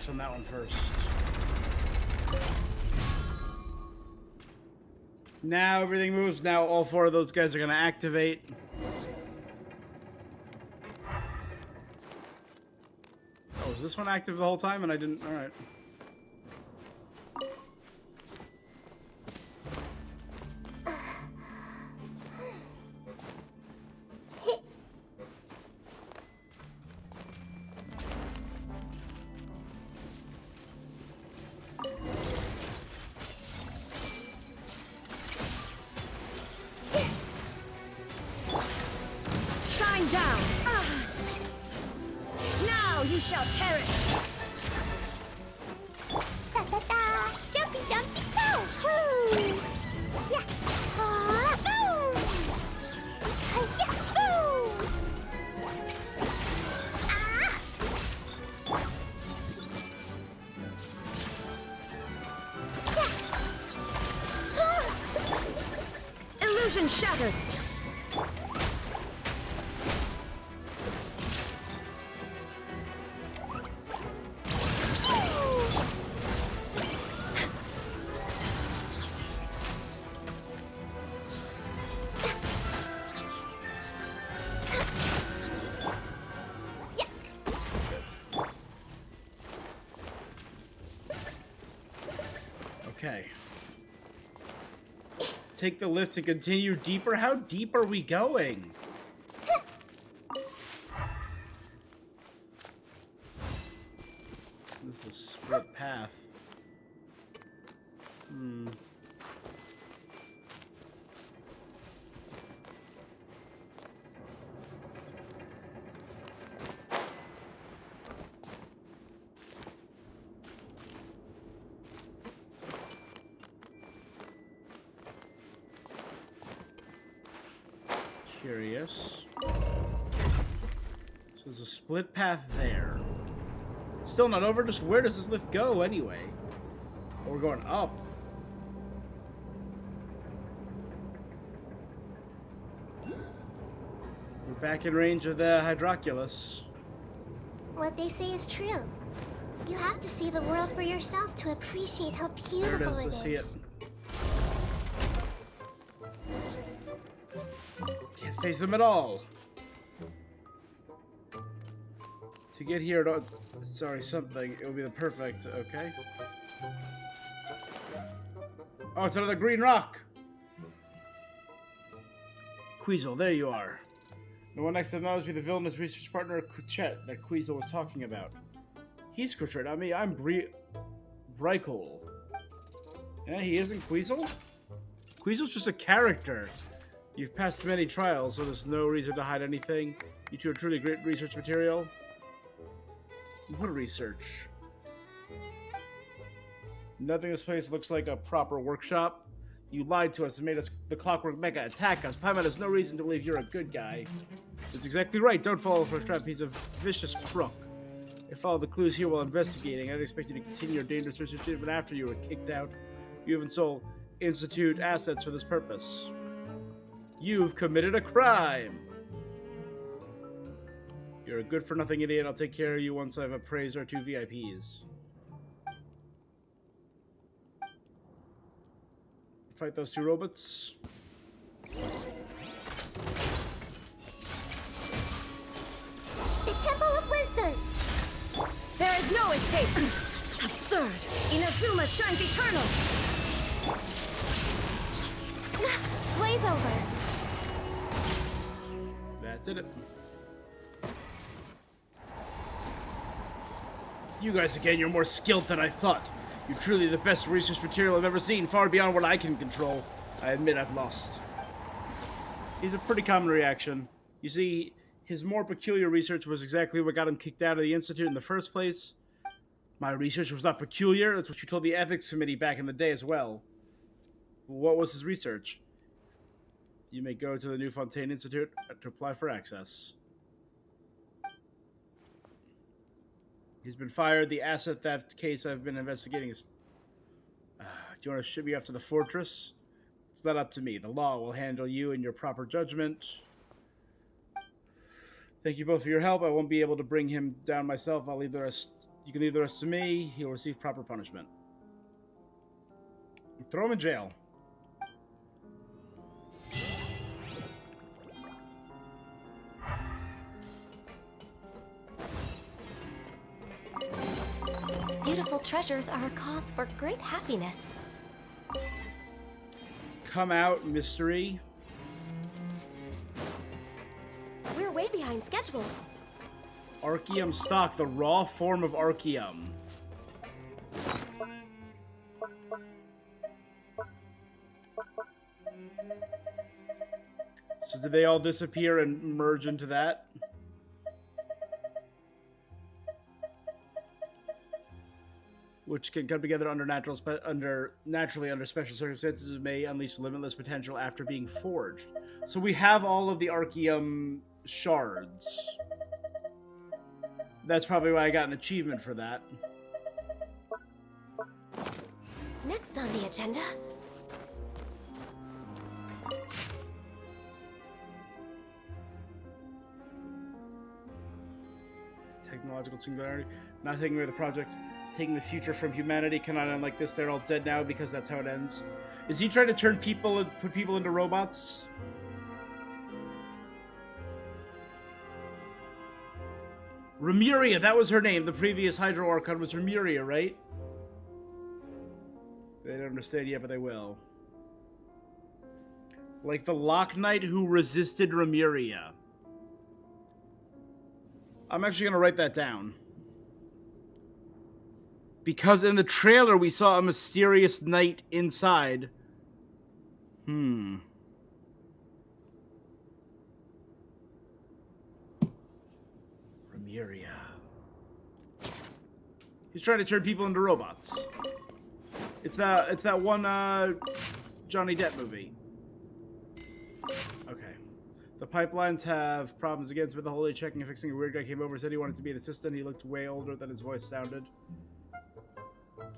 A: On that one first. Now everything moves. Now all four of those guys are going to activate. Oh, was this one active the whole time and I didn't? All right.
H: You shall perish!
B: Ta-ta-ta! Jumpy, jumpy, go! Woo! Yeah! Boom! Yeah! Boom! Ah!
F: shattered.
A: Okay. Take the lift to continue deeper. How deep are we going? This is a split path. Curious. So there's a split path there. It's still not over. Just where does this lift go anyway? Oh, we're going up. We're back in range of the Hydroculus.
B: What they say is true. You have to see the world for yourself to appreciate how
A: There it
B: beautiful
A: is. I see it. Can't face them at all. To get here, sorry, something. It would be the perfect. Okay. Oh, it's another green rock. Queasel, there you are. The one next to him must be the villainous research partner Kuchet that Queasel was talking about. He's Kuchet, I mean, I'm Brykol. Yeah, he isn't Queasel? Queasel's just a character. You've passed many trials, so there's no reason to hide anything. You two are truly great research material. What research? Nothing in this place looks like a proper workshop. You lied to us and made us the Clockwork Mecha attack us. Paimon has no reason to believe you're a good guy. It's exactly right. Don't fall for a trap. He's a vicious crook. If follow the clues here while investigating, I'd expect you to continue your dangerous research even after you were kicked out. You even sold Institute assets for this purpose. You've committed a crime. You're a good-for-nothing idiot. I'll take care of you once I've appraised our two VIPs. Fight those two robots.
B: The Temple of Wisdom!
F: There is no escape! Absurd! Inazuma shines eternal!
B: Blaze over!
A: That did it. You guys again, you're more skilled than I thought. You're truly the best research material I've ever seen, far beyond what I can control. I admit I've lost. He's a pretty common reaction. You see, his more peculiar research was exactly what got him kicked out of the Institute in the first place. My research was not peculiar. That's what you told the Ethics Committee back in the day as well. What was his research? You may go to the New Fontaine Institute to apply for access. He's been fired. The asset theft case I've been investigating is... do you want to ship me off to the fortress? It's not up to me. The law will handle you in your proper judgment. Thank you both for your help. I won't be able to bring him down myself. I'll leave the rest... You can leave the rest to me. He'll receive proper punishment. Throw him in jail.
H: Beautiful treasures are a cause for great happiness.
A: Come out, mystery.
H: We're way behind schedule.
A: Archeum stock, the raw form of Archeum. So did they all disappear and merge into that? Which can come together under naturally under special circumstances and may unleash limitless potential after being forged. So we have all of the Archeum shards. That's probably why I got an achievement for that.
H: Next on the agenda,
A: technological singularity. Not taking away the project, taking the future from humanity cannot end like this. They're all dead now because that's how it ends. Is he trying to turn people and put people into robots? Remuria, that was her name. The previous Hydro Archon was Remuria, right? They don't understand yet, but they will. Like the Lock Knight who resisted Remuria. I'm actually going to write that down. Because in the trailer, we saw a mysterious knight inside. Remuria. He's trying to turn people into robots. It's that one Johnny Depp movie. Okay. The pipelines have problems again. With the whole day checking and fixing. A weird guy came over, said he wanted to be an assistant. He looked way older than his voice sounded.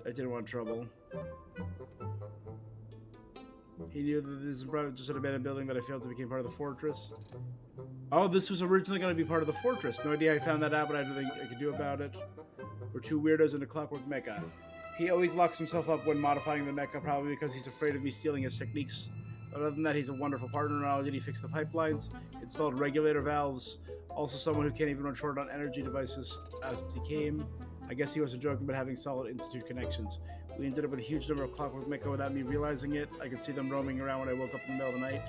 A: I didn't want trouble. He knew that this is probably just an abandoned building that I failed to become part of the fortress. Oh, this was originally going to be part of the fortress. No idea how I found that out, but I don't think I could do about it. We're two weirdos in a clockwork mecha. He always locks himself up when modifying the mecha, probably because he's afraid of me stealing his techniques. Other than that, he's a wonderful partner. Not only did he fix the pipelines, installed regulator valves, also someone who can't even run short on energy devices as he came. I guess he wasn't joking about having solid institute connections. We ended up with a huge number of clockwork mecha without me realizing it. I could see them roaming around when I woke up in the middle of the night.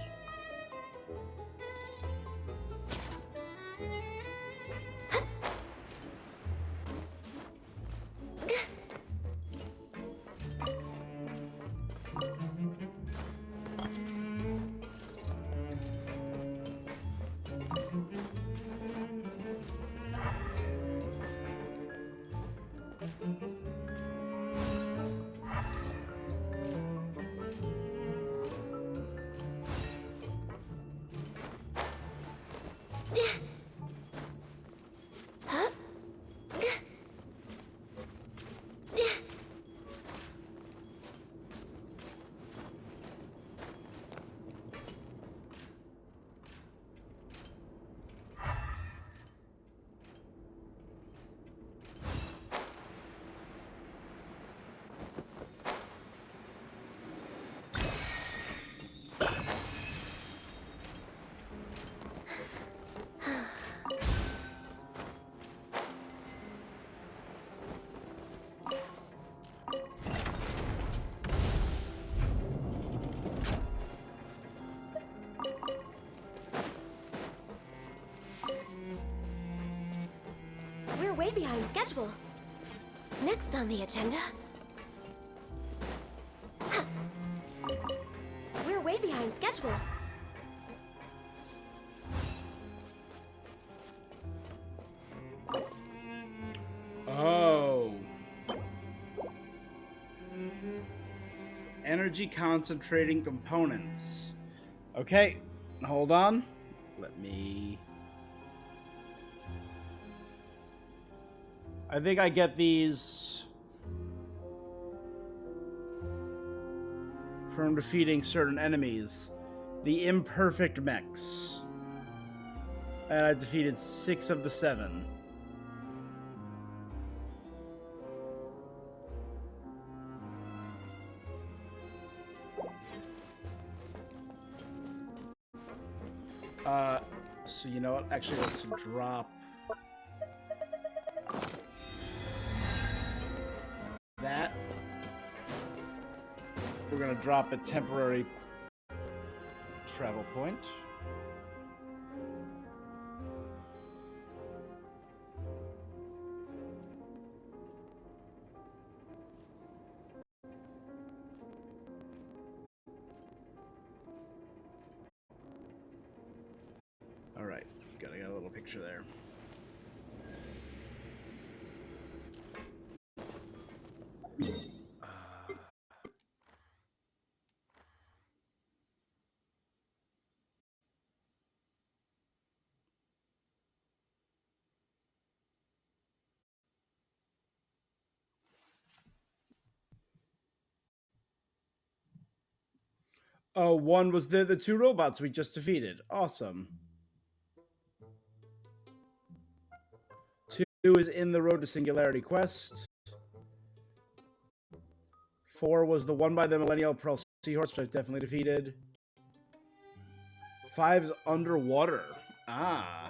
H: We're way behind schedule. Next on the agenda... We're way behind schedule.
A: Oh. Energy concentrating components. Okay, hold on. Let me... I think I get these from defeating certain enemies. The imperfect mechs. And I defeated 6 of the 7. So you know what? Actually, let's drop that. We're gonna drop a temporary travel point. All right, got a little picture there. Oh, one was the 2 robots we just defeated. Awesome. is in the Road to Singularity quest. 4 was the one by the Millennial Pearl Seahorse, which I've definitely defeated. 5's underwater. Ah.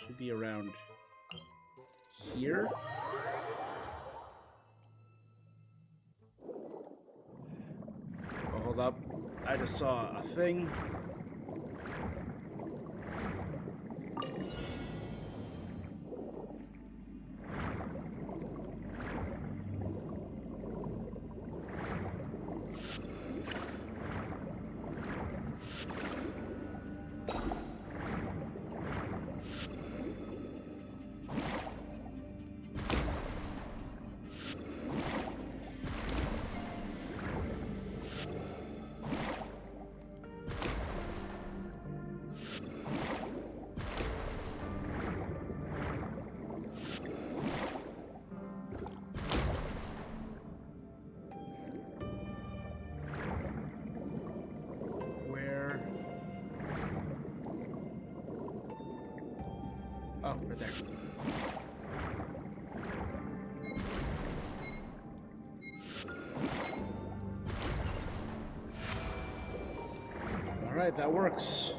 A: Should be around here. Oh, hold up. I just saw a thing. Oh, right there. All right, that works.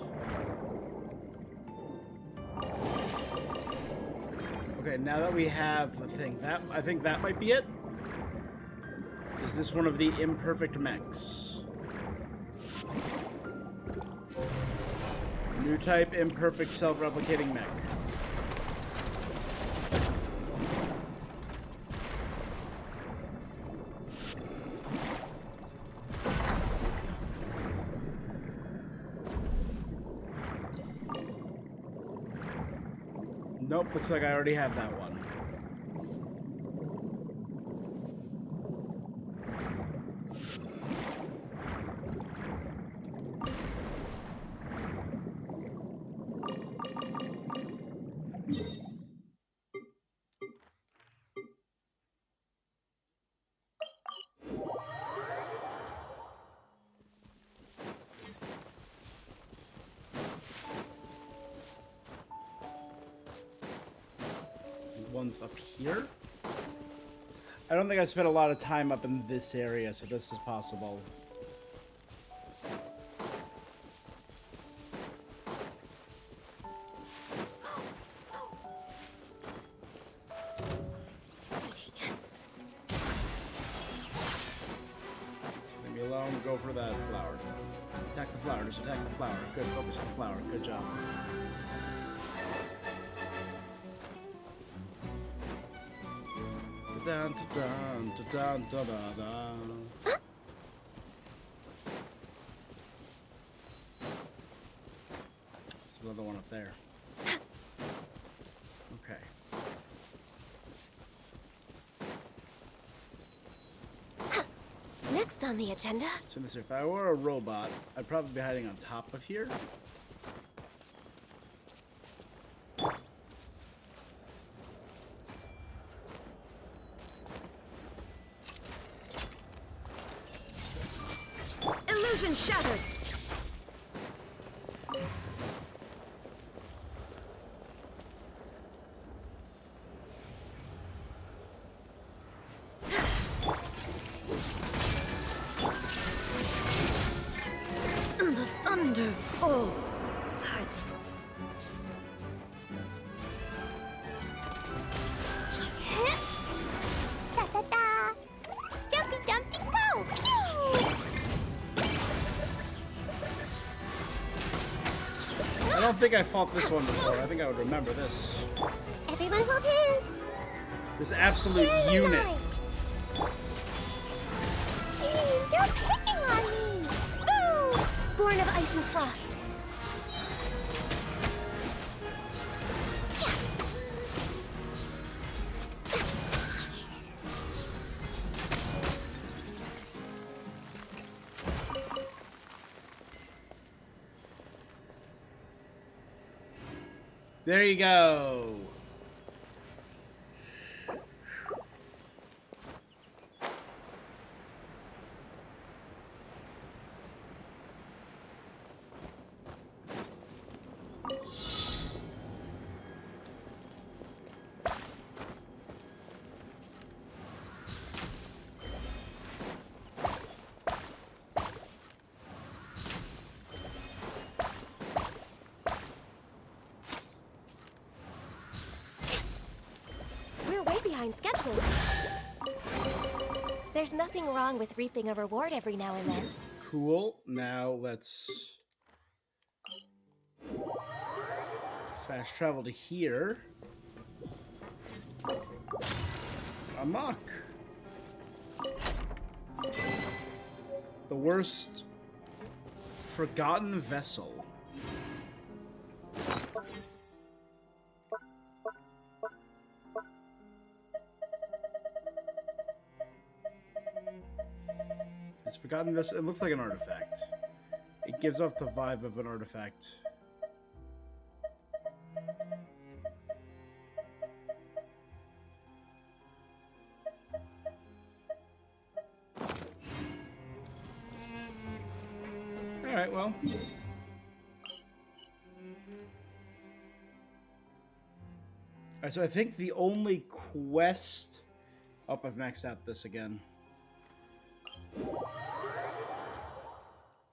A: Okay, now that we have the thing, I think that might be it. Is this one of the imperfect mechs? New type, imperfect, self-replicating mech. Nope, looks like I already have that one. One's up here. I don't think I spent a lot of time up in this area, so this is possible. Leave me alone, go for that flower. Attack the flower, just attack the flower. Good, focus on the flower, good job. Dun, dun, dun, dun, dun, dun, dun. There's another one up there. Okay.
H: Next on the agenda.
A: So, if I were a robot, I'd probably be hiding on top of here.
F: Illusion shattered. The thunder falls silent.
B: Da da da! Jumpy dumpty go! Pew!
A: I don't think I fought this one before. I think I would remember this.
B: Everyone hold hands!
A: This absolute
B: Share your
A: unit.
B: knowledge. You're picking on me! Boo!
H: Born of ice and frost.
A: There you go.
H: behind schedule. There's nothing wrong with reaping a reward every now and then.
A: Cool. Now let's fast travel to here. Amok. The worst forgotten vessel. It's forgotten vessel. It looks like an artifact. It gives off the vibe of an artifact. Alright, well. Alright, so I think the only quest... Oh, I've maxed out this again.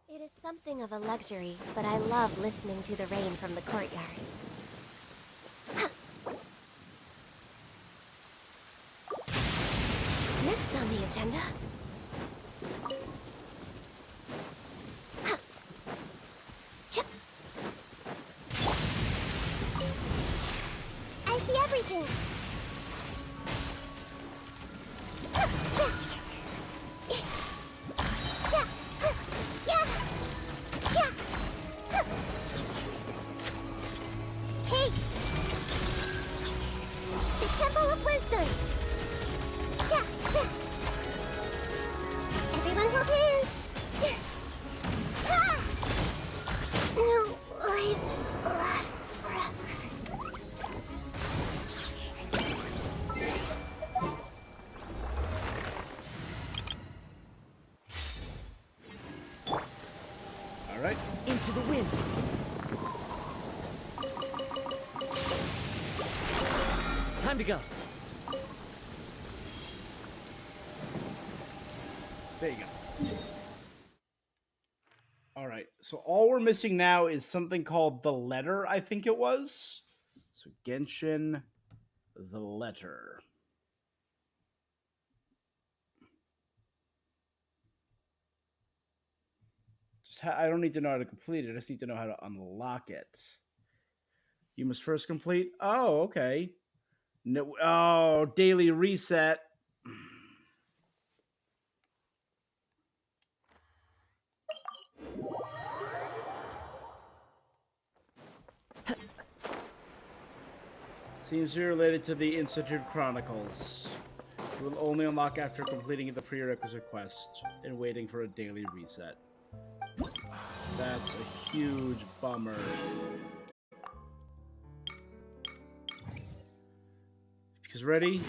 H: It is something of a luxury, but I love listening to the rain from the courtyard. Next on the agenda...
B: I see everything. Hey! The Temple of Wisdom! Everyone hold hands! No life lasts forever.
A: Alright.
C: Into the wind. Time to go.
A: There you go. Alright, so all we're missing now is something called the letter, I think it was. So Genshin, the letter. I don't need to know how to complete it, I just need to know how to unlock it. You must first complete... Oh, okay. No, oh, daily reset. Seems to be related to the Institute Chronicles. It will only unlock after completing the prerequisite quest and waiting for a daily reset. That's a huge bummer. Because ready?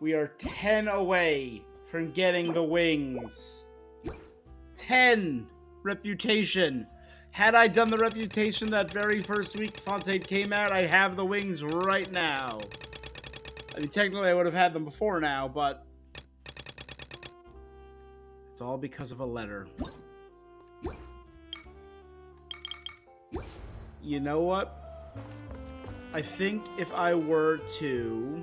A: We are 10 away from getting the wings. 10 reputation. Had I done the reputation that very first week Fontaine came out, I'd have the wings right now. I mean, technically I would have had them before now, but it's all because of a letter. You know what? I think if I were to...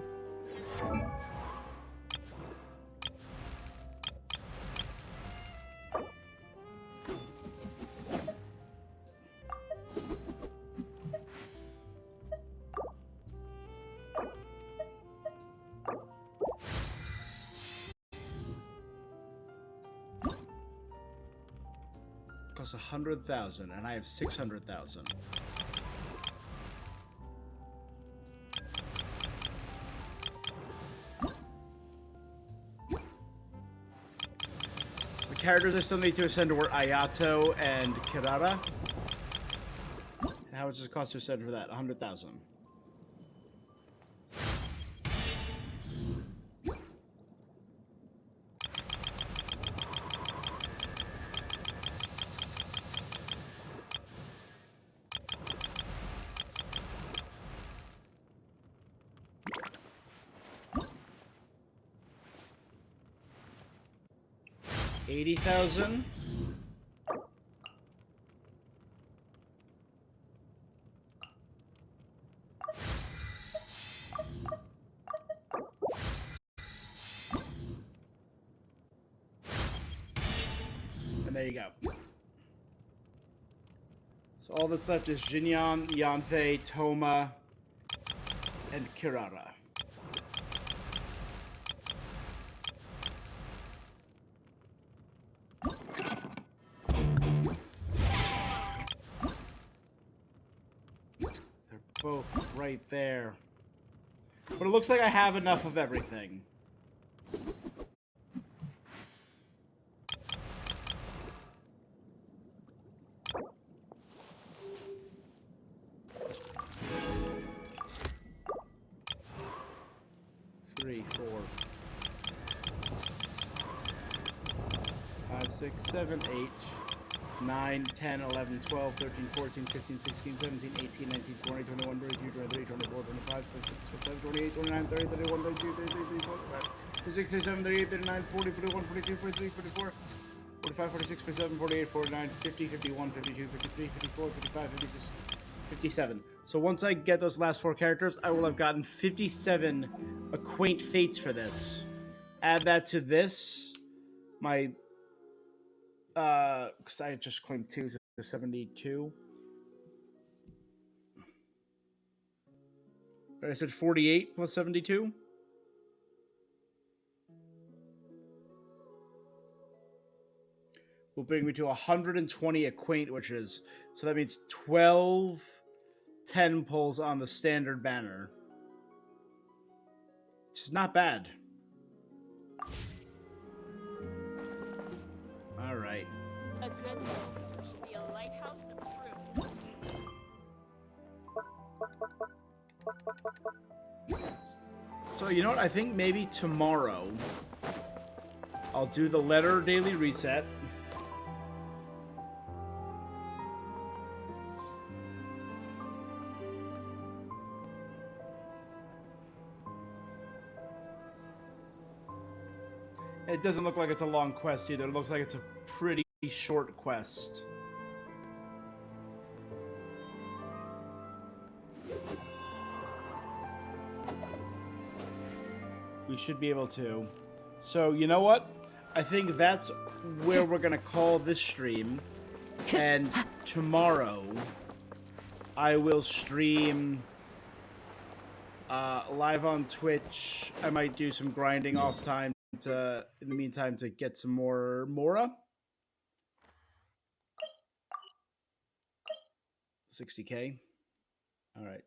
A: Costs 100,000, and I have 600,000. The characters I still need to ascend were Ayato and Kirara. How much does it cost to ascend for that? 100,000. $80,000. And there you go. So all that's left is Jinyan, Yanfei, Toma, and Kirara. They're both right there. But it looks like I have enough of everything. Three, 4, 5, 6, 7, 8, 9, 10, 11, 12, 13, 14, 15, 16, 17, 18, 19, 20, 21, 22, 23, 24, 25, 26, 27, 28, 29, 30, 31, 32, 33, 34, 36, 37, 38, 39, 40, 41, 42, 43, 44, 45, 46, 47, 48, 49, 50, 51, 52, 53, 54, 55, 56, 57. So once I get those last 4 characters, I will have gotten 57 Acquaint Fates for this. Add that to this. My... because I just claimed 2, so 72. I said 48 plus 72. Will bring me to 120 Acquaint, which is... So that means 12 10 pulls on the standard banner. Which is not bad. Alright.
J: A good listener should be a lighthouse of truth.
A: So, you know what? I think maybe tomorrow I'll do the letter daily reset. It doesn't look like it's a long quest either. It looks like it's a pretty short quest. We should be able to. So, you know what? I think that's where we're going to call this stream. And tomorrow, I will stream live on Twitch. I might do some grinding off time to, in the meantime, to get some more Mora. 60k. All right.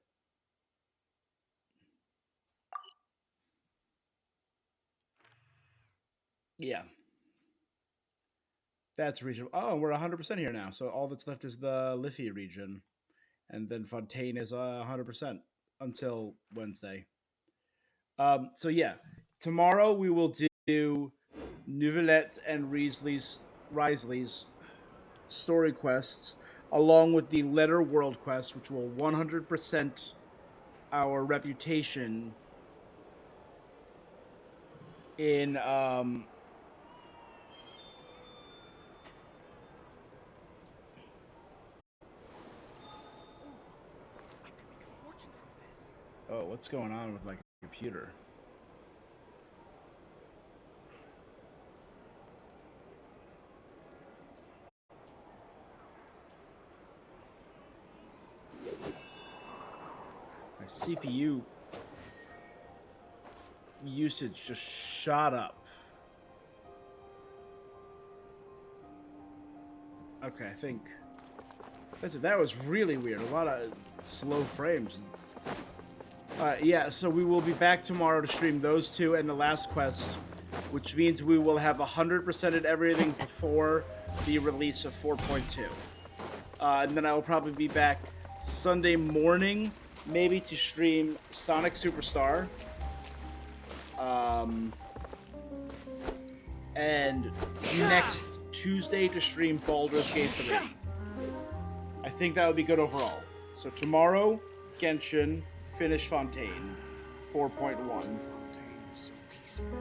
A: Yeah. That's reasonable. Oh, we're 100% here now. So all that's left is the Liffey region. And then Fontaine is 100% until Wednesday. So yeah. Tomorrow we will do Nouvellette and Risley's story quests, along with the Letter World quest, which will 100% our reputation in oh, what's going on with my computer? My CPU usage just shot up. Okay, I think that was really weird. A lot of slow frames. Yeah, so we will be back tomorrow to stream those two and the last quest, which means we will have 100%ed everything before the release of 4.2. And then I will probably be back Sunday morning, maybe to stream Sonic Superstar. And next Tuesday to stream Baldur's Gate 3. I think that would be good overall. So tomorrow, Genshin, finish Fontaine, 4.1.
E: Fontaine was so peaceful at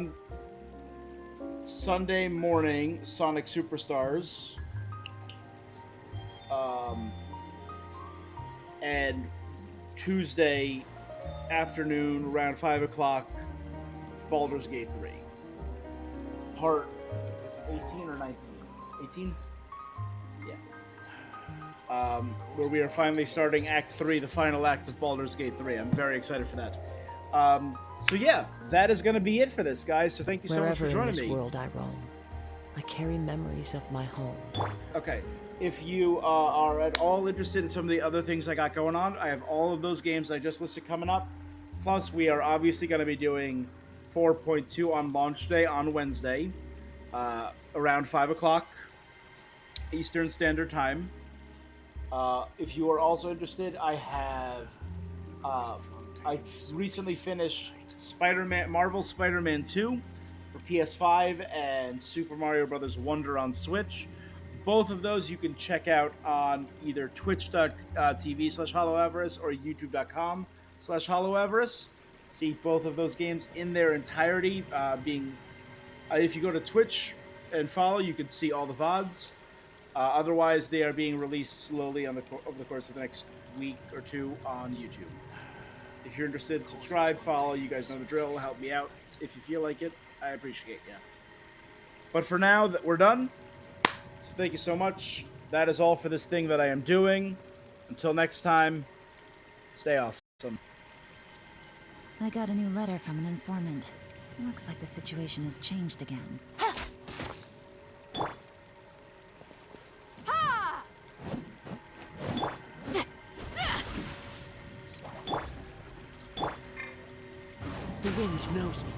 E: night.
A: Sunday morning, Sonic Superstars. And Tuesday afternoon, around 5 o'clock, Baldur's Gate 3. Part 18 or 19? 18? Yeah. Where we are finally starting Act 3, the final act of Baldur's Gate 3. I'm very excited for that. So yeah, that is going to be it for this, guys. So thank you so much for joining me.
C: Wherever in this world I roam, I carry memories of my home.
A: Okay. If you are at all interested in some of the other things I got going on, I have all of those games I just listed coming up. Plus, we are obviously going to be doing 4.2 on launch day on Wednesday, around 5 o'clock Eastern Standard Time. If you are also interested, I have... I recently finished Marvel Spider-Man 2 for PS5 and Super Mario Bros. Wonder on Switch. Both of those you can check out on either twitch.tv/HollowAvarice or youtube.com/HollowAvarice. See both of those games in their entirety. If you go to Twitch and follow, you can see all the VODs. Otherwise, they are being released slowly over the course of the next week or two on YouTube. If you're interested, subscribe, follow. You guys know the drill. Help me out if you feel like it. I appreciate you. But for now, we're done. So thank you so much. That is all for this thing that I am doing. Until next time, stay awesome.
K: I got a new letter from an informant. Looks like the situation has changed again.
C: The wind knows me.